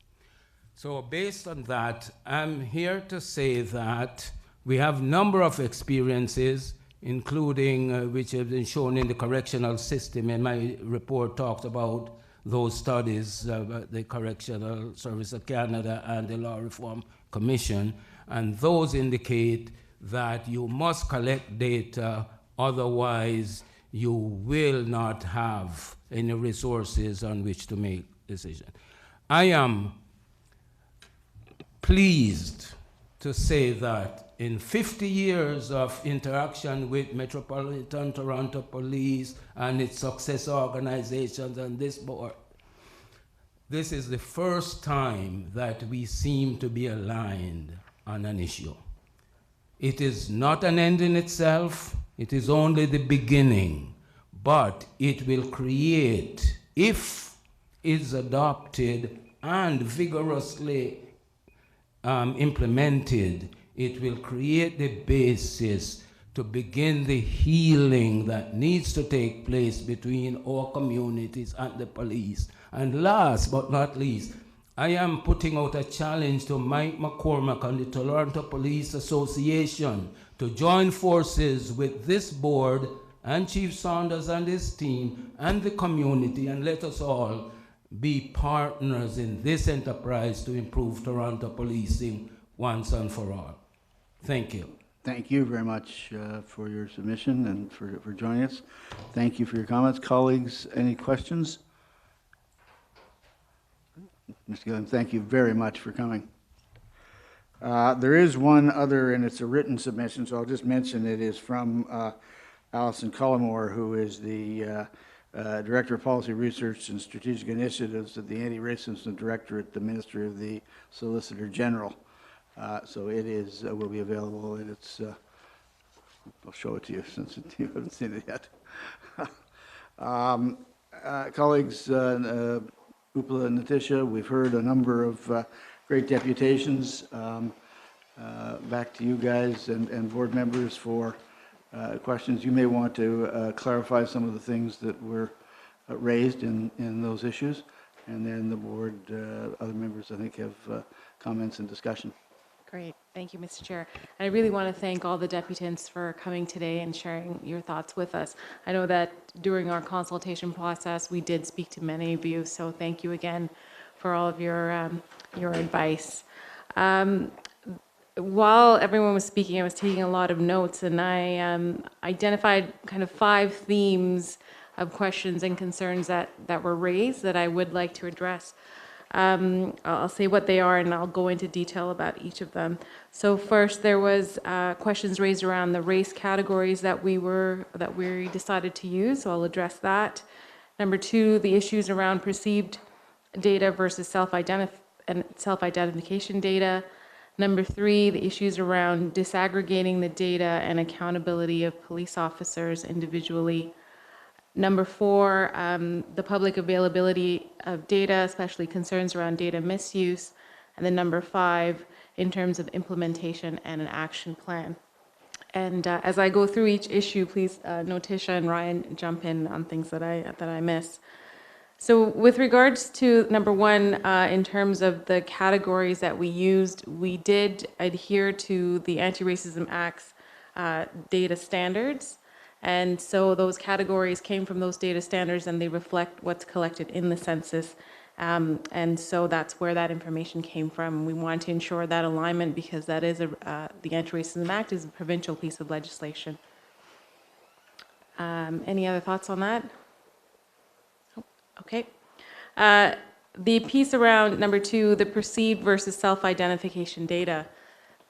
So based on that, I'm here to say that we have a number of experiences, including which have been shown in the correctional system, and my report talks about those studies, the Correctional Service of Canada and the Law Reform Commission, and those indicate that you must collect data, otherwise you will not have any resources on which to make decisions. I am pleased to say that in 50 years of interaction with Metropolitan Toronto Police and its successor organizations and this board, this is the first time that we seem to be aligned on an issue. It is not an end in itself, it is only the beginning, but it will create, if it's adopted and vigorously implemented, it will create the basis to begin the healing that needs to take place between our communities and the police. And last but not least, I am putting out a challenge to Mike McCormack and the Toronto Police Association to join forces with this board and Chief Saunders and his team and the community, and let us all be partners in this enterprise to improve Toronto policing once and for all. Thank you. Thank you very much for your submission and for joining us. Thank you for your comments. Colleagues, any questions? Mr. Gilliam, thank you very much for coming. There is one other, and it's a written submission, so I'll just mention it is from Allison Cullimore, who is the Director of Policy Research and Strategic Initiatives at the Anti-Racism Director at the Ministry of the Solicitor General. So it is will be available, and it's I'll show it to you since you haven't seen it yet. Colleagues, Uppala and Notisha, we've heard a number of great deputations. Back to you guys and board members for questions. You may want to clarify some of the things that were raised in those issues, and then the board, other members, I think, have comments and discussion. Great. Thank you, Mr. Chair. I really want to thank all the deputants for coming today and sharing your thoughts with us. I know that during our consultation process, we did speak to many of you, so thank you again for all of your advice. While everyone was speaking, I was taking a lot of notes, and I identified kind of 5 themes of questions and concerns that were raised that I would like to address. I'll say what they are, and I'll go into detail about each of them. So first, there was questions raised around the race categories that we decided to use, so I'll address that. Number 2, the issues around perceived data versus self-identification data. Number 3, the issues around disaggregating the data and accountability of police officers individually. Number 4, the public availability of data, especially concerns around data misuse. And then number 5, in terms of implementation and an action plan. And as I go through each issue, please, Notisha and Ryan, jump in on things that I miss. So with regards to number 1, in terms of the categories that we used, we did adhere to the Anti-Racism Act's data standards. And so those categories came from those data standards, and they reflect what's collected in the census. And so that's where that information came from. We want to ensure that alignment because that is the Anti-Racism Act is a provincial piece of legislation. Any other thoughts on that? Okay. The piece around number 2, the perceived versus self-identification data.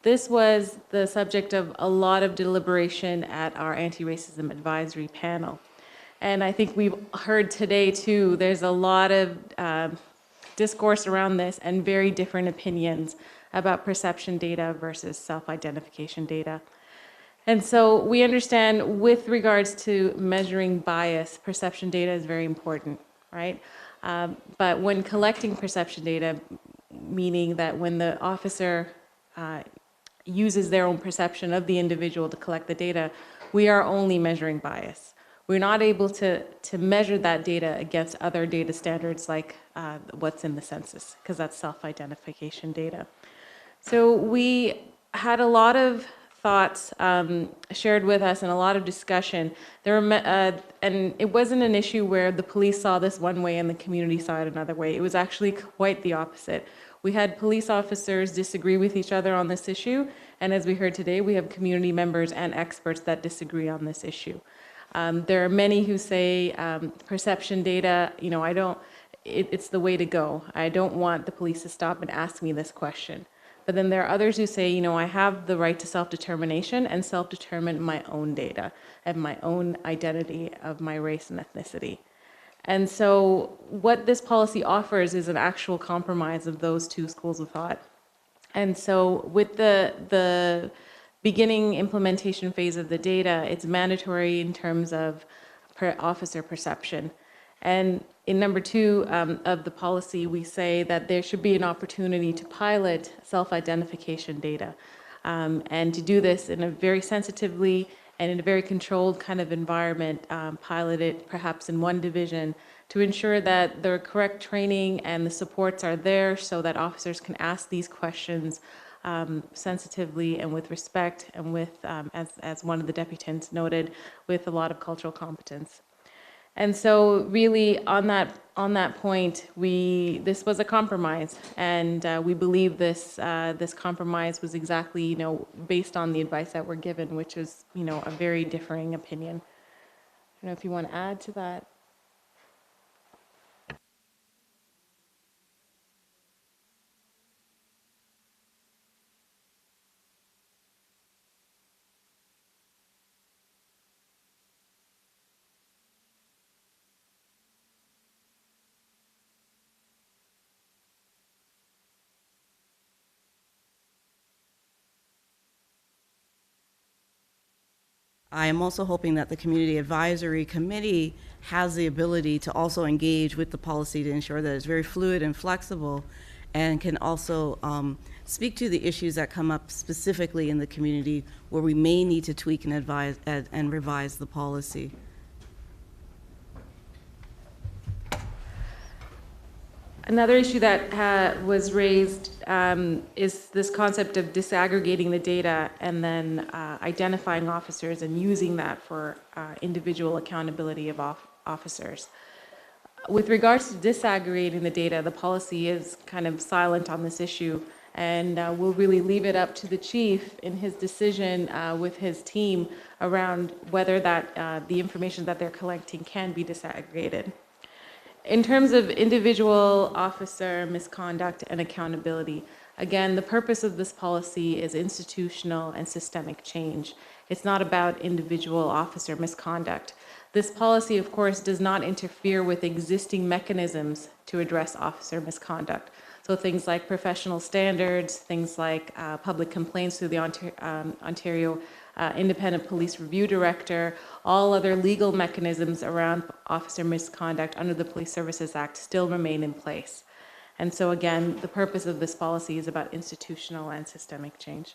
This was the subject of a lot of deliberation at our anti-racism advisory panel. And I think we've heard today too, there's a lot of discourse around this and very different opinions about perception data versus self-identification data. And so we understand with regards to measuring bias, perception data is very important, right? But when collecting perception data, meaning that when the officer uses their own perception of the individual to collect the data, we are only measuring bias. We're not able to measure that data against other data standards like what's in the census, because that's self-identification data. So we had a lot of thoughts shared with us and a lot of discussion. And it wasn't an issue where the police saw this one way and the community saw it another way. It was actually quite the opposite. We had police officers disagree with each other on this issue, and as we heard today, we have community members and experts that disagree on this issue. There are many who say perception data, it's the way to go. I don't want the police to stop and ask me this question. But then there are others who say, I have the right to self-determination and self-determine my own data and my own identity of my race and ethnicity. And so what this policy offers is an actual compromise of those two schools of thought. And so with the beginning implementation phase of the data, it's mandatory in terms of officer perception. And in number 2 of the policy, we say that there should be an opportunity to pilot self-identification data and to do this in a very sensitively and in a very controlled kind of environment, pilot it perhaps in one division to ensure that the correct training and the supports are there so that officers can ask these questions sensitively and with respect and with, as one of the deputants noted, with a lot of cultural competence. And so really on that point, this was a compromise, and we believe this compromise was exactly, based on the advice that we're given, which is, a very differing opinion. I don't know if you want to add to that. I am also hoping that the Community Advisory Committee has the ability to also engage with the policy to ensure that it's very fluid and flexible, and can also speak to the issues that come up specifically in the community where we may need to tweak and advise and revise the policy. Another issue that was raised is this concept of disaggregating the data and then identifying officers and using that for individual accountability of officers. With regards to disaggregating the data, the policy is kind of silent on this issue, and we'll really leave it up to the chief in his decision with his team around whether that the information that they're collecting can be disaggregated. In terms of individual officer misconduct and accountability, again, the purpose of this policy is institutional and systemic change. It's not about individual officer misconduct. This policy, of course, does not interfere with existing mechanisms to address officer misconduct. So things like professional standards, things like public complaints through the Ontario Independent Police Review Director, all other legal mechanisms around officer misconduct under the Police Services Act still remain in place. And so again, the purpose of this policy is about institutional and systemic change.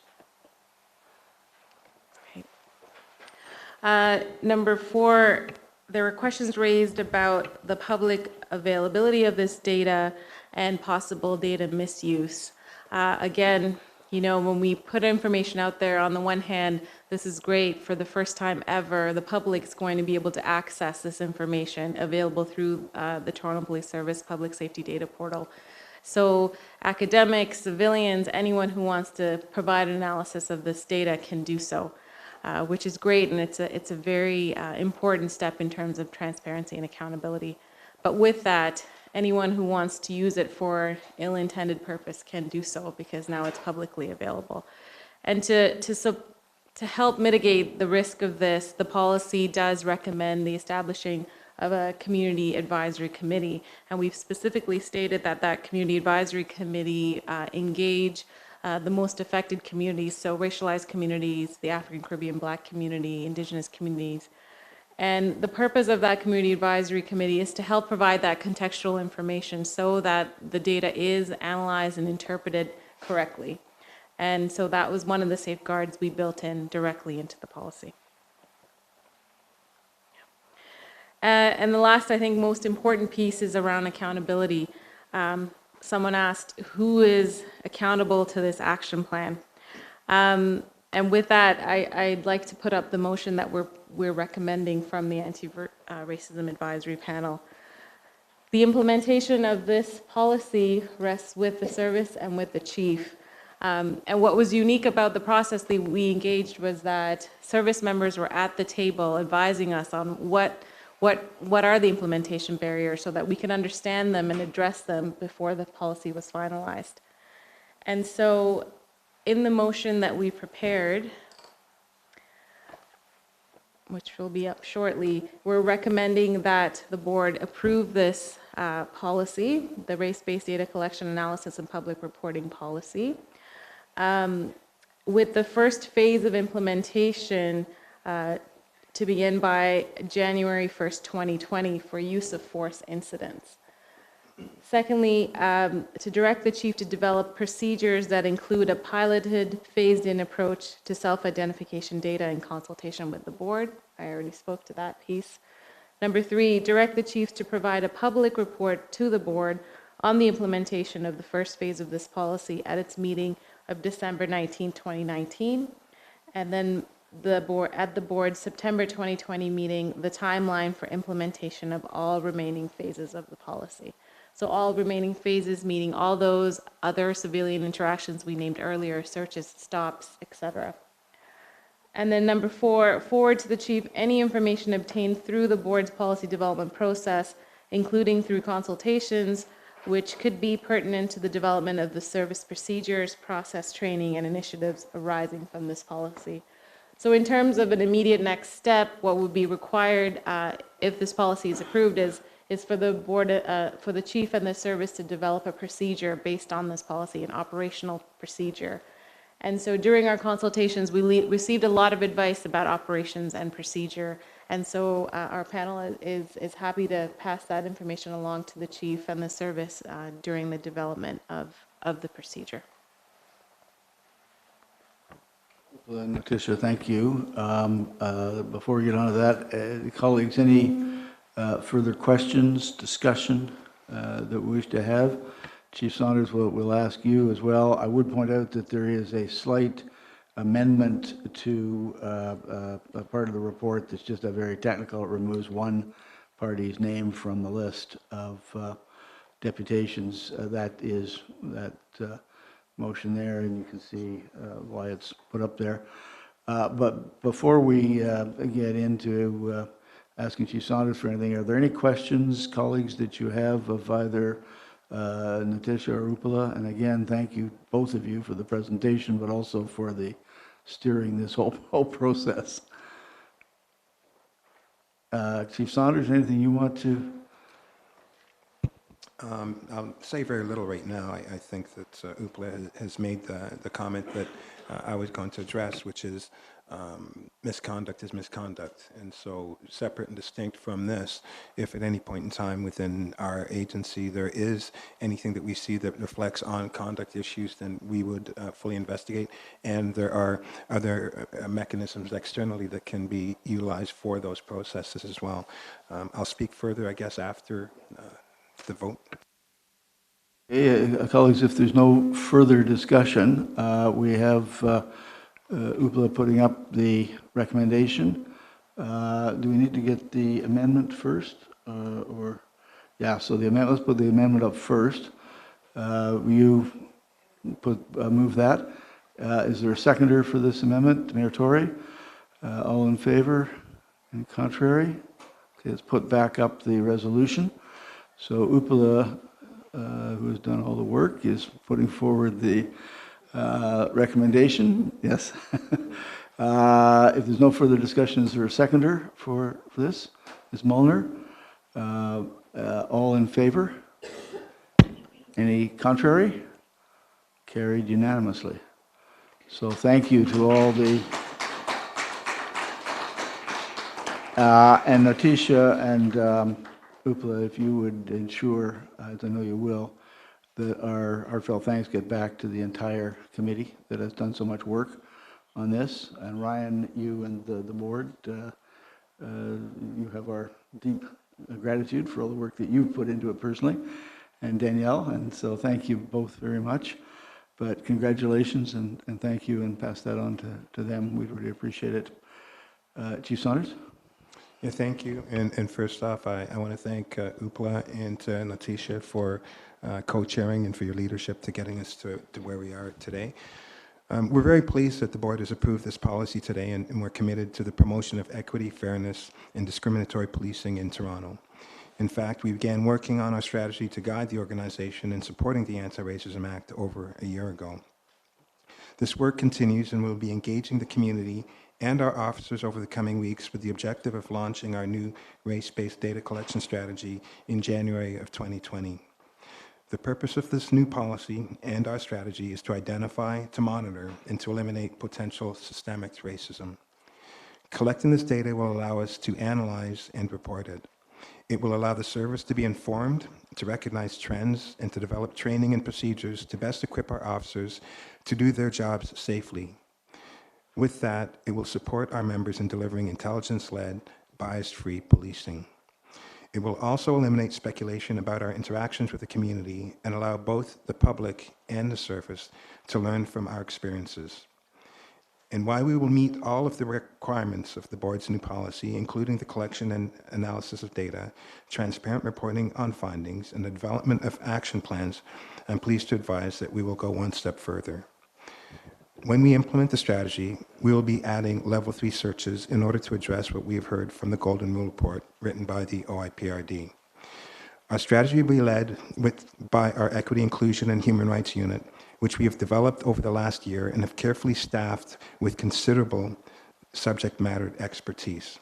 Okay. Number 4, there were questions raised about the public availability of this data and possible data misuse. Again, you know, when we put information out there, on the one hand, this is great. For the first time ever, the public is going to be able to access this information available through the Toronto Police Service Public Safety Data Portal. So academics, civilians, anyone who wants to provide an analysis of this data can do so, which is great, and it's a very important step in terms of transparency and accountability. But with that, anyone who wants to use it for ill-intended purpose can do so, because now it's publicly available. And to help mitigate the risk of this, the policy does recommend the establishing of a community advisory committee, and we've specifically stated that that community advisory committee engage the most affected communities, so racialized communities, the African Caribbean Black community, Indigenous communities. And the purpose of that community advisory committee is to help provide that contextual information so that the data is analyzed and interpreted correctly. And so that was one of the safeguards we built in directly into the policy. And the last, I think, most important piece is around accountability. Someone asked, who is accountable to this action plan? And with that, I'd like to put up the motion that we're recommending from the Anti-Racism Advisory Panel. The implementation of this policy rests with the service and with the chief. And what was unique about the process that we engaged was that service members were at the table advising us on what are the implementation barriers so that we can understand them and address them before the policy was finalized. And so in the motion that we prepared, which will be up shortly, we're recommending that the board approve this policy, the race-based data collection, analysis, and public reporting policy, with the first phase of implementation to begin by January 1st, 2020 for use of force incidents. Secondly, to direct the chief to develop procedures that include a piloted, phased-in approach to self-identification data in consultation with the board. I already spoke to that piece. Number 3, direct the chief to provide a public report to the board on the implementation of the first phase of this policy at its meeting of December 19th, 2019. And then at the board's September 2020 meeting, the timeline for implementation of all remaining phases of the policy. So all remaining phases, meaning all those other civilian interactions we named earlier, searches, stops, etc. And then number 4, forward to the chief any information obtained through the board's policy development process, including through consultations, which could be pertinent to the development of the service procedures, process training, and initiatives arising from this policy. So in terms of an immediate next step, what would be required if this policy is approved is for the board, for the chief and the service to develop a procedure based on this policy, an operational procedure. And so during our consultations, we received a lot of advice about operations and procedure. And so our panel is happy to pass that information along to the chief and the service during the development of the procedure. Well, Notisha, thank you. Before we get on to that, colleagues, any further questions, discussion that we wish to have? Chief Saunders will ask you as well. I would point out that there is a slight amendment to a part of the report that's just a very technical. It removes one party's name from the list of deputations. That is that motion there, and you can see why it's put up there. But before we get into asking Chief Saunders for anything, are there any questions, colleagues, that you have of either Notisha or Uppala? And again, thank you, both of you, for the presentation, but also for the steering this whole process. Chief Saunders, anything you want to? I'll say very little right now. I think that Uppala has made the comment that I was going to address, which is misconduct is misconduct. And so separate and distinct from this, if at any point in time within our agency there is anything that we see that reflects on conduct issues, then we would fully investigate. And there are other mechanisms externally that can be utilized for those processes as well. I'll speak further, I guess, after the vote. Okay, colleagues, if there's no further discussion, we have Uppala putting up the recommendation. Do we need to get the amendment first? Yeah, so let's put the amendment up first. You move that. Is there a seconder for this amendment? Mayor Tory? All in favor? Any contrary? Okay, let's put back up the resolution. So Uppala, who has done all the work, is putting forward the recommendation. Yes. If there's no further discussion, is there a seconder for this? Ms. Mulliner? All in favor? Any contrary? Carried unanimously. So thank you to all the and Notisha and Uppala, if you would ensure, as I know you will, that our heartfelt thanks get back to the entire committee that has done so much work on this. And Ryan, you and the board, you have our deep gratitude for all the work that you've put into it personally, and Danielle, and so thank you both very much. But congratulations and thank you, and pass that on to them. We'd really appreciate it. Chief Saunders? Yeah, thank you. And first off, I want to thank Uppala and Notisha for co-chairing and for your leadership to getting us to where we are today. We're very pleased that the board has approved this policy today, and we're committed to the promotion of equity, fairness, and discriminatory policing in Toronto. In fact, we began working on our strategy to guide the organization in supporting the Anti-Racism Act over a year ago. This work continues, and we'll be engaging the community and our officers over the coming weeks with the objective of launching our new race-based data collection strategy in January of 2020. The purpose of this new policy and our strategy is to identify, to monitor, and to eliminate potential systemic racism. Collecting this data will allow us to analyze and report it. It will allow the service to be informed, to recognize trends, and to develop training and procedures to best equip our officers to do their jobs safely. With that, it will support our members in delivering intelligence-led, bias-free policing. It will also eliminate speculation about our interactions with the community and allow both the public and the service to learn from our experiences. And while we will meet all of the requirements of the board's new policy, including the collection and analysis of data, transparent reporting on findings, and the development of action plans, I'm pleased to advise that we will go one step further. When we implement the strategy, we will be adding level 3 searches in order to address what we have heard from the Golden Rule report written by the OIPRD. Our strategy will be led by our Equity, Inclusion, and Human Rights Unit, which we have developed over the last year and have carefully staffed with considerable subject matter expertise.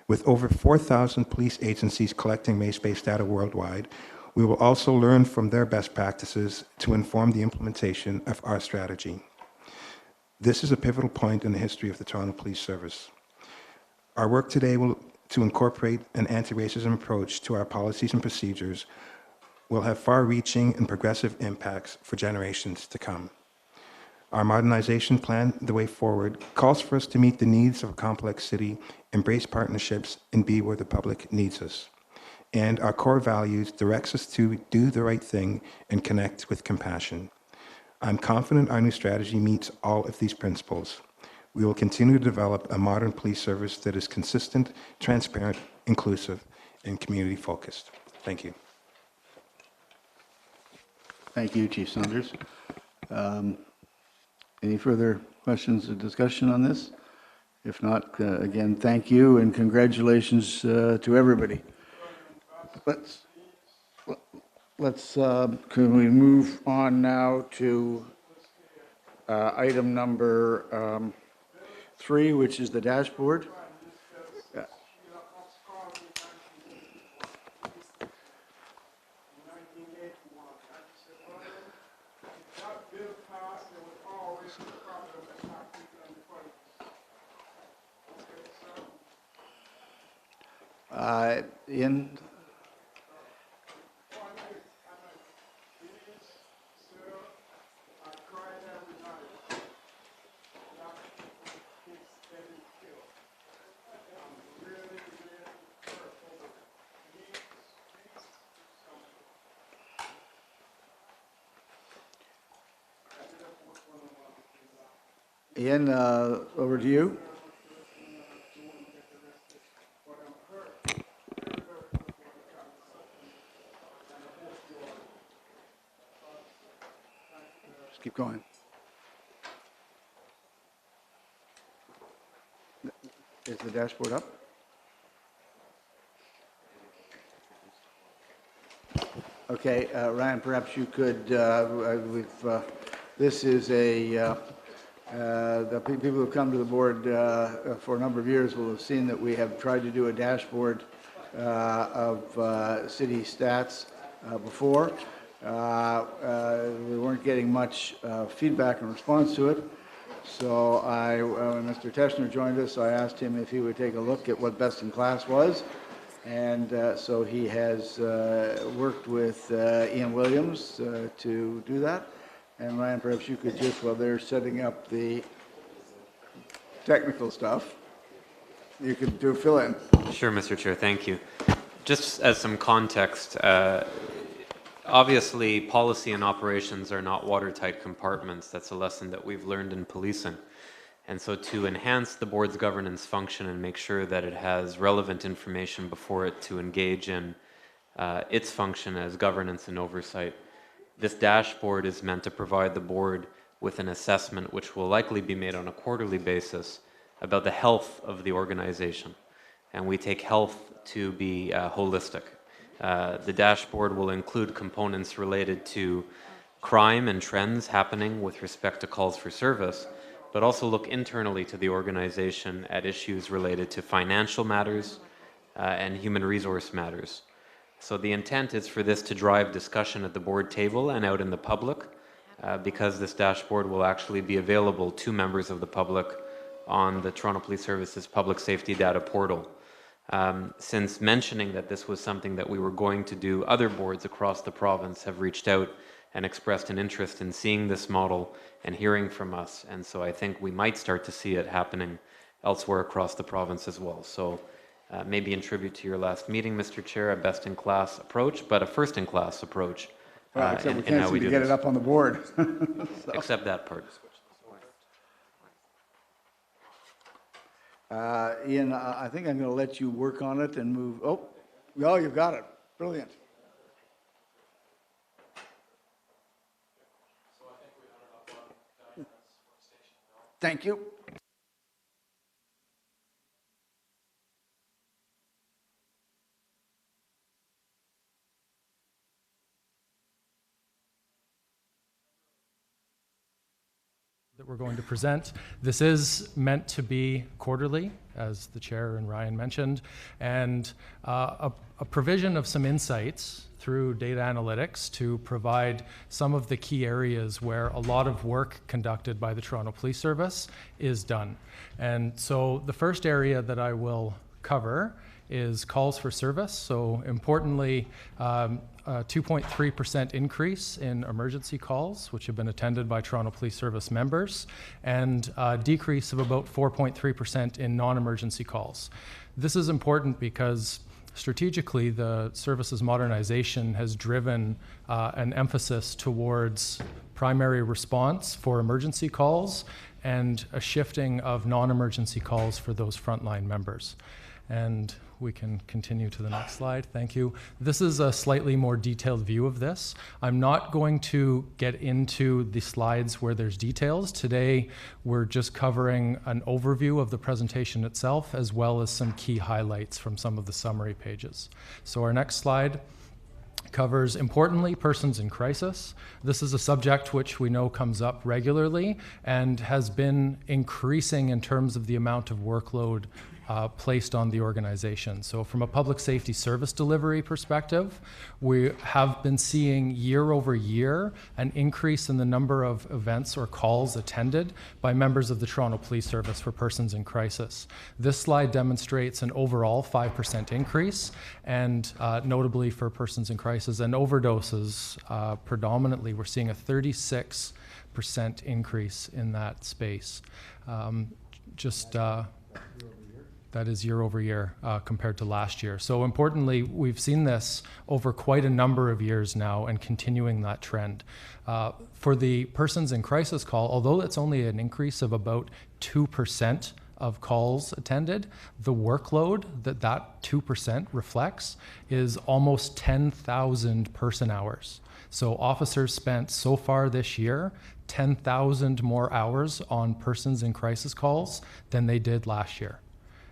With over 4,000 police agencies collecting race-based data worldwide, we will also learn from their best practices to inform the implementation of our strategy. This is a pivotal point in the history of the Toronto Police Service. Our work today to incorporate an anti-racism approach to our policies and procedures will have far-reaching and progressive impacts for generations to come. Our modernization plan, The Way Forward, calls for us to meet the needs of a complex city, embrace partnerships, and be where the public needs us. And our core values directs us to do the right thing and connect with compassion. I'm confident our new strategy meets all of these principles. We will continue to develop a modern police service that is consistent, transparent, inclusive, and community-focused. Thank you. Thank you, Chief Saunders. Any further questions or discussion on this? If not, again, thank you and congratulations to everybody. Can we move on now to item number 3, which is the dashboard? In Ian, over to you. Just keep going. Is the dashboard up? Okay, Ryan, perhaps you could, this is the people who have come to the board for a number of years will have seen that we have tried to do a dashboard of city stats before. We weren't getting much feedback and response to it. So when Mr. Teschner joined us, I asked him if he would take a look at what best in class was. And so he has worked with Ian Williams to do that. And Ryan, perhaps you could just, while they're setting up the technical stuff, you could do fill in. Sure, Mr. Chair, thank you. Just as some context, obviously policy and operations are not watertight compartments. That's a lesson that we've learned in policing. And so to enhance the board's governance function and make sure that it has relevant information before it to engage in its function as governance and oversight, this dashboard is meant to provide the board with an assessment which will likely be made on a quarterly basis about the health of the organization. And we take health to be holistic. The dashboard will include components related to crime and trends happening with respect to calls for service, but also look internally to the organization at issues related to financial matters and human resource matters. So the intent is for this to drive discussion at the board table and out in the public, because this dashboard will actually be available to members of the public on the Toronto Police Service's Public Safety Data Portal. Since mentioning that this was something that we were going to do, other boards across the province have reached out and expressed an interest in seeing this model and hearing from us. And so I think we might start to see it happening elsewhere across the province as well. So maybe in tribute to your last meeting, Mr. Chair, a best-in-class approach, but a first-in-class approach. Well, except we can't seem to get it up on the board. So. Except that part. Ian, I think I'm going to let you work on it and move. Oh, you've got it. Brilliant. Thank you. we're going to present. This is meant to be quarterly, as the chair and Ryan mentioned, and a provision of some insights through data analytics to provide some of the key areas where a lot of work conducted by the Toronto Police Service is done. And so the first area that I will cover is calls for service. So importantly, a 2.3% increase in emergency calls, which have been attended by Toronto Police Service members, and a decrease of about 4.3% in non-emergency calls. This is important because strategically, the service's modernization has driven an emphasis towards primary response for emergency calls and a shifting of non-emergency calls for those frontline members. And we can continue to the next slide. Thank you. This is a slightly more detailed view of this. I'm not going to get into the slides where there's details. Today, we're just covering an overview of the presentation itself, as well as some key highlights from some of the summary pages. So our next slide covers, importantly, persons in crisis. This is a subject which we know comes up regularly and has been increasing in terms of the amount of workload placed on the organization. So from a public safety service delivery perspective, we have been seeing year over year an increase in the number of events or calls attended by members of the Toronto Police Service for persons in crisis. This slide demonstrates an overall 5% increase, and notably for persons in crisis and overdoses, predominantly we're seeing a 36% increase in that space. That is year over year compared to last year. So importantly, we've seen this over quite a number of years now and continuing that trend. For the persons in crisis call, although it's only an increase of about 2% of calls attended, the workload that 2% reflects is almost 10,000 person hours. So officers spent so far this year 10,000 more hours on persons in crisis calls than they did last year.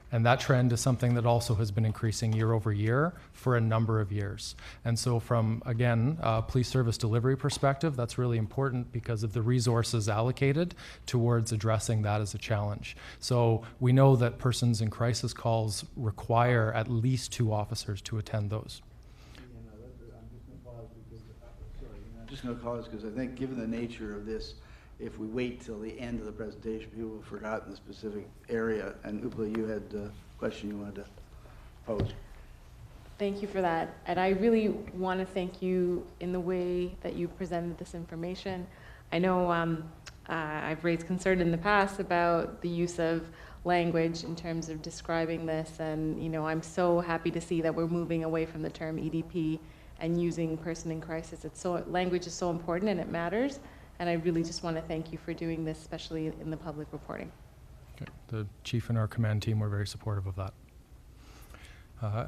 And that trend is something that also has been increasing year over year for a number of years. And so from, again, a police service delivery perspective, that's really important because of the resources allocated towards addressing that as a challenge. So we know that persons in crisis calls require at least 2 officers to attend those. I'm just going to pause because I think given the nature of this, if we wait till the end of the presentation, people have forgotten the specific area. And Uppala, you had a question you wanted to pose. Thank you for that. And I really want to thank you in the way that you presented this information. I know I've raised concern in the past about the use of language in terms of describing this. And I'm so happy to see that we're moving away from the term EDP and using person in crisis. Language is so important and it matters. And I really just want to thank you for doing this, especially in the public reporting. Okay. The chief and our command team were very supportive of that.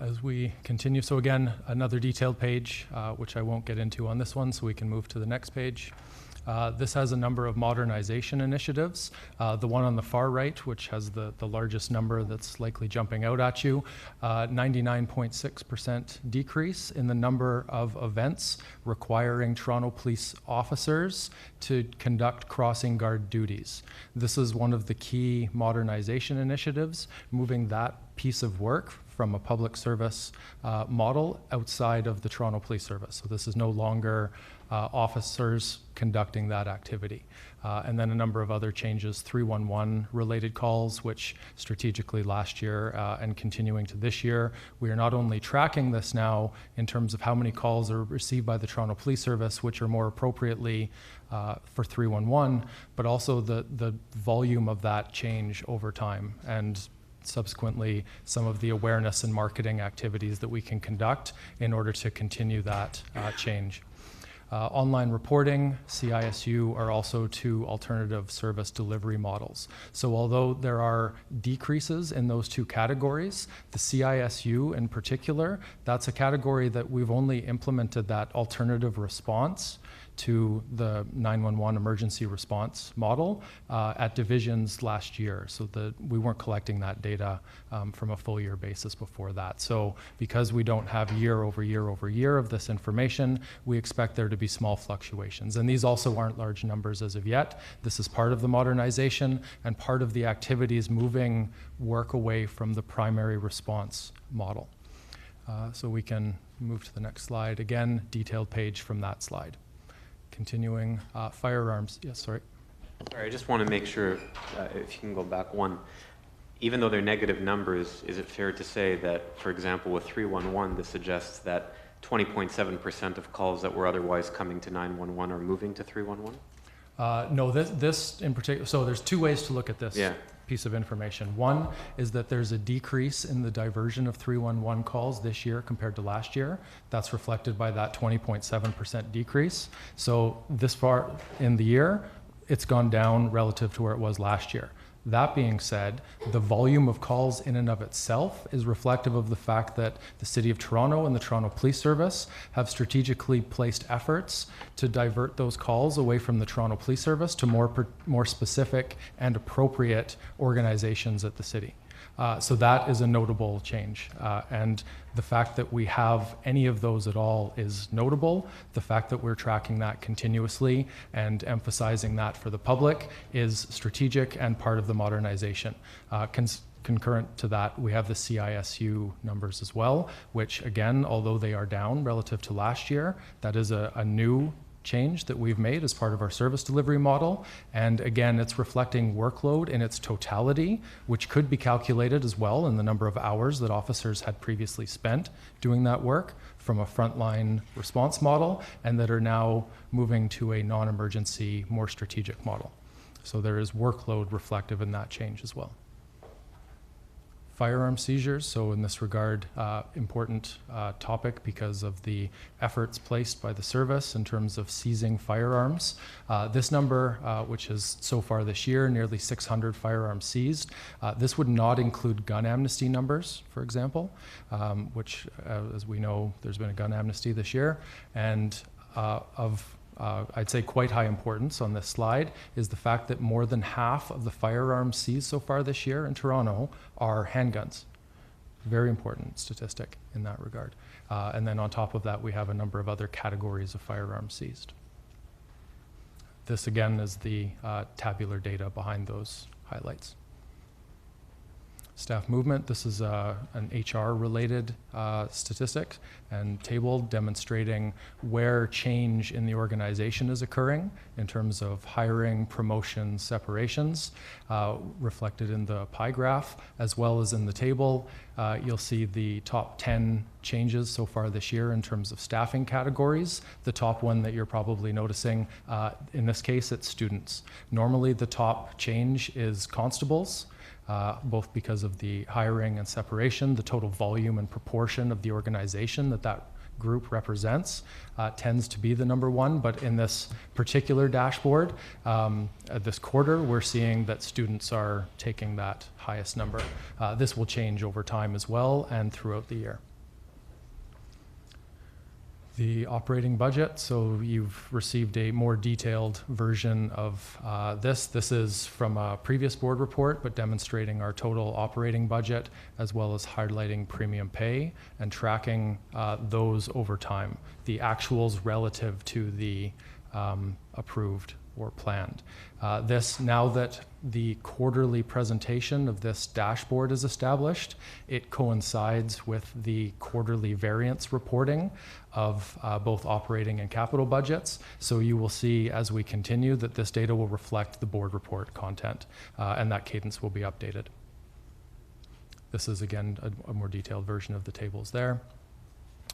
As we continue, so again, another detailed page, which I won't get into on this one, so we can move to the next page. This has a number of modernization initiatives. The one on the far right, which has the largest number that's likely jumping out at you, 99.6% decrease in the number of events requiring Toronto police officers to conduct crossing guard duties. This is one of the key modernization initiatives, moving that piece of work from a public service model outside of the Toronto Police Service. So this is no longer officers conducting that activity. And then a number of other changes, 311 related calls, which strategically last year and continuing to this year, we are not only tracking this now in terms of how many calls are received by the Toronto Police Service, which are more appropriately for 311, but also the volume of that change over time, and subsequently some of the awareness and marketing activities that we can conduct in order to continue that change. Online reporting, CISU are also 2 alternative service delivery models. So although there are decreases in those 2 categories, the CISU in particular, that's a category that we've only implemented that alternative response to the 911 emergency response model at divisions last year, so that we weren't collecting that data from a full year basis before that. So because we don't have year over year over year of this information, we expect there to be small fluctuations. And these also aren't large numbers as of yet. This is part of the modernization and part of the activities moving work away from the primary response model. So we can move to the next slide. Again, detailed page from that slide. Continuing, firearms. Yes, sorry. Sorry, I just want to make sure, if you can go back one. Even though they're negative numbers, is it fair to say that, for example, with 311, this suggests that 20.7% of calls that were otherwise coming to 911 are moving to 311? No, this in particular, so there's two ways to look at this piece of information. One is that there's a decrease in the diversion of 311 calls this year compared to last year. That's reflected by that 20.7% decrease. So this far in the year, it's gone down relative to where it was last year. That being said, the volume of calls in and of itself is reflective of the fact that the City of Toronto and the Toronto Police Service have strategically placed efforts to divert those calls away from the Toronto Police Service to more specific and appropriate organizations at the city. So that is a notable change. And the fact that we have any of those at all is notable. The fact that we're tracking that continuously and emphasizing that for the public is strategic and part of the modernization. Concurrent to that, we have the CISU numbers as well, which again, although they are down relative to last year, that is a new change that we've made as part of our service delivery model. And again, it's reflecting workload in its totality, which could be calculated as well in the number of hours that officers had previously spent doing that work from a frontline response model, and that are now moving to a non-emergency, more strategic model. So there is workload reflective in that change as well. Firearm seizures, so in this regard, important topic because of the efforts placed by the service in terms of seizing firearms. This number, which is so far this year, nearly 600 firearms seized. This would not include gun amnesty numbers, for example, which, as we know, there's been a gun amnesty this year. And I'd say quite high importance on this slide is the fact that more than half of the firearms seized so far this year in Toronto are handguns. Very important statistic in that regard. And then on top of that, we have a number of other categories of firearms seized. This again is the tabular data behind those highlights. Staff movement, this is an HR-related statistic and table demonstrating where change in the organization is occurring in terms of hiring, promotions, separations, reflected in the pie graph, as well as in the table. You'll see the top 10 changes so far this year in terms of staffing categories. The top one that you're probably noticing, in this case, it's students. Normally, the top change is constables. Both because of the hiring and separation, the total volume and proportion of the organization that group represents tends to be the number one. But in this particular dashboard, this quarter, we're seeing that students are taking that highest number. This will change over time as well and throughout the year. The operating budget, so you've received a more detailed version of this. This is from a previous board report, but demonstrating our total operating budget, as well as highlighting premium pay and tracking those over time, the actuals relative to the approved or planned. This, now that the quarterly presentation of this dashboard is established, it coincides with the quarterly variance reporting of both operating and capital budgets. So you will see as we continue that this data will reflect the board report content, and that cadence will be updated. This is again a more detailed version of the tables there.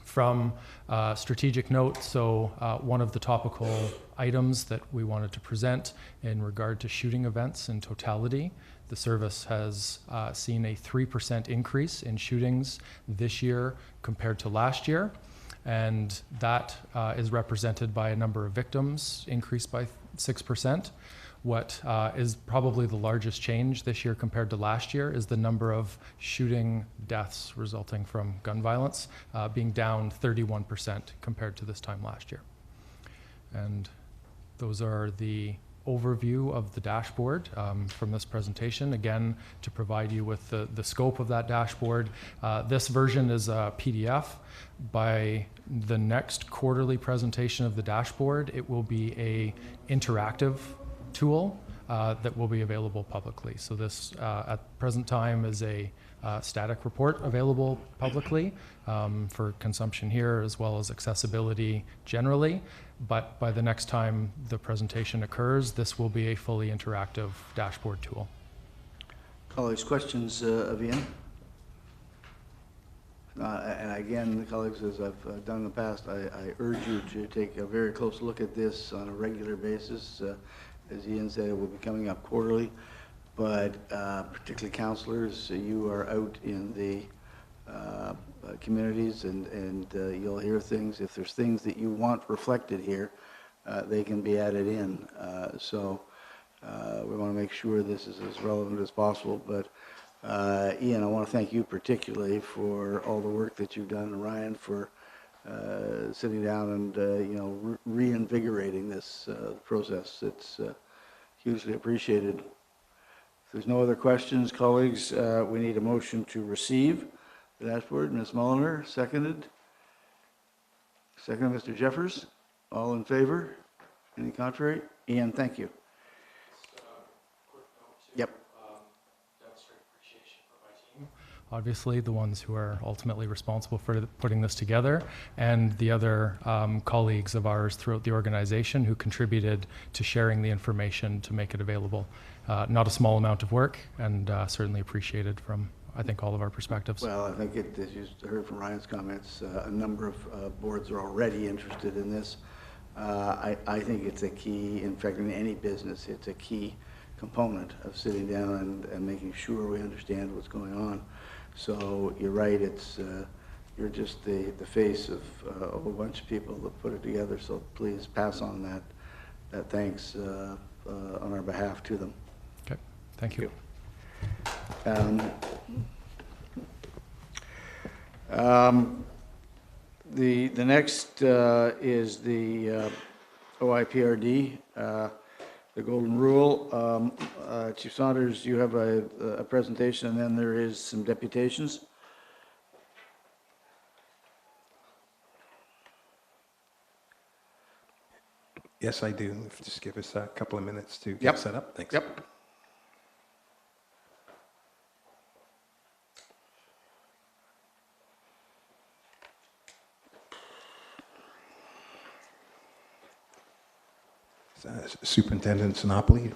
From strategic note, so one of the topical items that we wanted to present in regard to shooting events in totality, the service has seen a 3% increase in shootings this year compared to last year. And that is represented by a number of victims increased by 6%. What is probably the largest change this year compared to last year is the number of shooting deaths resulting from gun violence being down 31% compared to this time last year. And those are the overview of the dashboard from this presentation. Again, to provide you with the scope of that dashboard, this version is a PDF. By the next quarterly presentation of the dashboard, it will be a interactive tool that will be available publicly. So this, at present time, is a static report available publicly for consumption here, as well as accessibility generally. But by the next time the presentation occurs, this will be a fully interactive dashboard tool. Colleagues, questions of Ian? And again, colleagues, as I've done in the past, I urge you to take a very close look at this on a regular basis. As Ian said, it will be coming up quarterly, but particularly counselors, you are out in the communities, and you'll hear things. If there's things that you want reflected here, they can be added in. So we want to make sure this is as relevant as possible. But Ian, I want to thank you particularly for all the work that you've done, and Ryan for sitting down and reinvigorating this process. It's hugely appreciated. If there's no other questions, colleagues, we need a motion to receive the dashboard. Ms. Mulliner, seconded. Second, Mr. Jeffers. All in favor? Any contrary? Ian, thank you. Yep. Obviously, the ones who are ultimately responsible for putting this together, and the other colleagues of ours throughout the organization who contributed to sharing the information to make it available. Not a small amount of work, and certainly appreciated from, I think, all of our perspectives. Well, I think as you heard from Ryan's comments, a number of boards are already interested in this. I think it's a key, in fact, in any business, it's a key component of sitting down and making sure we understand what's going on. So you're right, it's you're just the face of a whole bunch of people that put it together, so please pass on that thanks on our behalf to them. Okay, thank you. The next is the OIPRD, the Golden Rule. Chief Saunders, you have a presentation, and then there is some deputations. Yes, I do. Just give us a couple of minutes to get set up. Thanks. Yep. Superintendent Sinopoli.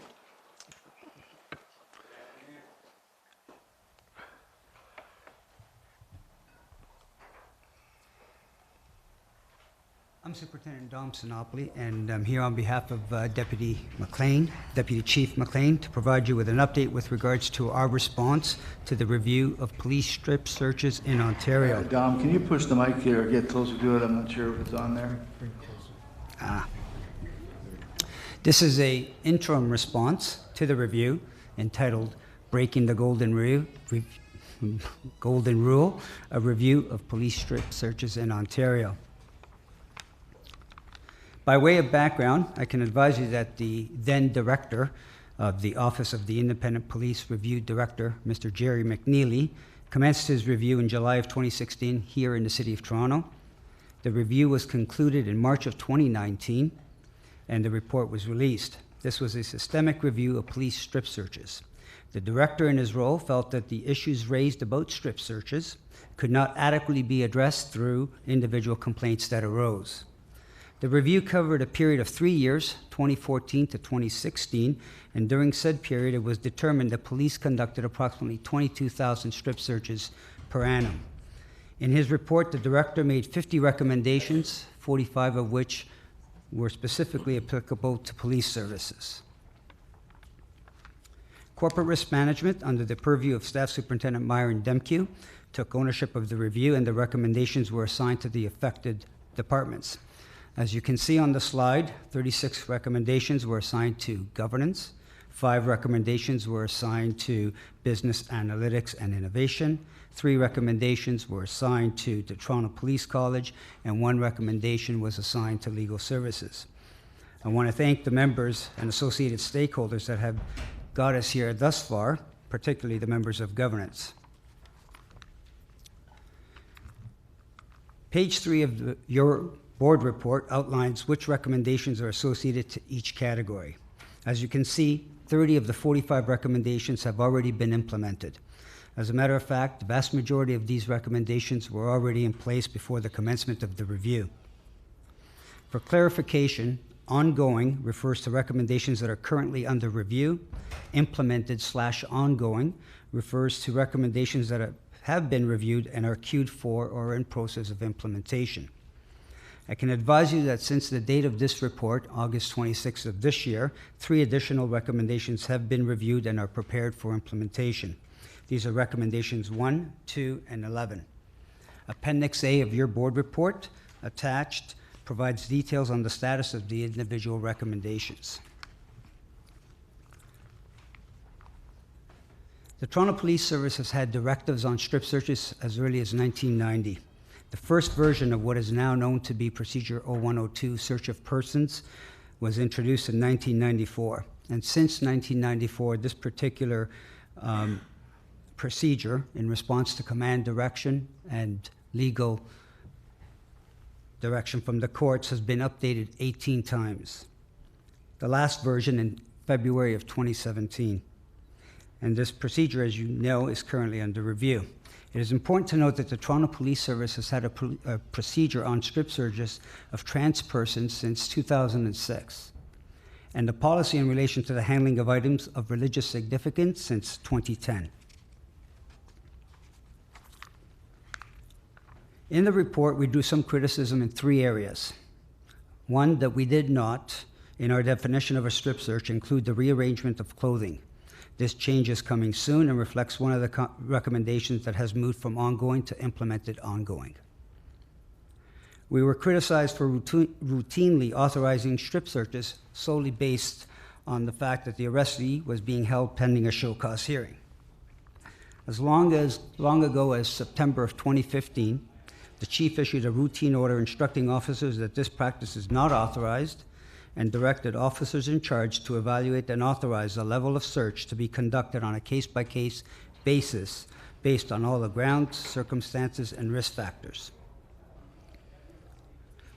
I'm Superintendent Dom Sinopoli, and I'm here on behalf of Deputy McLean, Deputy Chief McLean, to provide you with an update with regards to our response to the review of police strip searches in Ontario. Dom, can you push the mic here or get closer to it? I'm not sure if it's on there. This is an interim response to the review entitled Breaking the Golden Rule, a review of police strip searches in Ontario. By way of background, I can advise you that the then director of the Office of the Independent Police Review Director, Mr. Jerry McNeely, commenced his review in July of 2016 here in the City of Toronto. The review was concluded in March of 2019, and the report was released. This was a systemic review of police strip searches. The director in his role felt that the issues raised about strip searches could not adequately be addressed through individual complaints that arose. The review covered a period of 3 years, 2014 to 2016, and during said period it was determined that police conducted approximately 22,000 strip searches per annum. In his report, the director made 50 recommendations, 45 of which were specifically applicable to police services. Corporate risk management, under the purview of Staff Superintendent Myron Demkew, took ownership of the review, and the recommendations were assigned to the affected departments. As you can see on the slide, 36 recommendations were assigned to governance, 5 recommendations were assigned to business analytics and innovation, 3 recommendations were assigned to the Toronto Police College, and 1 recommendation was assigned to legal services. I want to thank the members and associated stakeholders that have got us here thus far, particularly the members of governance. Page 3 of your board report outlines which recommendations are associated to each category. As you can see, 30 of the 45 recommendations have already been implemented. As a matter of fact, the vast majority of these recommendations were already in place before the commencement of the review. For clarification, ongoing refers to recommendations that are currently under review. Implemented/ongoing refers to recommendations that have been reviewed and are queued for or in process of implementation. I can advise you that since the date of this report, August 26th of this year, 3 additional recommendations have been reviewed and are prepared for implementation. These are recommendations 1, 2, and 11. Appendix A of your board report, attached, provides details on the status of the individual recommendations. The Toronto Police Service has had directives on strip searches as early as 1990. The first version of what is now known to be Procedure 0102, Search of Persons, was introduced in 1994. And since 1994, this particular procedure, in response to command direction and legal direction from the courts, has been updated 18 times. The last version in February of 2017. And this procedure, as you know, is currently under review. It is important to note that the Toronto Police Service has had a procedure on strip searches of trans persons since 2006, and a policy in relation to the handling of items of religious significance since 2010. In the report, we drew some criticism in 3 areas. 1, that we did not, in our definition of a strip search, include the rearrangement of clothing. This change is coming soon and reflects one of the recommendations that has moved from ongoing to implemented ongoing. We were criticized for routinely authorizing strip searches solely based on the fact that the arrestee was being held pending a show cause hearing. As long ago as September of 2015, the chief issued a routine order instructing officers that this practice is not authorized and directed officers in charge to evaluate and authorize the level of search to be conducted on a case-by-case basis based on all the grounds, circumstances, and risk factors.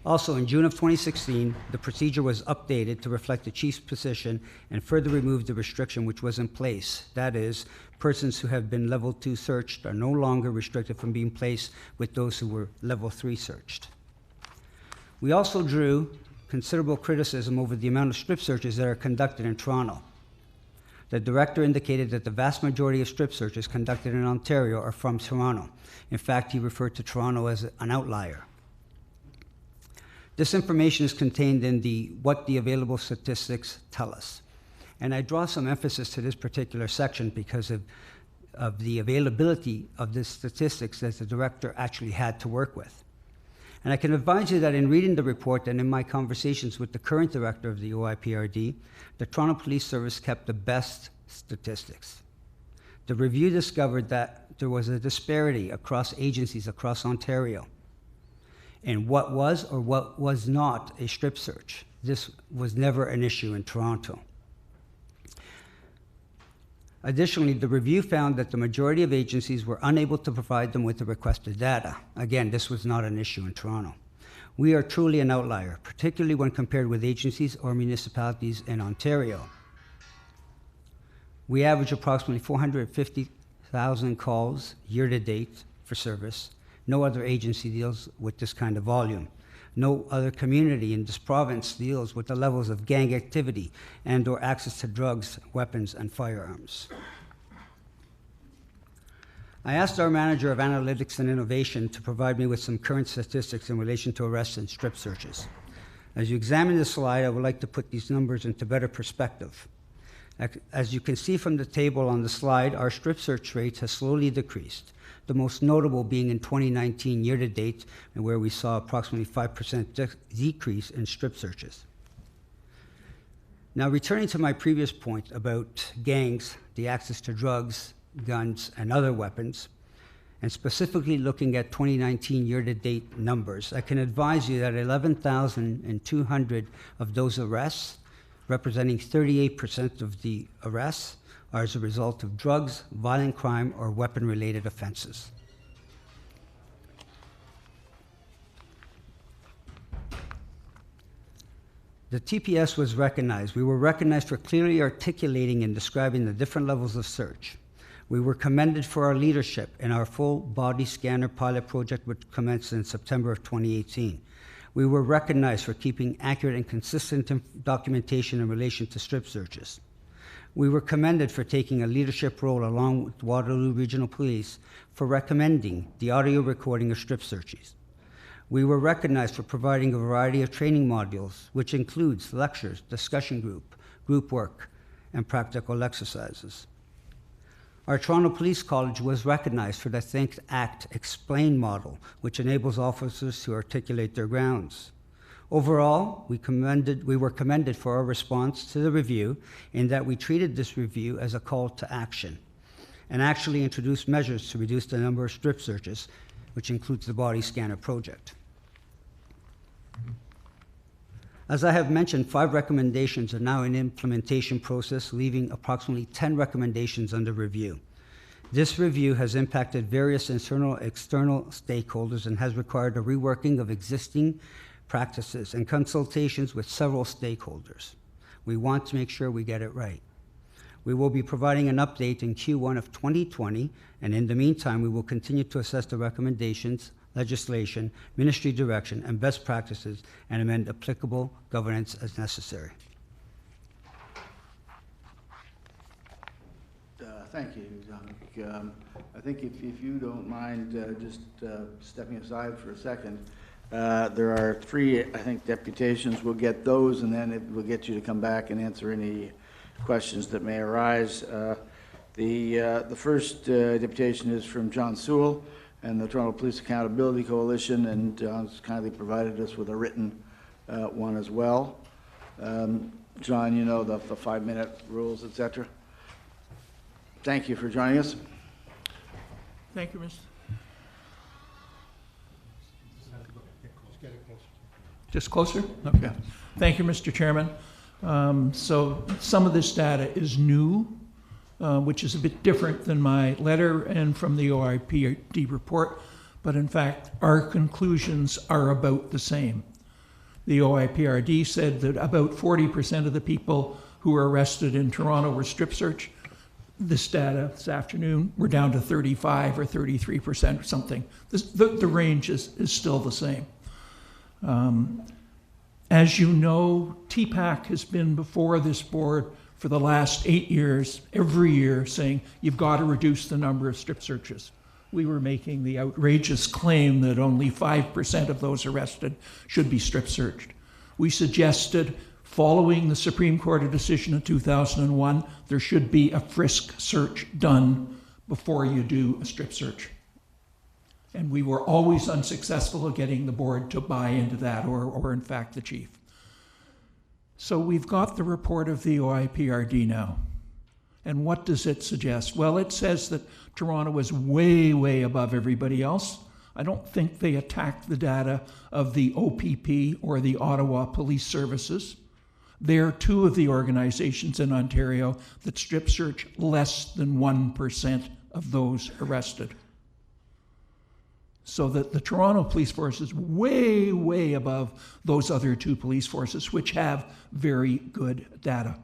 Also, in June of 2016, the procedure was updated to reflect the chief's position and further removed the restriction which was in place. That is, persons who have been level 2 searched are no longer restricted from being placed with those who were level 3 searched. We also drew considerable criticism over the amount of strip searches that are conducted in Toronto. The director indicated that the vast majority of strip searches conducted in Ontario are from Toronto. In fact, he referred to Toronto as an outlier. This information is contained in what the available statistics tell us. And I draw some emphasis to this particular section because of the availability of the statistics that the director actually had to work with. And I can advise you that in reading the report and in my conversations with the current director of the OIPRD, the Toronto Police Service kept the best statistics. The review discovered that there was a disparity across agencies across Ontario in what was or what was not a strip search. This was never an issue in Toronto. Additionally, the review found that the majority of agencies were unable to provide them with the requested data. Again, this was not an issue in Toronto. We are truly an outlier, particularly when compared with agencies or municipalities in Ontario. We average approximately 450,000 calls year to date for service. No other agency deals with this kind of volume. No other community in this province deals with the levels of gang activity and/or access to drugs, weapons, and firearms. I asked our manager of analytics and innovation to provide me with some current statistics in relation to arrests and strip searches. As you examine this slide, I would like to put these numbers into better perspective. As you can see from the table on the slide, our strip search rate has slowly decreased, the most notable being in 2019 year-to-date, where we saw approximately 5% decrease in strip searches. Now, returning to my previous point about gangs, the access to drugs, guns, and other weapons, and specifically looking at 2019 year-to-date numbers, I can advise you that 11,200 of those arrests, representing 38% of the arrests, are as a result of drugs, violent crime, or weapon-related offenses. The TPS was recognized. We were recognized for clearly articulating and describing the different levels of search. We were commended for our leadership in our full body scanner pilot project, which commenced in September of 2018. We were recognized for keeping accurate and consistent documentation in relation to strip searches. We were commended for taking a leadership role along with Waterloo Regional Police for recommending the audio recording of strip searches. We were recognized for providing a variety of training modules, which includes lectures, discussion group work, and practical exercises. Our Toronto Police College was recognized for the Think, Act, Explain model, which enables officers to articulate their grounds. Overall, we were commended for our response to the review in that we treated this review as a call to action and actually introduced measures to reduce the number of strip searches, which includes the body scanner project. As I have mentioned, 5 recommendations are now in implementation process, leaving approximately 10 recommendations under review. This review has impacted various internal and external stakeholders and has required a reworking of existing practices and consultations with several stakeholders. We want to make sure we get it right. We will be providing an update in Q1 of 2020, and in the meantime, we will continue to assess the recommendations, legislation, ministry direction, and best practices, and amend applicable governance as necessary. Thank you, Dominic. I think if you don't mind just stepping aside for a second, there are 3, I think, deputations. We'll get those, and then we'll get you to come back and answer any questions that may arise. The first deputation is from John Sewell and the Toronto Police Accountability Coalition, and John's kindly provided us with a written one as well. John, you know the 5-minute rules, etc. Thank you for joining us. Thank you, Mr. Just closer? Okay. Thank you, Mr. Chairman. So some of this data is new, which is a bit different than my letter and from the OIPD report, but in fact, our conclusions are about the same. The OIPRD said that about 40% of the people who were arrested in Toronto were strip search. This data this afternoon, we're down to 35 or 33% or something. The range is still the same. As you know, TPAC has been before this board for the last 8 years, every year, saying you've got to reduce the number of strip searches. We were making the outrageous claim that only 5% of those arrested should be strip searched. We suggested, following the Supreme Court decision in 2001, there should be a frisk search done before you do a strip search. And we were always unsuccessful at getting the board to buy into that, or in fact the chief. So we've got the report of the OIPRD now. And what does it suggest? Well, it says that Toronto is way, way above everybody else. I don't think they attacked the data of the OPP or the Ottawa Police Services. They're 2 of the organizations in Ontario that strip search less than 1% of those arrested. So that the Toronto Police Force is way, way above those other 2 police forces, which have very good data.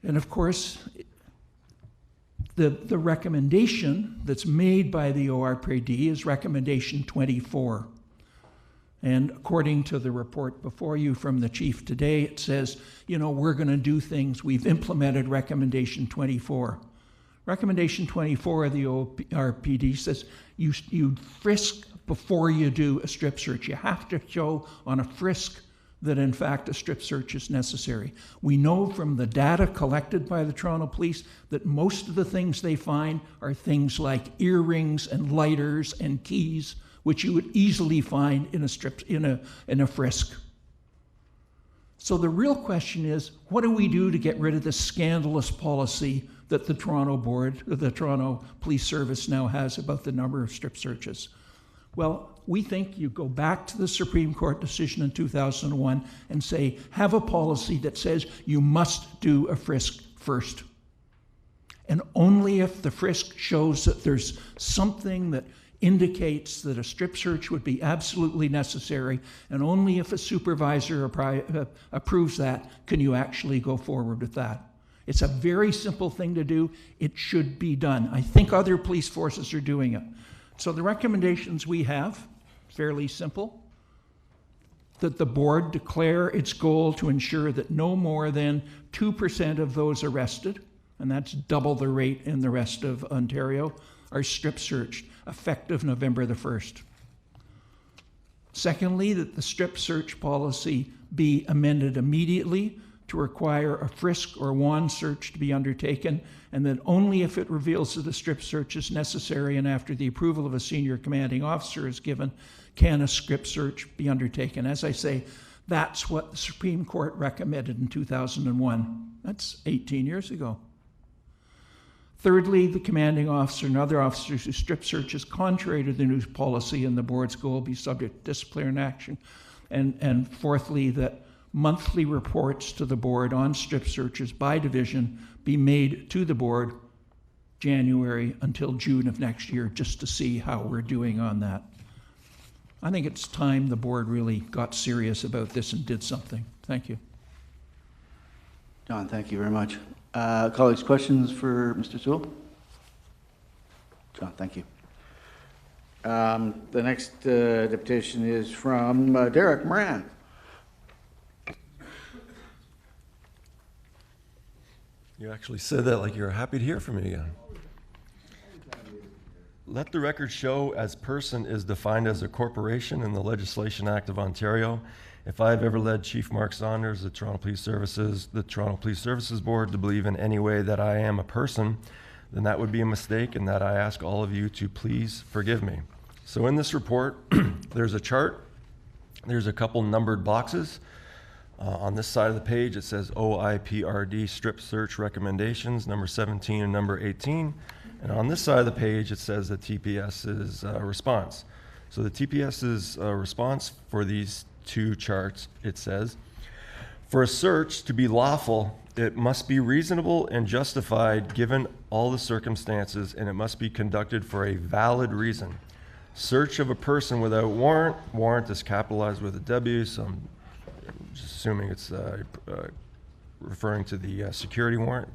And of course, the recommendation that's made by the ORPD is recommendation 24. And according to the report before you from the chief today, it says, you know, we're going to do things. We've implemented recommendation 24. Recommendation 24 of the ORPD says you frisk before you do a strip search. You have to show on a frisk that in fact a strip search is necessary. We know from the data collected by the Toronto Police that most of the things they find are things like earrings and lighters and keys, which you would easily find in a frisk. So the real question is, what do we do to get rid of this scandalous policy that the Toronto Police Service now has about the number of strip searches. Well, we think you go back to the Supreme Court decision in 2001 and say, have a policy that says you must do a frisk first. And only if the frisk shows that there's something that indicates that a strip search would be absolutely necessary, and only if a supervisor approves that, can you actually go forward with that. It's a very simple thing to do. It should be done. I think other police forces are doing it. So the recommendations we have, fairly simple, that the board declare its goal to ensure that no more than 2% of those arrested, and that's double the rate in the rest of Ontario, are strip searched, effective November the 1st. Secondly, that the strip search policy be amended immediately to require a frisk or wand search to be undertaken, and that only if it reveals that a strip search is necessary and after the approval of a senior commanding officer is given, can a strip search be undertaken. As I say, that's what the Supreme Court recommended in 2001. That's 18 years ago. Thirdly, the commanding officer and other officers who strip searches contrary to the new policy and the board's goal be subject to disciplinary action. And fourthly, that monthly reports to the board on strip searches by division be made to the board January until June of next year, just to see how we're doing on that. I think it's time the board really got serious about this and did something. Thank you. John, thank you very much. Colleagues, questions for Mr. Sewell? John, thank you. The next deputation is from Derek Moran. You actually said that like you were happy to hear from me again. Let the record show as person is defined as a corporation in the Legislation Act of Ontario. If I have ever led Chief Mark Saunders, the Toronto Police Services Board to believe in any way that I am a person, then that would be a mistake, and that I ask all of you to please forgive me. So in this report, there's a chart. There's a couple numbered boxes. On this side of the page, it says OIPRD strip search recommendations, number 17 and number 18. And on this side of the page, it says the TPS's response. So the TPS's response for these two charts, it says, for a search to be lawful, it must be reasonable and justified given all the circumstances, and it must be conducted for a valid reason. Search of a person without warrant, warrant is capitalized with a W, so I'm just assuming it's referring to the security warrant,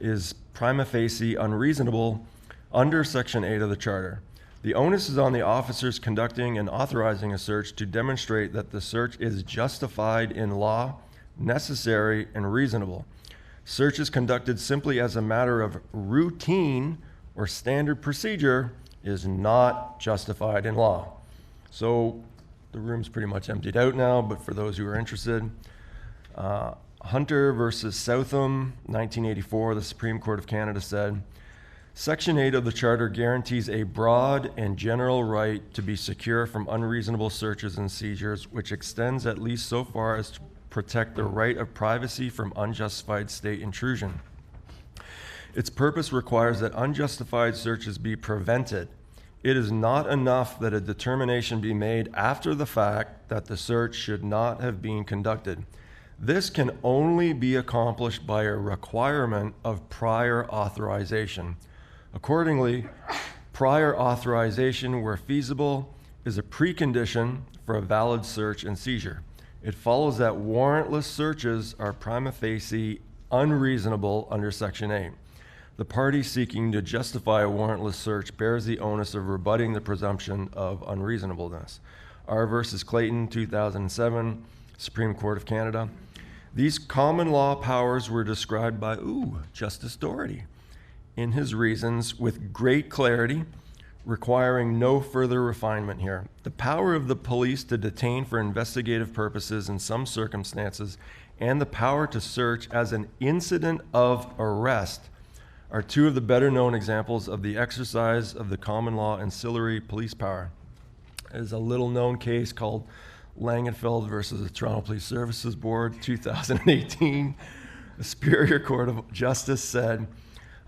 is prima facie unreasonable under Section 8 of the Charter. The onus is on the officers conducting and authorizing a search to demonstrate that the search is justified in law, necessary, and reasonable. Search is conducted simply as a matter of routine or standard procedure is not justified in law. So the room's pretty much emptied out now, but for those who are interested, Hunter versus Southam, 1984, the Supreme Court of Canada said, Section 8 of the Charter guarantees a broad and general right to be secure from unreasonable searches and seizures, which extends at least so far as to protect the right of privacy from unjustified state intrusion. Its purpose requires that unjustified searches be prevented. It is not enough that a determination be made after the fact that the search should not have been conducted. This can only be accomplished by a requirement of prior authorization. Accordingly, prior authorization, where feasible, is a precondition for a valid search and seizure. It follows that warrantless searches are prima facie unreasonable under Section 8. The party seeking to justify a warrantless search bears the onus of rebutting the presumption of unreasonableness. R versus Clayton, 2007, Supreme Court of Canada. These common law powers were described by, Justice Doherty in his reasons with great clarity, requiring no further refinement here. The power of the police to detain for investigative purposes in some circumstances and the power to search as an incident of arrest are two of the better known examples of the exercise of the common law ancillary police power. There's a little known case called Langenfeld versus the Toronto Police Services Board, 2018. The Superior Court of Justice said,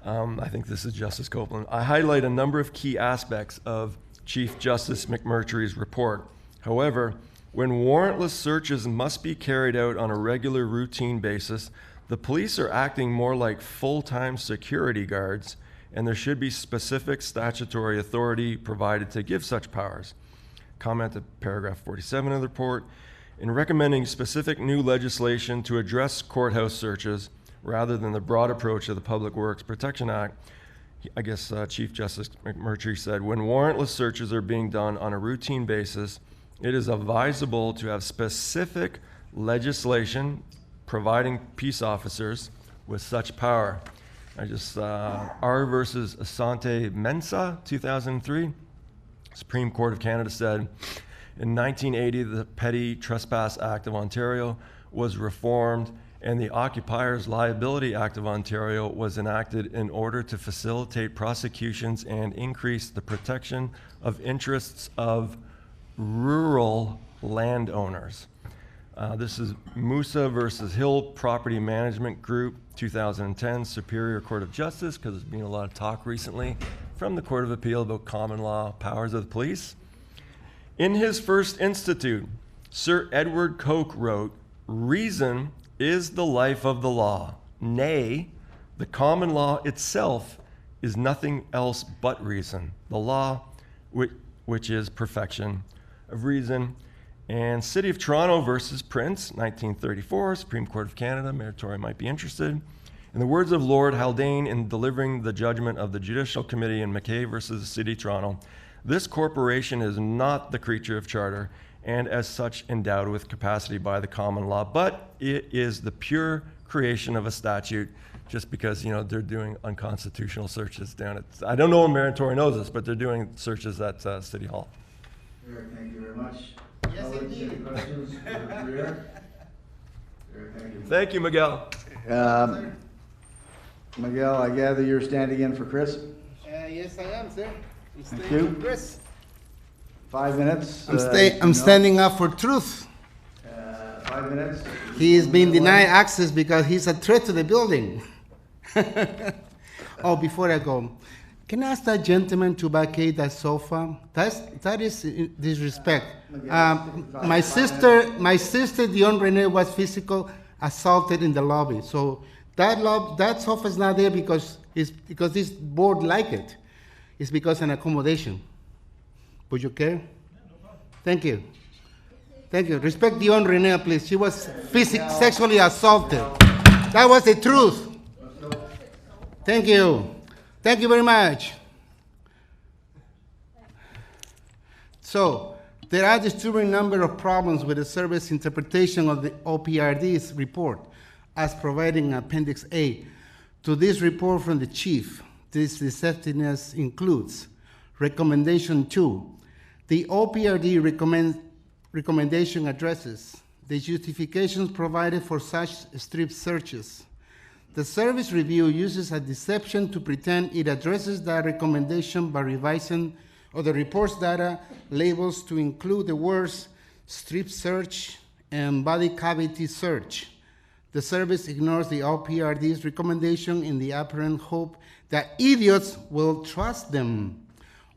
I think this is Justice Copeland. I highlight a number of key aspects of Chief Justice McMurtry's report. However, when warrantless searches must be carried out on a regular routine basis, the police are acting more like full-time security guards, and there should be specific statutory authority provided to give such powers. Comment to paragraph 47 of the report. In recommending specific new legislation to address courthouse searches rather than the broad approach of the Public Works Protection Act, I guess Chief Justice McMurtry said, when warrantless searches are being done on a routine basis, it is advisable to have specific legislation providing peace officers with such power. I just, R versus Asante Mensah, 2003, Supreme Court of Canada said, in 1980, the Petty Trespass Act of Ontario was reformed, and the Occupiers Liability Act of Ontario was enacted in order to facilitate prosecutions and increase the protection of interests of rural landowners. This is Musa versus Hill Property Management Group, 2010, Superior Court of Justice, because there's been a lot of talk recently from the Court of Appeal about common law powers of the police. In his first institute, Sir Edward Coke wrote, "Reason is the life of the law. Nay, the common law itself is nothing else but reason. The law, which is perfection of reason." And City of Toronto versus Prince, 1934, Supreme Court of Canada, Mayor Tory might be interested. In the words of Lord Haldane in delivering the judgment of the Judicial Committee in McKay versus the City of Toronto, this corporation is not the creature of charter and as such endowed with capacity by the common law, but it is the pure creation of a statute just because, you know, they're doing unconstitutional searches down at, I don't know if Mayor Tory knows this, but they're doing searches at City Hall. Eric, thank you very much. Yes, indeed. Any questions for Eric? Eric, thank you. Thank you, Miguel. Miguel, I gather you're standing in for Chris? Yes, I am, sir. I'm Thank staying you. for Chris. 5 minutes. I'm standing up for truth. 5 minutes. He is being denied access because he's a threat to the building. Oh, before I go, can I ask that gentleman to vacate that sofa? That is disrespect. My sister, Dion Rene, was physical assaulted in the lobby. So that sofa is not there because this board like it. It's because of an accommodation. Would you care? Thank you. Thank you. Respect Dion Rene, please. She was sexually assaulted. That was the truth. Thank you. Thank you very much. So, there are a disturbing number of problems with the service interpretation of the OPRD's report, as provided in Appendix A. To this report from the Chief, this deceptiveness includes Recommendation 2. The OPRD recommendation addresses the justifications provided for such strip searches. The service review uses a deception to pretend it addresses that recommendation by revising the report's data labels to include the words strip search and body cavity search. The service ignores the OPRD's recommendation in the apparent hope that idiots will trust them.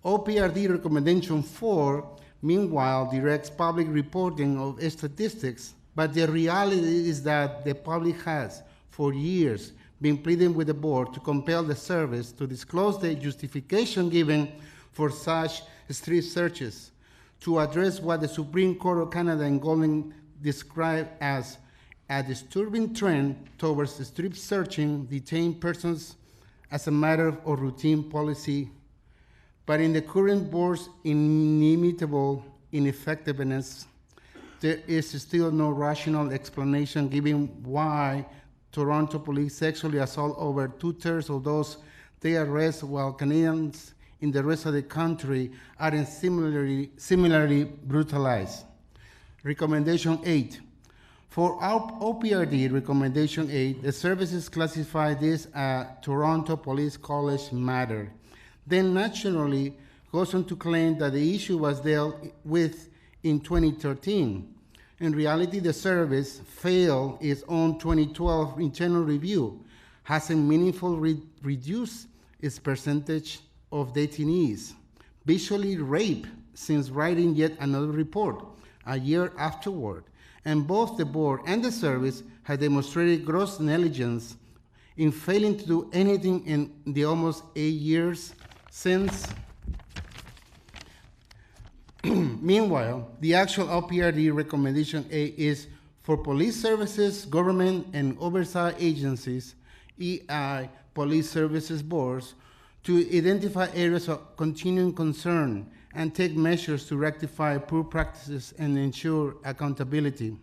OPRD recommendation 4, meanwhile, directs public reporting of statistics, but the reality is that the public has, for years, been pleading with the board to compel the service to disclose the justification given for such strip searches, to address what the Supreme Court of Canada in Golden described as a disturbing trend towards strip searching detained persons as a matter of routine policy. But in the current board's inimitable ineffectiveness, there is still no rational explanation given why Toronto police sexually assault over 2/3 of those they arrest, while Canadians in the rest of the country are similarly brutalized. Recommendation 8. For our OPRD Recommendation 8, the services classify this a Toronto Police College matter, then naturally goes on to claim that the issue was dealt with in 2013. In reality, the service failed its own 2012 internal review, hasn't meaningfully reduced its percentage of detainees visually raped since writing yet another report a year afterward. And both the board and the service have demonstrated gross negligence in failing to do anything in the almost 8 years since. Meanwhile, the actual OPRD recommendation A is for police services, government, and oversight agencies, EI, police services boards, to identify areas of continuing concern and take measures to rectify poor practices and ensure accountability.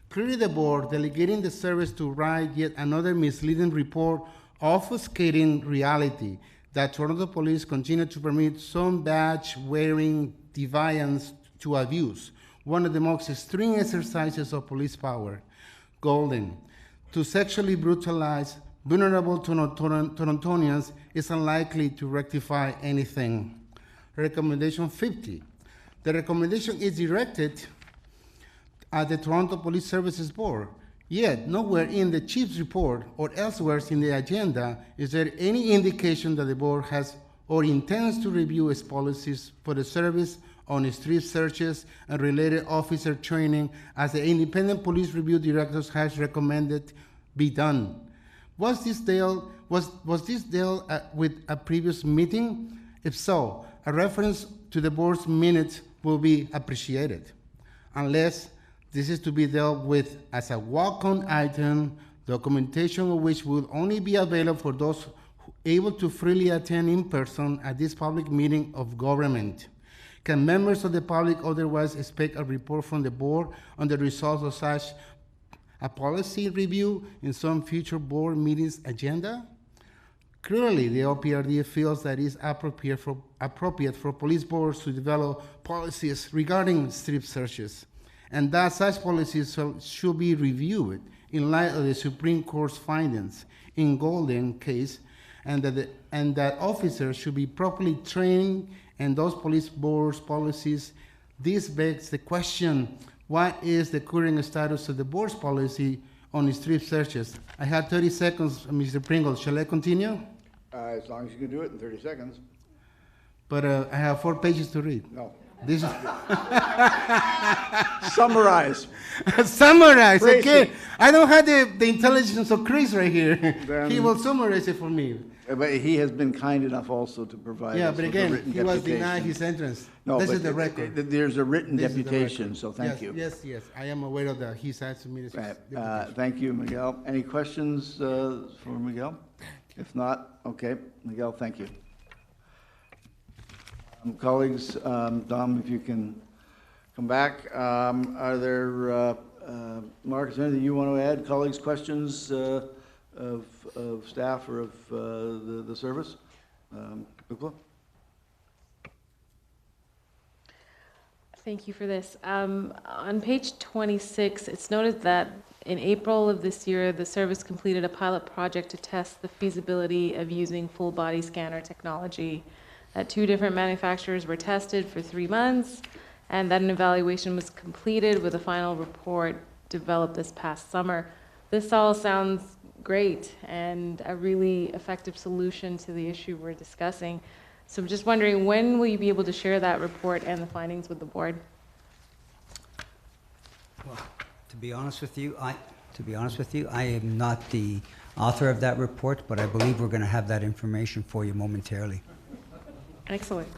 Clearly, the board delegating the service to write yet another misleading report obfuscating reality that Toronto police continue to permit some badge-wearing deviants to abuse, one of the most extreme exercises of police power, Golden, to sexually brutalize vulnerable Torontonians is unlikely to rectify anything. Recommendation 50. The recommendation is directed at the Toronto Police Services Board, yet nowhere in the chief's report or elsewhere in the agenda is there any indication that the board has or intends to review its policies for the service on strip searches and related officer training as the independent police review directors has recommended be done. Was this dealt with a previous meeting? If so, a reference to the board's minutes will be appreciated. Unless this is to be dealt with as a walk-on item, documentation of which will only be available for those able to freely attend in person at this public meeting of government. Can members of the public otherwise expect a report from the board on the results of such a policy review in some future board meetings agenda? Clearly, the OPRD feels that it is appropriate for police boards to develop policies regarding strip searches, and that such policies should be reviewed in light of the Supreme Court's findings in Golden case, and that officers should be properly trained and those police boards' policies. This begs the question, what is the current status of the board's policy on strip searches? I have 30 seconds, Mr. Pringle. Shall I continue? As long as you can do it in 30 seconds. But I have 4 pages to read. No. This is Summarize. Summarize, Tracy. okay. I don't have the intelligence of Chris right here. Then- He will summarize it for me. But he has been kind enough also to provide Yeah, us but with a again, written he was deputation. denied his entrance. No, This but is the record. There's a written This is the deputation, record. so thank Yes, you. Yes, I am aware of that. He's asked me this. Thank you, Miguel. Any questions for Miguel? If not, okay. Miguel, thank you. Colleagues, Dom, if you can come back. Are there, Mark, is there anything you want to add? Colleagues, questions of staff or of the service? Uppala? Thank you for this. On page 26, it's noted that in April of this year, the service completed a pilot project to test the feasibility of using full body scanner technology. 2 different manufacturers were tested for 3 months, and that an evaluation was completed with a final report developed this past summer. This all sounds great and a really effective solution to the issue we're discussing. So I'm just wondering, when will you be able to share that report and the findings with the board? Well, to be honest with you, I am not the author of that report, but I believe we're going to have that information for you momentarily. Excellent.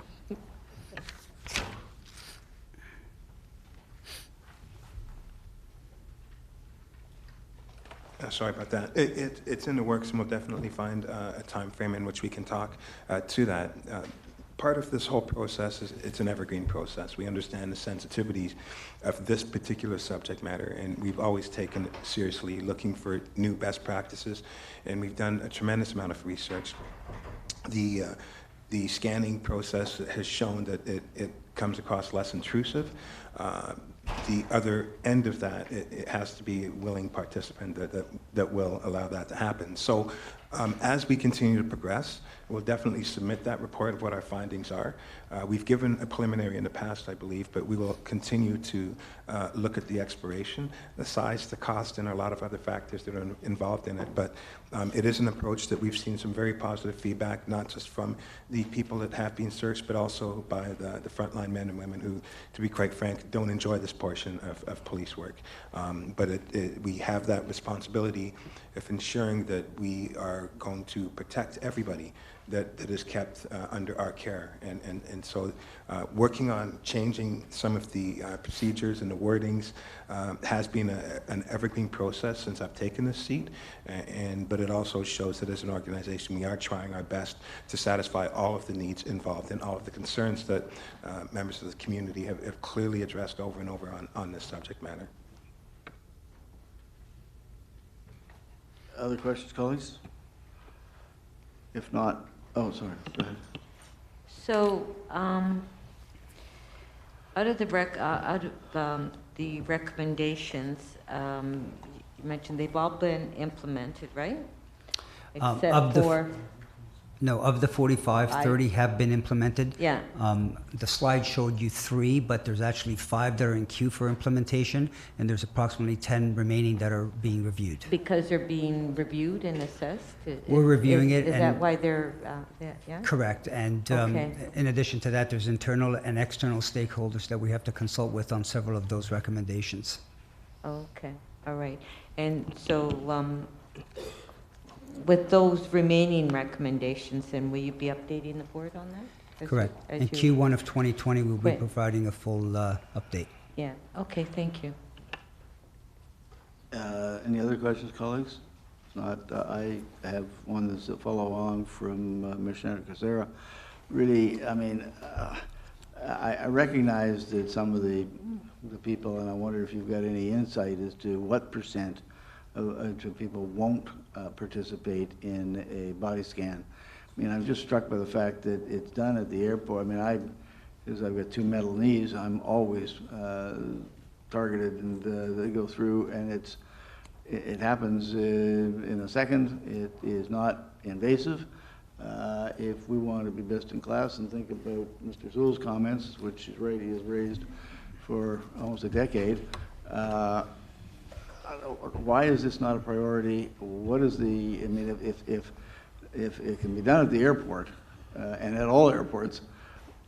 Sorry about that. It's in the works, and we'll definitely find a time frame in which we can talk to that. Part of this whole process is it's an evergreen process. We understand the sensitivities of this particular subject matter, and we've always taken it seriously, looking for new best practices, and we've done a tremendous amount of research. The scanning process has shown that it comes across less intrusive. The other end of that, it has to be a willing participant that will allow that to happen. So As we continue to progress, we'll definitely submit that report of what our findings are. We've given a preliminary in the past, I believe, but we will continue to look at the expiration, the size, the cost, and a lot of other factors that are involved in it. But it is an approach that we've seen some very positive feedback, not just from the people that have been searched, but also by the frontline men and women who, to be quite frank, don't enjoy this portion of police work. But we have that responsibility of ensuring that we are going to protect everybody that is kept under our care. And so working on changing some of the procedures and the wordings has been an evergreen process since I've taken this seat. But it also shows that as an organization, we are trying our best to satisfy all of the needs involved and all of the concerns that members of the community have clearly addressed over and over on this subject matter. Other questions, colleagues? If not, oh, sorry, go ahead. So, out of the recommendations, you mentioned they've all been implemented, right? Except for... No, of the 45, 30 have been implemented. Yeah. The slide showed you 3, but there's actually 5 that are in queue for implementation, and there's approximately 10 remaining that are being reviewed. Because they're being reviewed and assessed? We're reviewing it. Is that why they're, yeah? Correct. And in addition to that, there's internal and external stakeholders that we have to consult with on several of those recommendations. Okay, all right. And so, with those remaining recommendations, then will you be updating the board on that? Correct. In Q1 of 2020, we'll be providing a full update. Yeah, okay, thank you. Any other questions, colleagues? If not, I have one that's a follow-on from Ms. Chandrasekera. Really, I mean, I recognize that some of the people, and I wonder if you've got any insight as to what percent of people won't participate in a body scan. I mean, I'm just struck by the fact that it's done at the airport. I mean, because I've got 2 metal knees, I'm always targeted, and they go through, and it happens in a second. It is not invasive. If we want to be best in class and think about Mr. Zoul's comments, which is right, he has raised for almost a decade, why is this not a priority? What is the, I mean, if it can be done at the airport and at all airports,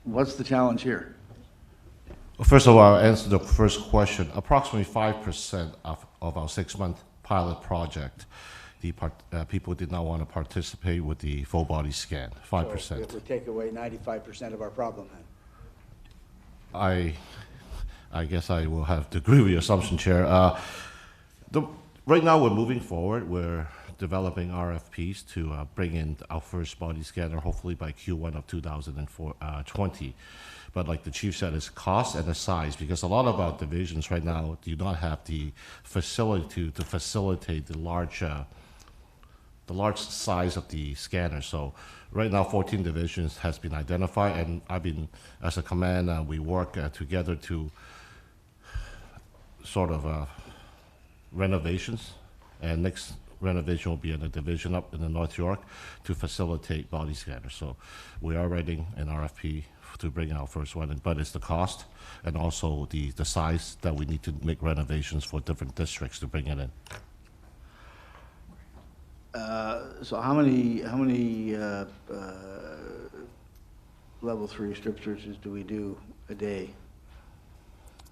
what's the challenge here? Well, first of all, I'll answer the first question. Approximately 5% of our 6-month pilot project, the people did not want to participate with the full body scan, 5%. So it would take away 95% of our problem then? I guess I will have to agree with your assumption, Chair. Right now we're moving forward. We're developing RFPs to bring in our first body scanner, hopefully by Q1 of 2020. But like the Chief said, it's cost and the size, because a lot of our divisions right now do not have the facility to facilitate the large size of the scanner. So right now 14 divisions has been identified, and I've been, as a command, we work together to sort of renovations, and next renovation will be in a division up in the North York to facilitate body scanners. So we are writing an RFP to bring our first one in, but it's the cost and also the size that we need to make renovations for different districts to bring it in. So how many level 3 strip searches do we do a day?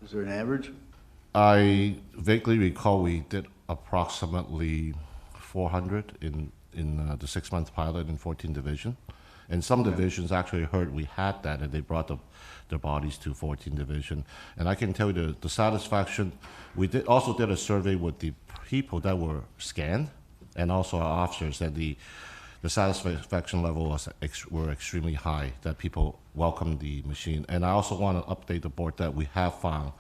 Is there an average? I vaguely recall we did approximately 400 in the 6-month pilot in 14 divisions. And some divisions actually heard we had that, and they brought their bodies to 14 division. And I can tell you the satisfaction, we also did a survey with the people that were scanned and also our officers, and the satisfaction level were extremely high, that people welcomed the machine. And I also want to update the board that we have found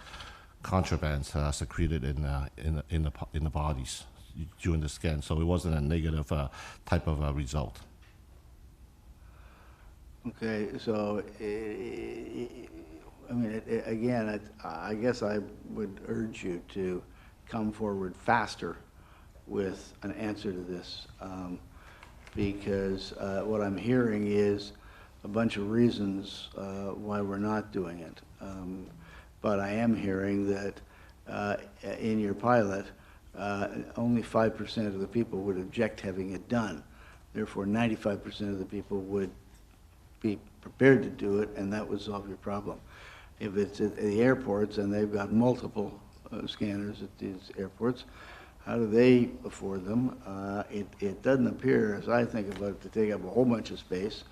contrabands secreted in the bodies during the scan, so it wasn't a negative type of result. Okay, so I mean, again, I guess I would urge you to come forward faster with an answer to this. because what I'm hearing is a bunch of reasons why we're not doing it. But I am hearing that in your pilot, only 5% of the people would object having it done. Therefore, 95% of the people would be prepared to do it, and that would solve your problem. If it's at the airports and they've got multiple scanners at these airports, how do they afford them? It doesn't appear, as I think about it, to take up a whole bunch of space.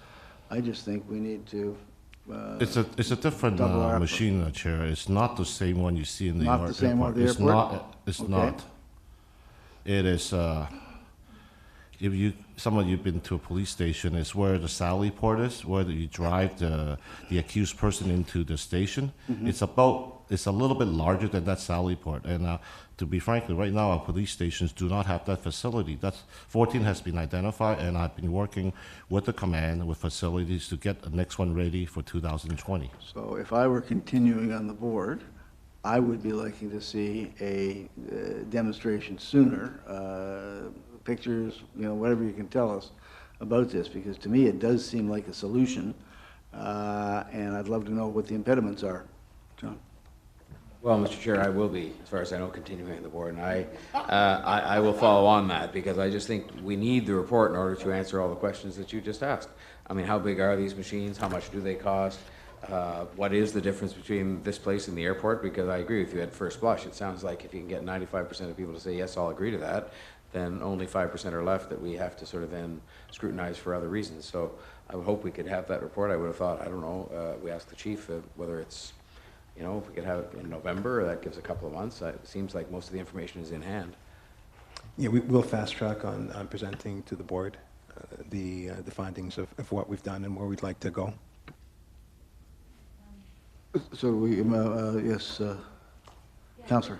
I just think we need to it's a different machine, Chair. It's not the same one you see in the Not the same one at the airport? It's Okay. not. It is, if some of you've been to a police station, it's where the Sally port is, where you drive the accused person into the station. Mhm. It's a little bit larger than that Sally port. And to be frank, right now our police stations do not have that facility. 14 has been identified, and I've been working with the command, with facilities to get the next one ready for 2020. So if I were continuing on the board, I would be liking to see a demonstration sooner, pictures, whatever you can tell us about this, because to me it does seem like a solution, and I'd love to know what the impediments are. John? Well, Mr. Chair, I will be, as far as I know, continuing on the board, and I will follow on that, because I just think we need the report in order to answer all the questions that you just asked. I mean, how big are these machines? How much do they cost? What is the difference between this place and the airport? Because I agree with you at first blush. It sounds like if you can get 95% of people to say, yes, I'll agree to that, then only 5% are left that we have to sort of then scrutinize for other reasons. So I would hope we could have that report. I would have thought, I don't know, we asked the chief whether it's, if we could have it in November, that gives a couple of months. It seems like most of the information is in hand. Yeah, we'll fast track on presenting to the board the findings of what we've done and where we'd like to go. So yes, Councillor.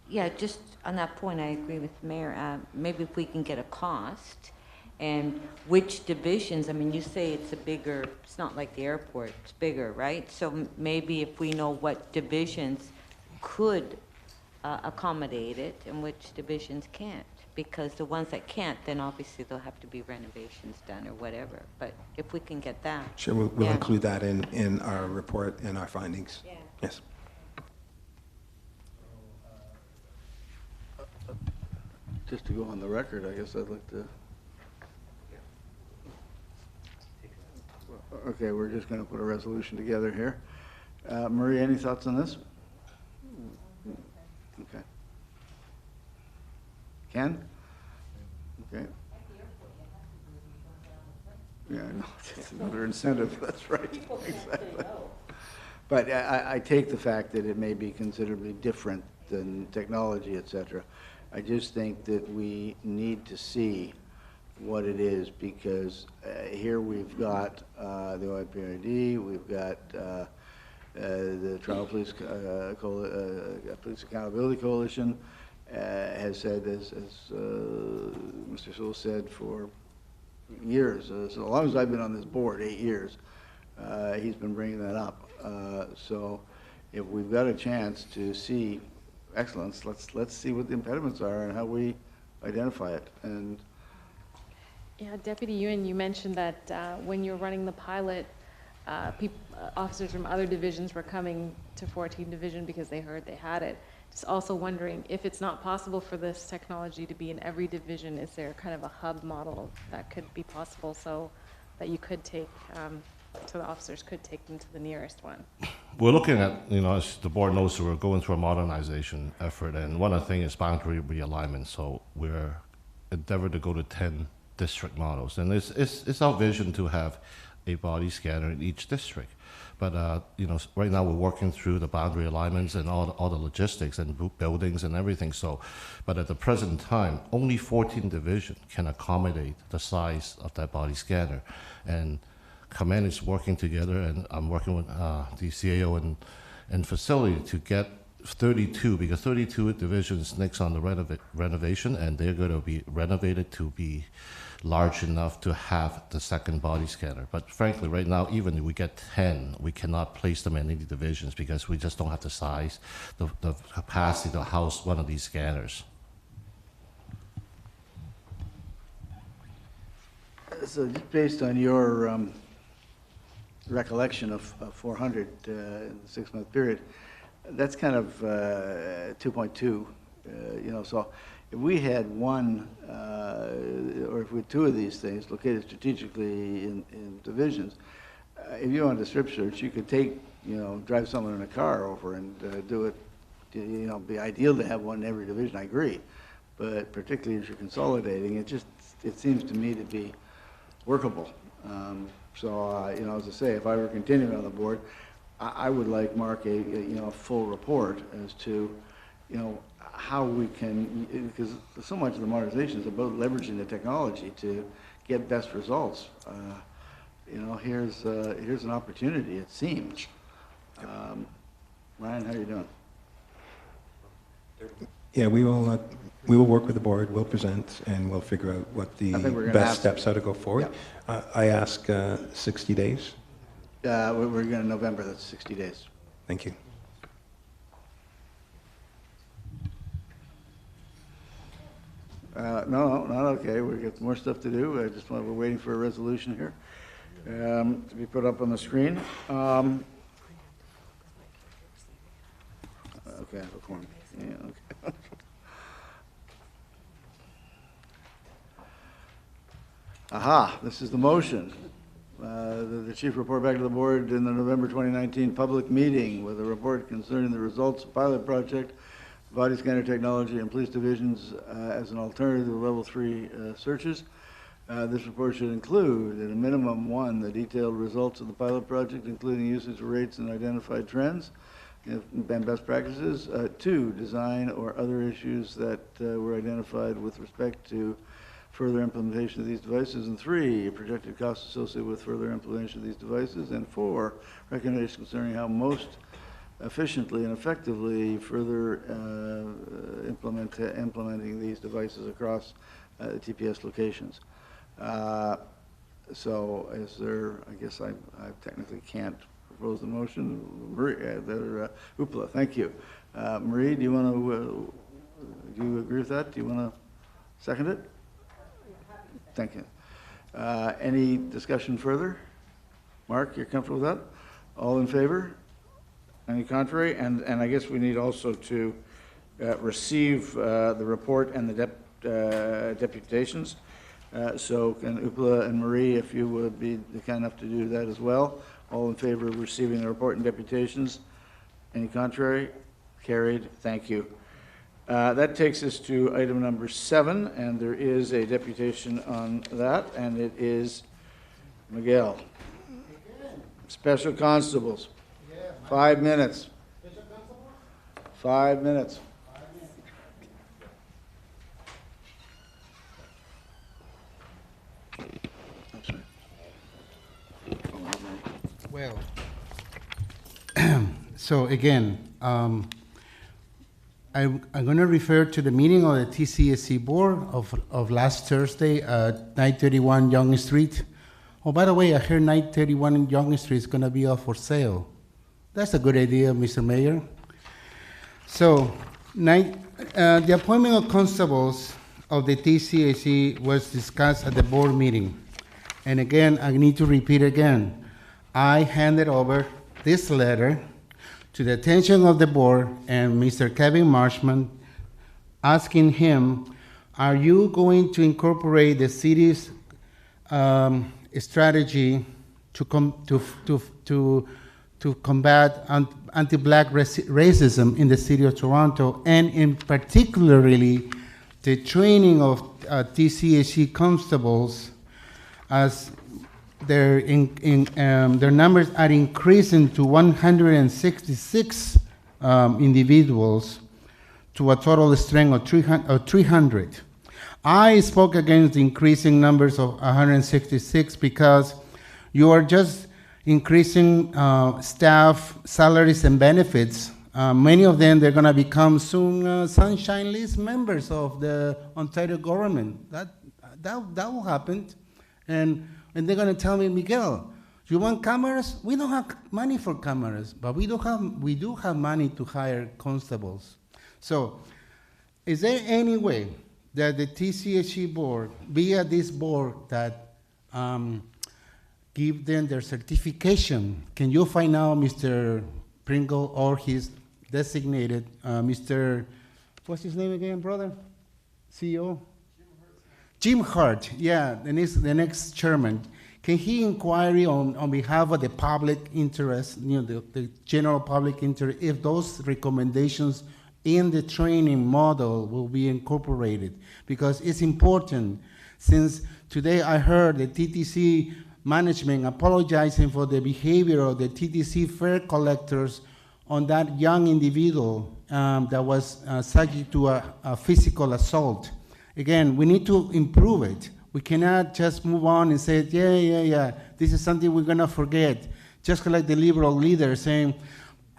Yeah, just on that point, I agree with the Mayor. Maybe if we can get a cost and which divisions, I mean, you say it's it's not like the airport, it's bigger, right? So maybe if we know what divisions could accommodate it and which divisions can't, because the ones that can't, then obviously there'll have to be renovations done or whatever. But if we can get that. Sure, we'll include that in our report and our findings. Yeah. Yes. Just to go on the record, I guess I'd like to. Okay, we're just going to put a resolution together here. Marie, any thoughts on this? Okay. Ken? Okay. Yeah, no, it's another incentive, that's right. Exactly. But I take the fact that it may be considerably different than technology, et cetera. I just think that we need to see what it is, because here we've got the OIPRD, we've got the Toronto Police Police Accountability Coalition has said, as Mr. Sewell said, for years, so long as I've been on this board, 8 years, he's been bringing that up. So if we've got a chance to see excellence, let's see what the impediments are and how we identify it. And yeah, Deputy Ewan, you mentioned that when you were running the pilot, officers from other divisions were coming to 14 Division because they heard they had it. Just also wondering if it's not possible for this technology to be in every division, is there kind of a hub model that could be possible so that you could take, so the officers could take them to the nearest one? We're looking at, as the board knows, we're going through a modernization effort, and one of the things is boundary realignment. So we're endeavored to go to 10 district models, and it's our vision to have a body scanner in each district. But right now we're working through the boundary alignments and all the logistics and buildings and everything. So, but at the present time, only 14 division can accommodate the size of that body scanner, and command is working together, and I'm working with the CAO and facility to get 32, because 32 divisions next on the renovation, and they're going to be renovated to be large enough to have the second body scanner. But frankly, right now, even if we get 10, we cannot place them in any divisions because we just don't have the size, the capacity to house one of these scanners. So just based on your recollection of 400 in the 6-month period, that's kind of 2.2, you know, so if we had one, or if we had two of these things located strategically in divisions, if you wanted to strip search, you could take, you know, drive someone in a car over and do it, you know, it'd be ideal to have one in every division, I agree. But particularly as you're consolidating, it seems to me to be workable. So, you know, as I say, if I were continuing on the board, I would like Mark a you know, a full report as to, you know, how we can, because so much of the modernization is about leveraging the technology to get best results. You know, here's an opportunity, it seems. Ryan, how are you doing? Yeah, we will work with the board, we'll present, and we'll figure out what the best steps are to go forward. Yeah. I ask 60 days. We're going to November, that's 60 days. Thank you. No, not okay. We've got more stuff to do. We're waiting for a resolution here to be put up on the screen. Okay, the form. Yeah, okay. Aha, this is the motion. The chief report back to the board in the November 2019 public meeting with a report concerning the results of pilot project, body scanner technology and police divisions as an alternative to level 3 searches. This report should include, at a minimum, 1, the detailed results of the pilot project, including usage rates and identified trends and best practices. 2, design or other issues that were identified with respect to further implementation of these devices, and 3, projected costs associated with further implementation of these devices, and 4, recommendations concerning how most efficiently and effectively further implementing these devices across TPS locations. So is there, I guess I technically can't propose the motion. Uppala, thank you. Marie, do you want to, do you agree with that? Do you want to second it? Thank you. Any discussion further? Mark, you're comfortable with that? All in favor? Any contrary? And I guess we need also to receive the report and the deputations. So can Uppala and Marie, if you would be kind enough to do that as well. All in favor of receiving the report and deputations? Any contrary? Carried. Thank you. That takes us to item number 7, and there is a deputation on that, and it is Miguel. Special constables. 5 minutes. 5 minutes. Well, so again, I'm going to refer to the meeting of the TCSC board of last Thursday at 931 Young Street. Oh, by the way, I heard 931 Young Street is going to be up for sale. That's a good idea, Mr. Mayor. So, the appointment of constables of the TCSC was discussed at the board meeting. And again, I need to repeat again. I handed over this letter to the attention of the board and Mr. Kevin Marshman, asking him, are you going to incorporate the city's strategy to combat anti-black racism in the city of Toronto, and in particularly the training of TCSC constables, as their numbers are increasing to 166 individuals to a total strength of 300. I spoke against the increasing numbers of 166 because you are just increasing staff salaries and benefits. Many of them, they're going to become soon sunshine list members of the Ontario government. That will happen. And they're going to tell me, Miguel, you want cameras? We don't have money for cameras, but we do have money to hire constables. So is there any way that the TCSC board, via this board, that give them their certification. Can you find out Mr. Pringle or his designated Mr. What's his name again, brother? CEO? Jim Hart, yeah, the next chairman. Can he inquire on behalf of the public interest, the general public interest, if those recommendations in the training model will be incorporated? Because it's important, since today I heard the TTC management apologizing for the behavior of the TTC fare collectors on that young individual that was subject to a physical assault. Again, we need to improve it. We cannot just move on and say, yeah, this is something we're gonna forget. Just like the liberal leader saying,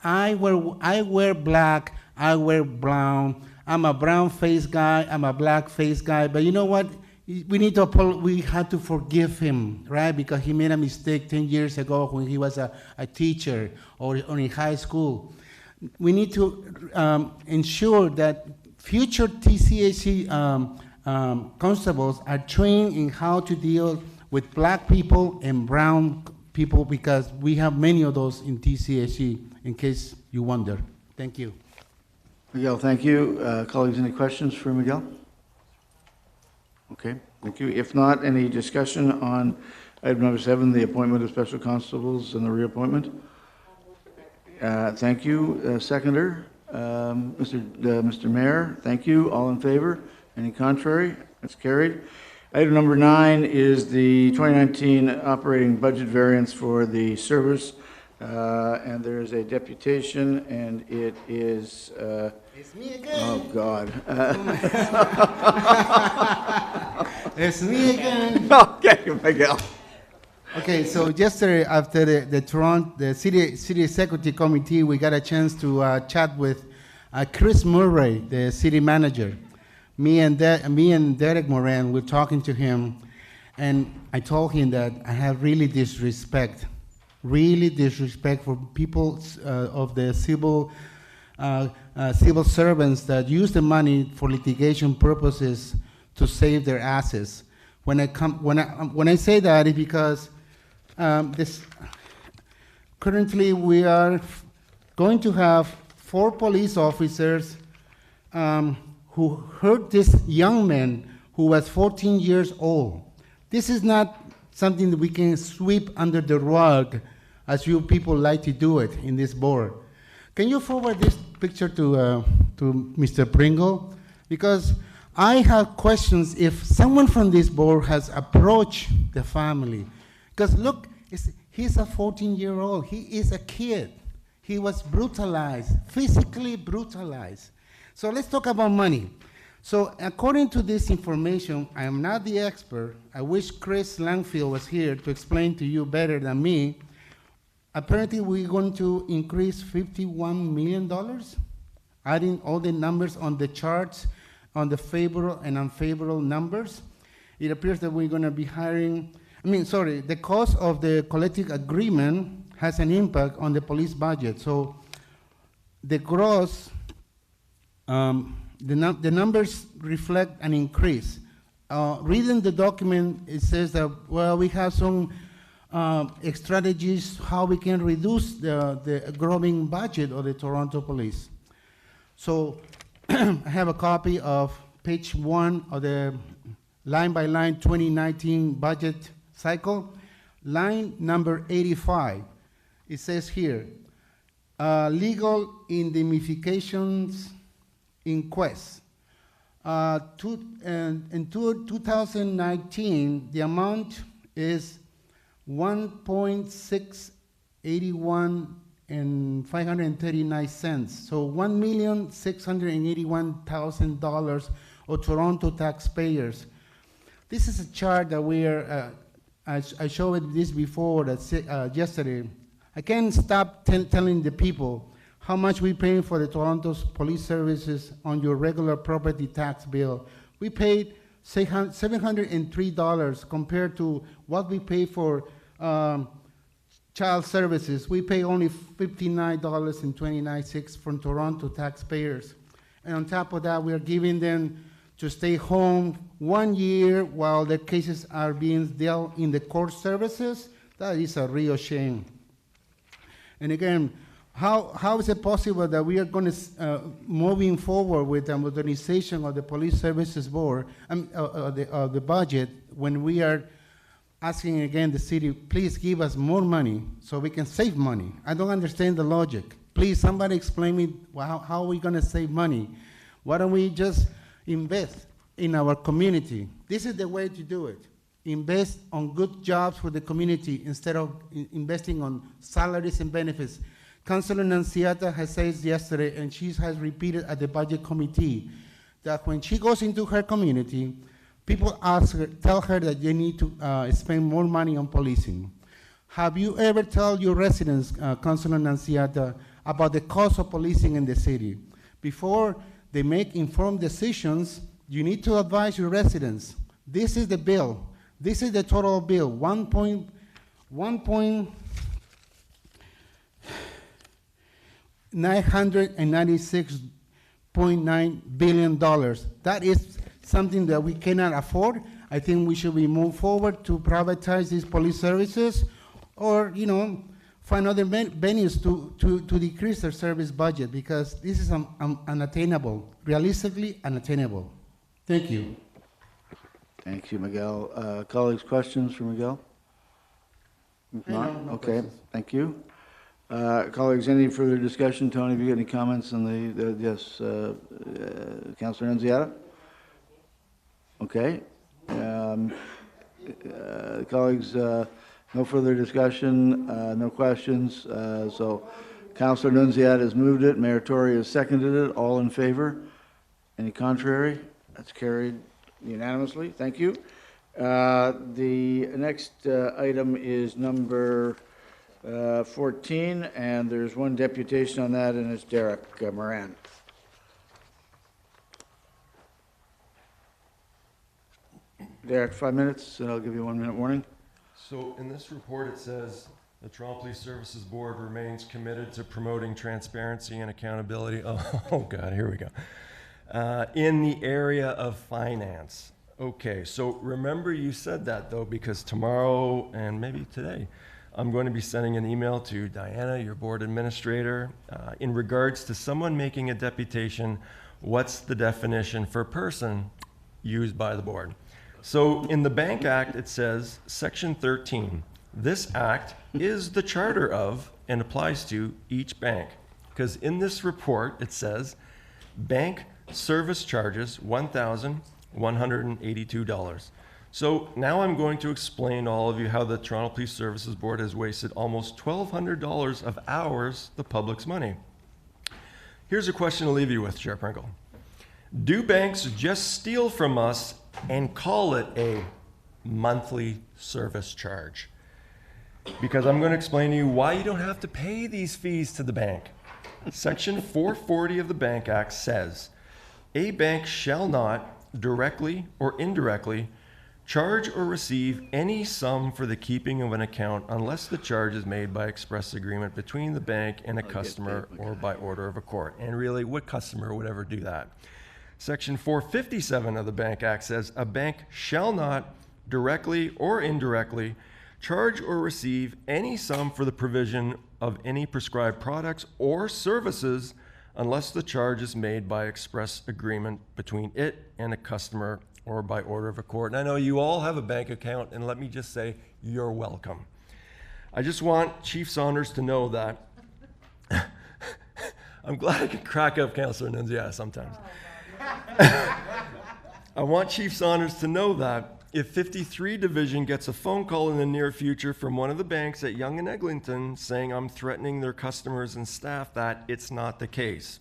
I wear black, I wear brown, I'm a brown-faced guy, I'm a black-faced guy, but you know what? We had to forgive him, right? Because he made a mistake 10 years ago when he was a teacher or in high school. We need to ensure that future TCAC constables are trained in how to deal with black people and brown people, because we have many of those in TCAC, in case you wonder. Thank you. Miguel, thank you. Colleagues, any questions for Miguel? Okay, thank you. If not, any discussion on item number 7, the appointment of special constables and the reappointment? Thank you. Seconder, Mr. Mayor, thank you. All in favor? Any contrary? That's carried. Item number 9 is the 2019 operating budget variance for the service. And there is a deputation, and it is... it's me again. Oh, God. It's me again. Okay, Miguel. Okay, so yesterday after the city executive committee, we got a chance to chat with Chris Murray, the city manager. Me and Derek Moran were talking to him, and I told him that I have really disrespect for people of the civil servants that use the money for litigation purposes to save their assets. When I say that, it's because currently we are going to have 4 police officers who hurt this young man who was 14 years old. This is not something that we can sweep under the rug, as you people like to do it in this board. Can you forward this picture to Mr. Pringle? Because I have questions if someone from this board has approached the family. Because look, he's a 14-year-old. He is a kid. He was brutalized, physically brutalized. So let's talk about money. So according to this information, I am not the expert. I wish Chris Langfield was here to explain to you better than me. Apparently, we're going to increase $51 million, adding all the numbers on the charts, on the favorable and unfavorable numbers. It appears that we're going to be hiring, the cost of the collective agreement has an impact on the police budget. So the gross, the numbers reflect an increase. Reading the document, it says that, well, we have some strategies how we can reduce the growing budget of the Toronto Police. So I have a copy of page 1 of the line-by-line 2019 budget cycle. Line number 85, it says here, legal indemnifications inquest. In 2019, the amount is $1.681 and 539 cents. So $1,681,000 of Toronto taxpayers. This is a chart that we are. I showed this before yesterday. I can't stop telling the people how much we pay for the Toronto police services on your regular property tax bill. We paid $703 compared to what we pay for child services. We pay only $59.29 from Toronto taxpayers. And on top of that, we are giving them to stay home 1 year while their cases are being dealt in the court services, that is a real shame. And again, how is it possible that we are going to, moving forward with the modernization of the Police Services Board, the budget, when we are asking again the city, please give us more money so we can save money? I don't understand the logic. Please, somebody explain me how are we going to save money? Why don't we just invest in our community? This is the way to do it. Invest on good jobs for the community instead of investing on salaries and benefits. Councilor Nunziata has said yesterday, and she has repeated at the budget committee, that when she goes into her community, people tell her that they need to spend more money on policing. Have you ever told your residents, Councilor Nunziata, about the cost of policing in the city? Before they make informed decisions, you need to advise your residents. This is the bill. This is the total bill, $996.9 billion. That is something that we cannot afford. I think we should move forward to privatize these police services, or find other venues to decrease their service budget, because this is unattainable, realistically unattainable. Thank you. Thank you, Miguel. Colleagues, questions for Miguel? If not, no okay, questions. thank you. Colleagues, any further discussion? Tony, have you got any comments on yes, Councilor Nunziata? Okay. Colleagues, no further discussion, no questions. So Councilor Nunziata has moved it, Mayor Tory has seconded it. All in favor? Any contrary? That's carried unanimously. Thank you. The next item is number 14, and there's one deputation on that, and it's Derek Moran. Derek, 5 minutes, and I'll give you a 1 minute warning. So in this report, it says the Toronto Police Services Board remains committed to promoting transparency and accountability. Oh God, here we go. In the area of finance. Okay, so remember you said that though, because tomorrow and maybe today, I'm going to be sending an email to Diana, your board administrator, in regards to someone making a deputation. What's the definition for person used by the board? So in the Bank Act, it says, Section 13, this act is the charter of and applies to each bank. Because in this report, it says, bank service charges $1,182. So now I'm going to explain to all of you how the Toronto Police Services Board has wasted almost $1,200 of ours, the public's money. Here's a question to leave you with, Chair Pringle. Do banks just steal from us and call it a monthly service charge? Because I'm going to explain to you why you don't have to pay these fees to the bank. Section 440 of the Bank Act says, a bank shall not, directly or indirectly, charge or receive any sum for the keeping of an account unless the charge is made by express agreement between the bank and a customer or by order of a court. And really, what customer would ever do that? Section 457 of the Bank Act says a bank shall not, directly or indirectly, charge or receive any sum for the provision of any prescribed products or services unless the charge is made by express agreement between it and a customer or by order of a court. And I know you all have a bank account, and let me just say, you're welcome. I just want Chief Saunders to know that I'm glad I can crack up Councilor Nunziata sometimes. I want Chief Saunders to know that if 53 Division gets a phone call in the near future from one of the banks at Yonge and Eglinton saying I'm threatening their customers and staff, that it's not the case.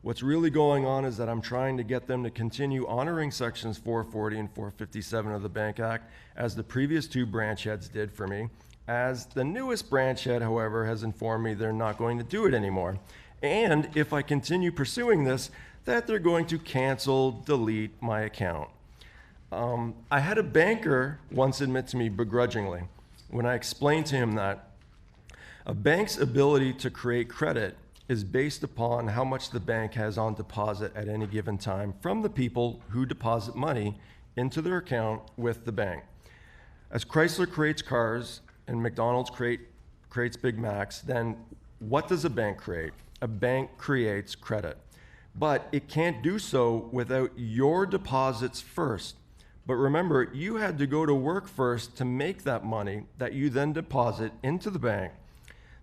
What's really going on is that I'm trying to get them to continue honoring sections 440 and 457 of the Bank Act, as the previous two branch heads did for me. As the newest branch head, however, has informed me they're not going to do it anymore. And if I continue pursuing this, that they're going to cancel, delete my account. I had a banker once admit to me begrudgingly, when I explained to him that a bank's ability to create credit is based upon how much the bank has on deposit at any given time from the people who deposit money into their account with the bank. As Chrysler creates cars and McDonald's creates Big Macs, then what does a bank create? A bank creates credit. But it can't do so without your deposits first. But remember, you had to go to work first to make that money that you then deposit into the bank.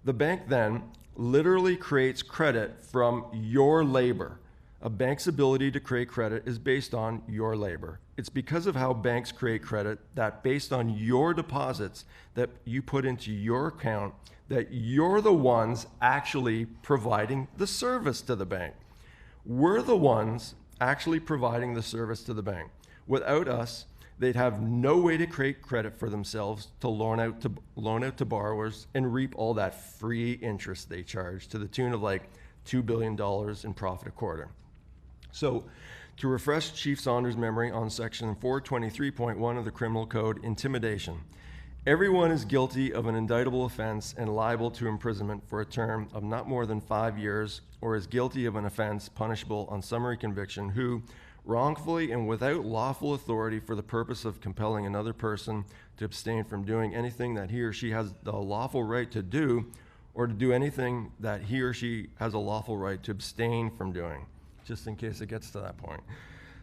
The bank then literally creates credit from your labor. A bank's ability to create credit is based on your labor. It's because of how banks create credit that based on your deposits that you put into your account, that you're the ones actually providing the service to the bank. We're the ones actually providing the service to the bank. Without us, they'd have no way to create credit for themselves to loan out to borrowers and reap all that free interest they charge to the tune of like $2 billion in profit a quarter. So, to refresh Chief Saunders' memory on section 423.1 of the Criminal Code, intimidation. Everyone is guilty of an indictable offense and liable to imprisonment for a term of not more than 5 years, or is guilty of an offense punishable on summary conviction who, wrongfully and without lawful authority for the purpose of compelling another person to abstain from doing anything that he or she has the lawful right to do, or to do anything that he or she has a lawful right to abstain from doing, just in case it gets to that point.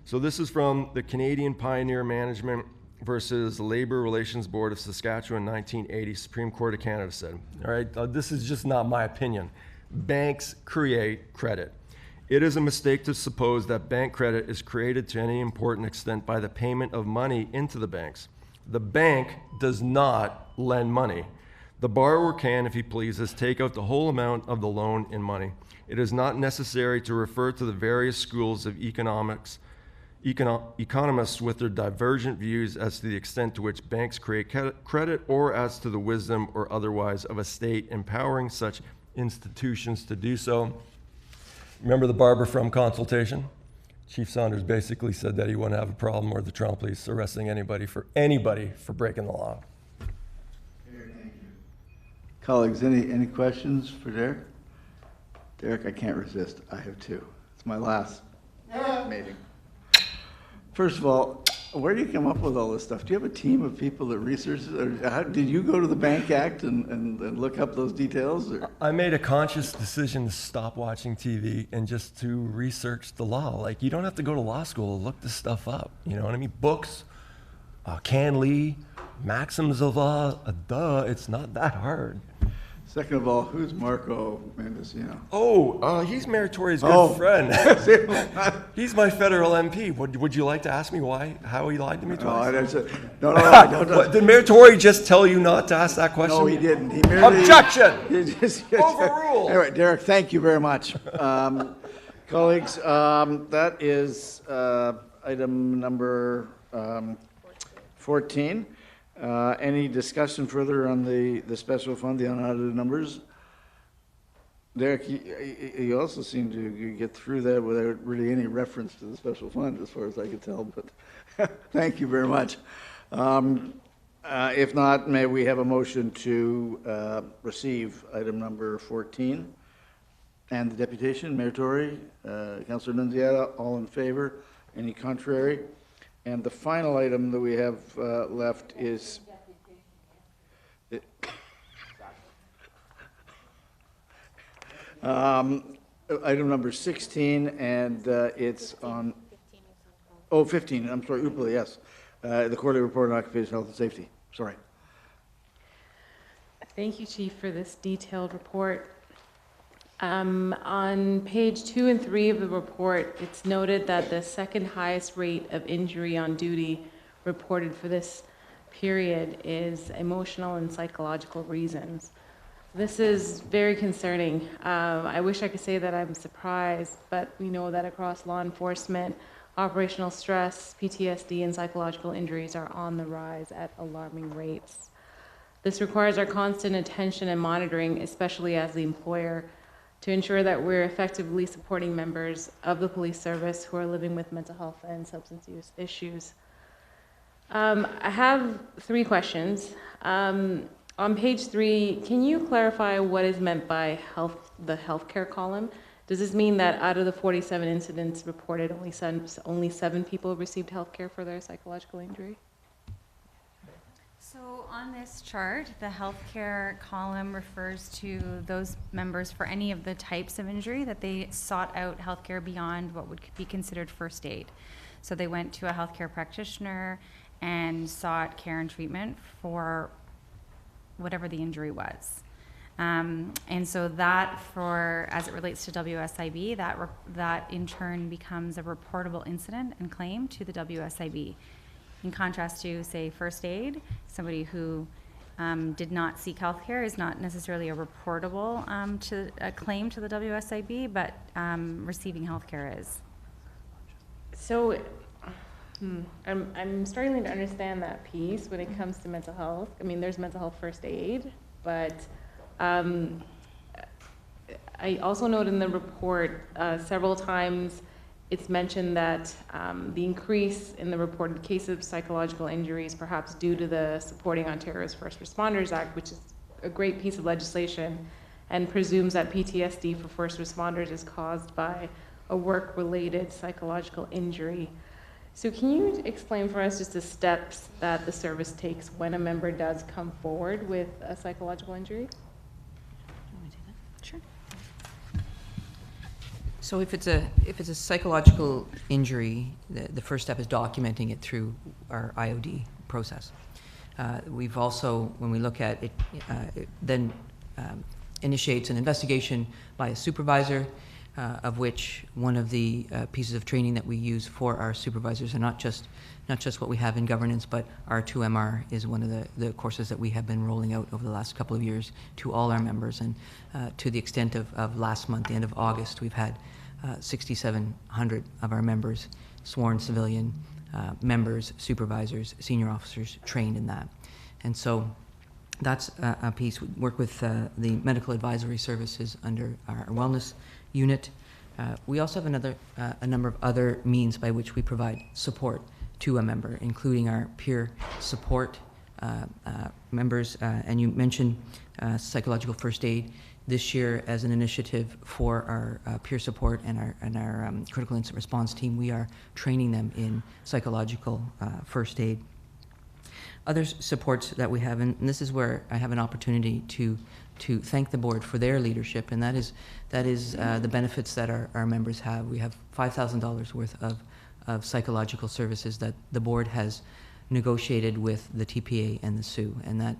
So this is from the Canadian Pioneer Management versus Labor Relations Board of Saskatchewan, 1980, Supreme Court of Canada said. All right, this is just not my opinion. Banks create credit. It is a mistake to suppose that bank credit is created to any important extent by the payment of money into the banks. The bank does not lend money. The borrower can, if he pleases, take out the whole amount of the loan in money. It is not necessary to refer to the various schools of economists with their divergent views as to the extent to which banks create credit, or as to the wisdom or otherwise of a state empowering such institutions to do so. Remember the Barbara Frum consultation? Chief Saunders basically said that he wouldn't have a problem or the Toronto Police arresting anybody for breaking the law. Colleagues, any questions for Derek? Derek, I can't resist. I have two. It's my last meeting. First of all, where do you come up with all this stuff? Do you have a team of people that research it? Or did you go to the Bank Act and look up those details? Or? I made a conscious decision to stop watching TV and just to research the law. Like, you don't have to go to law school to look this stuff up. You know what I mean? Books, Canley, maxims of law, it's not that hard. Second of all, who's Marco Mendocino? He's Meritorious good friend. He's my federal MP. Would you like to ask me how he lied to me twice? No, I don't. Did Meritori just tell you not to ask that question? No, he didn't. He merely, Objection! Overruled! Anyway, Derek, thank you very much. Colleagues, that is item number 14. Any discussion further on the special fund, the unaudited numbers? Derek, you also seem to get through that without really any reference to the special fund, as far as I could tell, but thank you very much. If not, may we have a motion to receive item number 14 and the deputation? Mayor Tory, Councillor Nunziata, all in favor? Any contrary? And the final item that we have left is item number 16, and it's on 15. I'm sorry, Uppala, yes. The quarterly report on occupational health and safety. Sorry. Thank you, Chief, for this detailed report. On page 2 and 3 of the report, it's noted that the second highest rate of injury on duty reported for this period is emotional and psychological reasons. This is very concerning. I wish I could say that I'm surprised, but we know that across law enforcement, operational stress, PTSD, and psychological injuries are on the rise at alarming rates. This requires our constant attention and monitoring, especially as the employer, to ensure that we're effectively supporting members of the police service who are living with mental health and substance use issues. I have 3 questions. On page 3, can you clarify what is meant by the healthcare column. Does this mean that out of the 47 incidents reported, only seven people received healthcare for their psychological injury? So on this chart, the healthcare column refers to those members for any of the types of injury that they sought out healthcare beyond what would be considered first aid. So they went to a healthcare practitioner and sought care and treatment for whatever the injury was. And so that, for as it relates to WSIB, that in turn becomes a reportable incident and claim to the WSIB. In contrast to, say, first aid, somebody who did not seek health care is not necessarily a reportable claim to the WSIB, but receiving health care is. So I'm starting to understand that piece when it comes to mental health. I mean, there's mental health first aid, but I also note in the report several times it's mentioned that the increase in the reported cases of psychological injuries perhaps due to the Supporting Ontario's First Responders Act, which is a great piece of legislation and presumes that PTSD for first responders is caused by a work-related psychological injury. So can you explain for us just the steps that the service takes when a member does come forward with a psychological injury? Sure. So if it's a psychological injury, the first step is documenting it through our IOD process. We've also, when we look at it, it then initiates an investigation by a supervisor, of which one of the pieces of training that we use for our supervisors, and not just what we have in governance, but R2MR is one of the courses that we have been rolling out over the last couple of years to all our members. And to the extent of last month, the end of August, we've had 6,700 of our members, sworn civilian members, supervisors, senior officers trained in that. And so that's a piece. We work with the medical advisory services under our wellness unit. We also have a number of other means by which we provide support to a member, including our peer support members. And you mentioned psychological first aid. This year, as an initiative for our peer support and our critical incident response team, we are training them in psychological first aid. Other supports that we have, and this is where I have an opportunity to thank the board for their leadership, and that is the benefits that our members have. We have $5,000 worth of psychological services that the board has negotiated with the TPA and the SUE, and that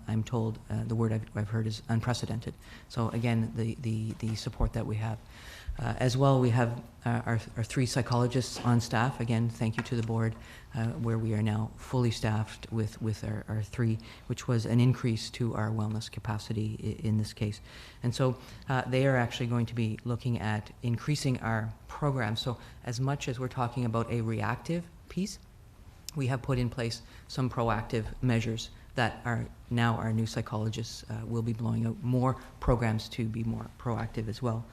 I'm told the word I've heard is unprecedented. So again, the support that we have. As well, we have our 3 psychologists on staff. Again, thank you to the board, where we are now fully staffed with our 3, which was an increase to our wellness capacity in this case. And so they are actually going to be looking at increasing our program. So as much as we're talking about a reactive piece, we have put in place some proactive measures that are now our new psychologists will be blowing out more programs to be more proactive as well.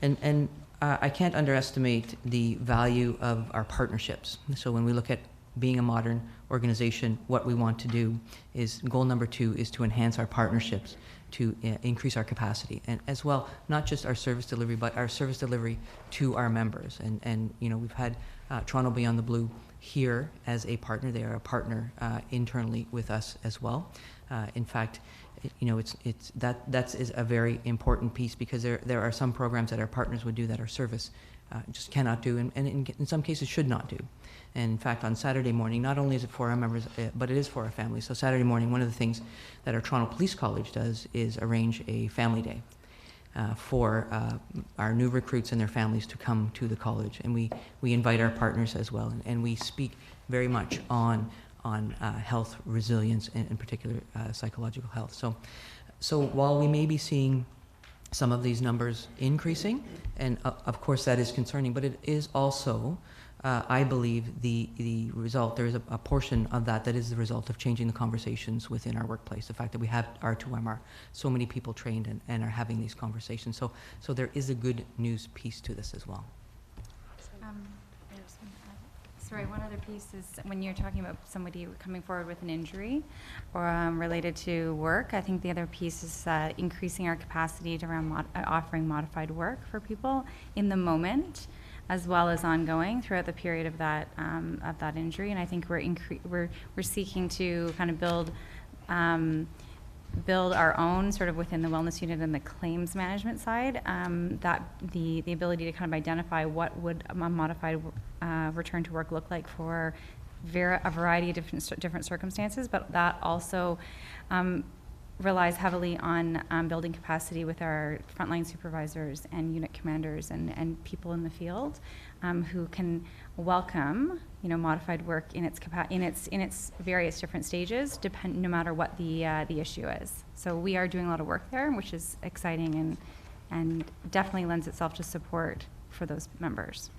And I can't underestimate the value of our partnerships. So when we look at being a modern organization, what we want to do is, goal number 2 is to enhance our partnerships, to increase our capacity, and as well, not just our service delivery, but our service delivery to our members. And you know, we've had Toronto Beyond the Blue here as a partner. They are a partner internally with us as well. In fact, you know, that is a very important piece, because there are some programs that our partners would do that our service just cannot do, and in some cases should not do. And in fact, on Saturday morning, not only is it for our members, but it is for our families. So Saturday morning, one of the things that our Toronto Police College does is arrange a family day for our new recruits and their families to come to the college. And we invite our partners as well, and we speak very much on health, resilience, and in particular psychological health. So while we may be seeing some of these numbers increasing, and of course that is concerning, but it is also, I believe, the result, there is a portion of that is the result of changing the conversations within our workplace. The fact that we have R2MR, so many people trained and are having these conversations. So there is a good news piece to this as well. Sorry, one other piece is when you're talking about somebody coming forward with an injury or related to work, I think the other piece is increasing our capacity to around offering modified work for people in the moment, as well as ongoing throughout the period of that injury. And I think we're seeking to kind of build our own sort of within the wellness unit and the claims management side, that the ability to kind of identify what would a modified return to work look like for a variety of different circumstances, but that also relies heavily on building capacity with our frontline supervisors and unit commanders and people in the field who can welcome, modified work in its various different stages, no matter what the issue is. So we are doing a lot of work there, which is exciting and definitely lends itself to support for those members.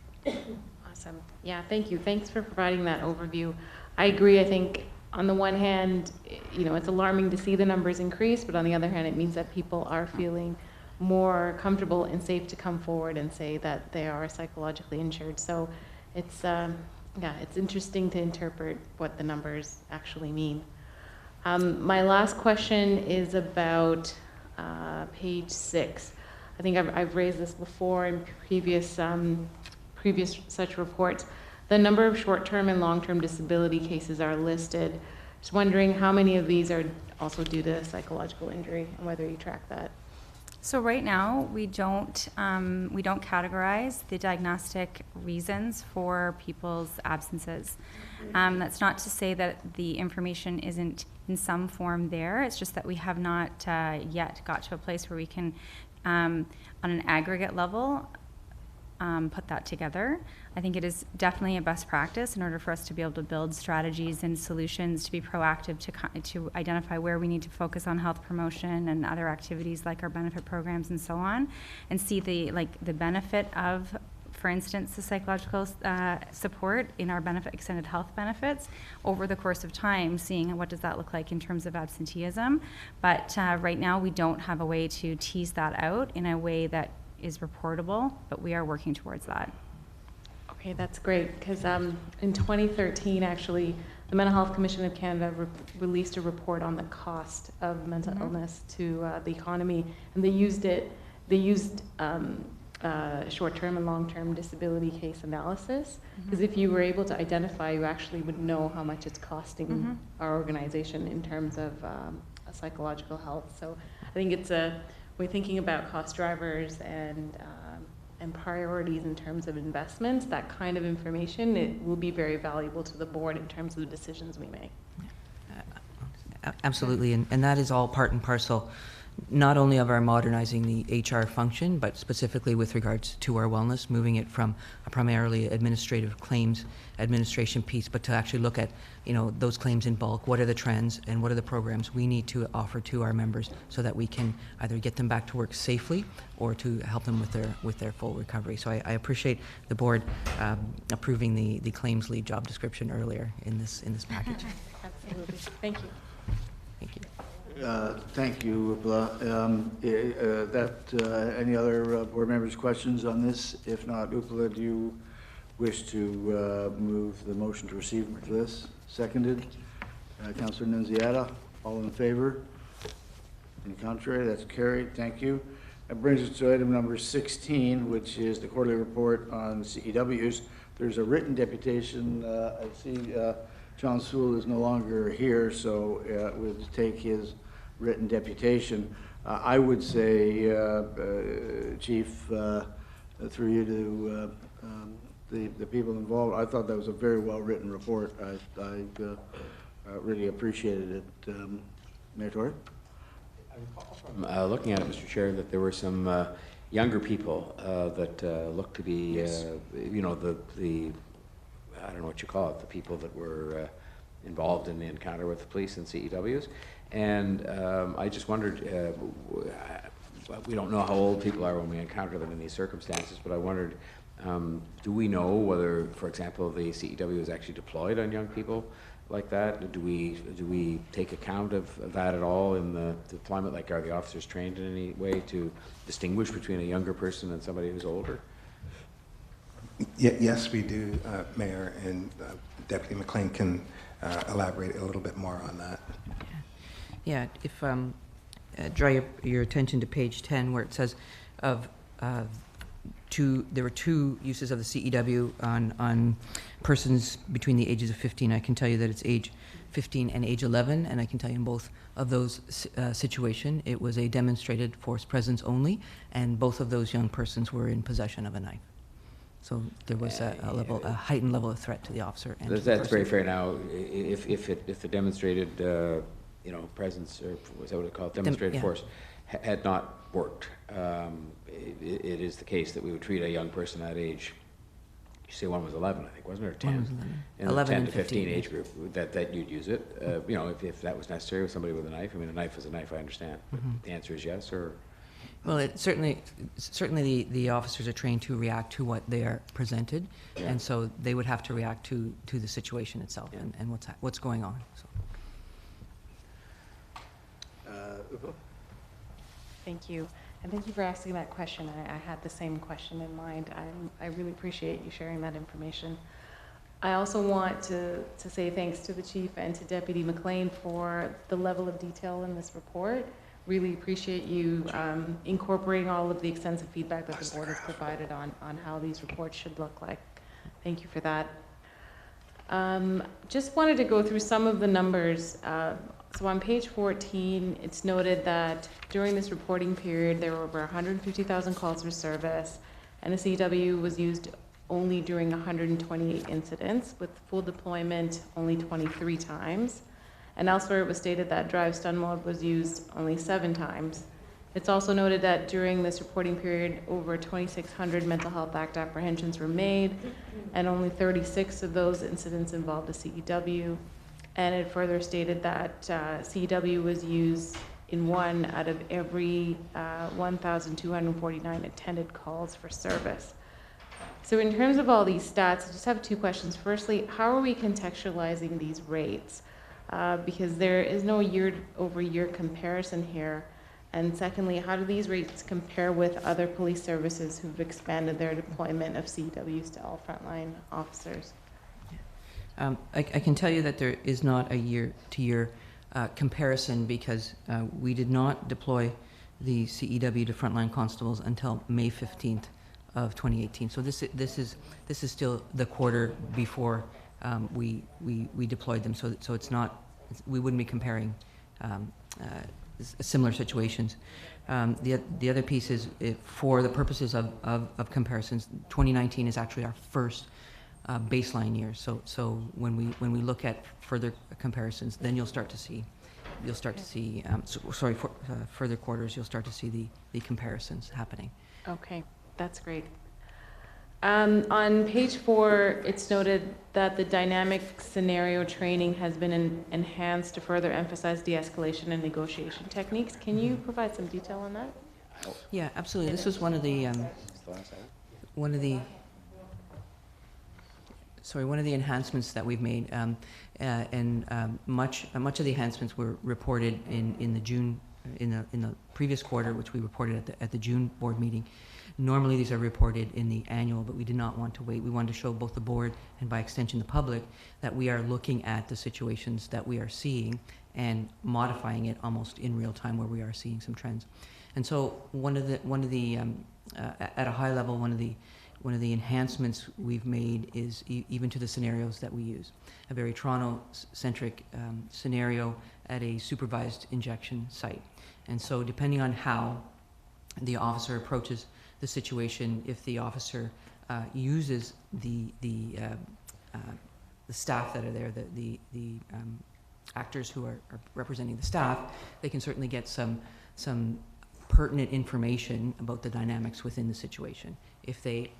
Awesome. Yeah, thank you. Thanks for providing that overview. I agree. I think on the one hand, it's alarming to see the numbers increase, but on the other hand, it means that people are feeling more comfortable and safe to come forward and say that they are psychologically injured. So it's interesting to interpret what the numbers actually mean. My last question is about page 6. I think I've raised this before in previous such reports. The number of short-term and long-term disability cases are listed. Just wondering how many of these are also due to psychological injury and whether you track that. So right now, we don't categorize the diagnostic reasons for people's absences. That's not to say that the information isn't in some form there. It's just that we have not yet got to a place where we can, on an aggregate level, put that together. I think it is definitely a best practice in order for us to be able to build strategies and solutions to be proactive to identify where we need to focus on health promotion and other activities like our benefit programs and so on, and see the benefit of, for instance, the psychological support in our extended health benefits over the course of time, seeing what does that look like in terms of absenteeism. But right now we don't have a way to tease that out in a way that is reportable, but we are working towards that. Okay, that's great, because in 2013, actually, the Mental Health Commission of Canada released a report on the cost of mental illness to the economy, and they used short-term and long-term disability case analysis, because if you were able to identify, you actually would know how much it's costing our organization in terms of psychological health. So I think we're thinking about cost drivers and priorities in terms of investments. That kind of information, it will be very valuable to the board in terms of the decisions we make. Absolutely, and that is all part and parcel, not only of our modernizing the HR function, but specifically with regards to our wellness, moving it from a primarily administrative claims administration piece, but to actually look at, those claims in bulk. What are the trends and what are the programs we need to offer to our members so that we can either get them back to work safely or to help them with their full recovery. So I appreciate the board approving the claims lead job description earlier in this package. Absolutely. Thank you. Thank you. Thank you, Uppala. Any other board members' questions on this? If not, Uppala, do you wish to move the motion to receive this? Seconded. Councillor Nunziata, all in favor? Any contrary? That's carried. Thank you. That brings us to item number 16, which is the quarterly report on CEWs. There's a written deputation. I see John Sewell is no longer here, so we'll take his written deputation. I would say, Chief, through you to the people involved, I thought that was a very well-written report. I really appreciated it. Mayor Tory? I recall from looking at it, Mr. Chair, that there were some younger people that looked to be, the I don't know what you call it, the people that were involved in the encounter with the police and CEWs. And I just wondered, we don't know how old people are when we encounter them in these circumstances, but I wondered, do we know whether, for example, the CEW is actually deployed on young people like that? Do we take account of that at all in the deployment? Like, are the officers trained in any way to distinguish between a younger person and somebody who's older? Yes, we do, Mayor, and Deputy McLean can elaborate a little bit more on that. Yeah, if draw your attention to page 10, where it says of there were 2 uses of the CEW on persons between the ages of 15. I can tell you that it's age 15 and age 11, and I can tell you in both of those situations, it was a demonstrated force presence only, and both of those young persons were in possession of a knife. So there was a heightened level of threat to the officer. And That's very fair. Now, if the demonstrated, presence, or was that what it called, demonstrated force, had not worked, it is the case that we would treat a young person that age. You say one was 11, I think, wasn't it, or 10? One was 11. In 11 the 10 and to 15 15 age group, that you'd use it. If that was necessary with somebody with a knife. I mean, a knife is a knife, I understand. But the answer is yes, or? Well, it certainly the officers are trained to react to what they are presented, and so they would have to react to the situation itself and what's going on. So. Thank you. And thank you for asking that question. I had the same question in mind. I really appreciate you sharing that information. I also want to say thanks to the Chief and to Deputy McLean for the level of detail in this report. Really appreciate you incorporating all of the extensive feedback that the board has provided on how these reports should look like. Thank you for that. Just wanted to go through some of the numbers. So on page 14, it's noted that during this reporting period, there were over 150,000 calls for service, and the CW was used only during 128 incidents, with full deployment only 23 times. And elsewhere, it was stated that drive stun mode was used only 7 times. It's also noted that during this reporting period, over 2,600 Mental Health Act apprehensions were made, and only 36 of those incidents involved a CEW. And it further stated that CEW was used in 1 out of every 1,249 attended calls for service. So in terms of all these stats, I just have 2 questions. Firstly, how are we contextualizing these rates? Because there is no year-over-year comparison here. And secondly, how do these rates compare with other police services who've expanded their deployment of CEWs to all frontline officers? I can tell you that there is not a year-to-year comparison because we did not deploy the CEW to frontline constables until May 15th of 2018. So this is still the quarter before we deployed them. So it's not, we wouldn't be comparing similar situations. The other piece is, for the purposes of comparisons, 2019 is actually our first baseline year. So when we look at further comparisons, then you'll start to see further quarters, you'll start to see the comparisons happening. Okay, that's great. On page 4, it's noted that the dynamic scenario training has been enhanced to further emphasize de-escalation and negotiation techniques. Can you provide some detail on that? Yeah, absolutely. This was one of the enhancements that we've made, much of the enhancements were reported in the previous quarter, which we reported at the June board meeting. Normally these are reported in the annual, but we did not want to wait. We wanted to show both the board and by extension the public that we are looking at the situations that we are seeing and modifying it almost in real time where we are seeing some trends. And so at a high level, one of the enhancements we've made is even to the scenarios that we use. A very Toronto-centric scenario at a supervised injection site. And so depending on how the officer approaches the situation, if the officer uses the staff that are there, the actors who are representing the staff, they can certainly get some pertinent information about the dynamics within the situation. If they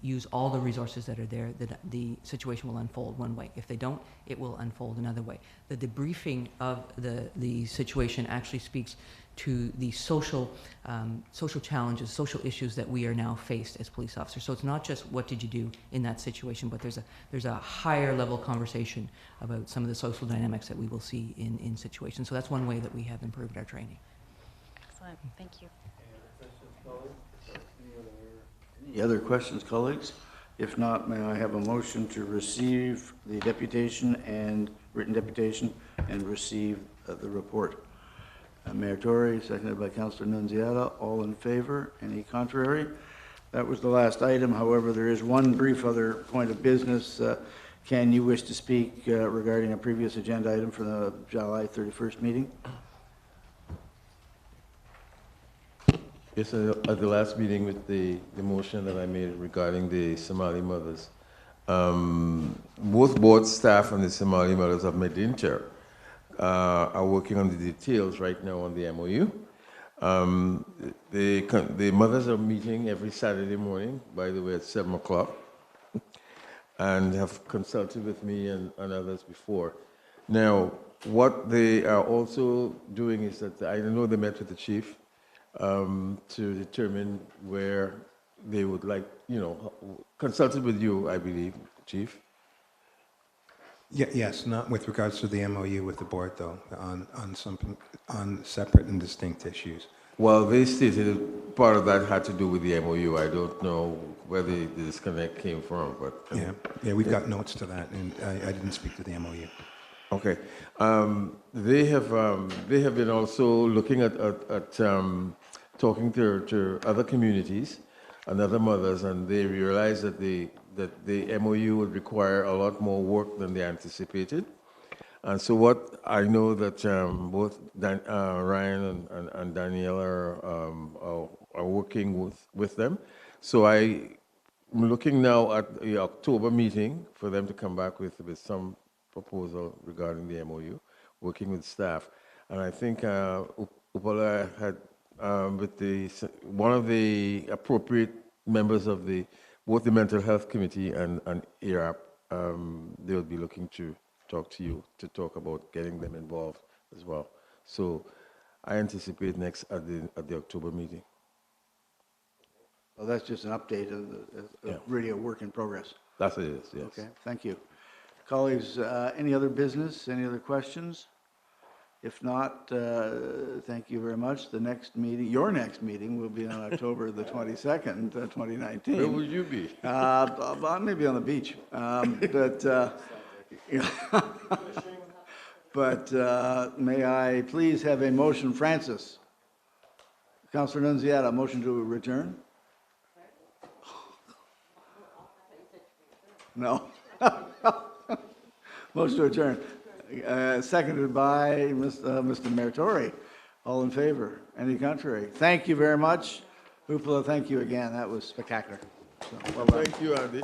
use all the resources that are there, the situation will unfold one way. If they don't, it will unfold another way. The debriefing of the situation actually speaks to the social challenges, social issues that we are now faced as police officers. So it's not just what did you do in that situation, but there's a higher level conversation about some of the social dynamics that we will see in situations. So that's one way that we have improved our training. Excellent, thank you. Any other questions, colleagues? If not, may I have a motion to receive the deputation and written deputation and receive the report? Mayor Tory, seconded by Councillor Nunziata. All in favor? Any contrary? That was the last item. However, there is one brief other point of business. Can you wish to speak regarding a previous agenda item for the July 31st meeting? Yes, at the last meeting with the motion that I made regarding the Somali mothers, both board staff and the Somali mothers of Medinter are working on the details right now on the MOU. The mothers are meeting every Saturday morning, by the way, at 7 o'clock, and have consulted with me and others before. Now, what they are also doing is that I know they met with the chief to determine where they would like, consulted with you, I believe, Chief. Yes, not with regards to the MOU with the board, though, on separate and distinct issues. Well, they stated part of that had to do with the MOU. I don't know where the disconnect came from, but yeah, we've got notes to that, and I didn't speak to the MOU. Okay, they have been also looking at talking to other communities and other mothers, and they realized that the MOU would require a lot more work than they anticipated. And so what I know that both Ryan and Danielle are working with them. So I'm looking now at the October meeting for them to come back with some proposal regarding the MOU, working with staff. And I think Uppala had, with one of the appropriate members of both the Mental Health Committee and ARAP, they will be looking to talk to you to talk about getting them involved as well. So I anticipate next at the October meeting. Well, that's just an update of really a work in progress. That's what it is, yes. Okay, thank you. Colleagues, any other business, any other questions? If not, thank you very much. The next meeting, your next meeting will be on October the 22nd, 2019. Where will you be? Maybe on the beach. But may I please have a motion, Francis? Councillor Nunziata, motion to return? No. Motion to adjourn. Seconded by Mr. Mayor Tory. All in favor? Any contrary? Thank you very much. Uppala, thank you again. That was spectacular. So, well done. Thank you, Andy.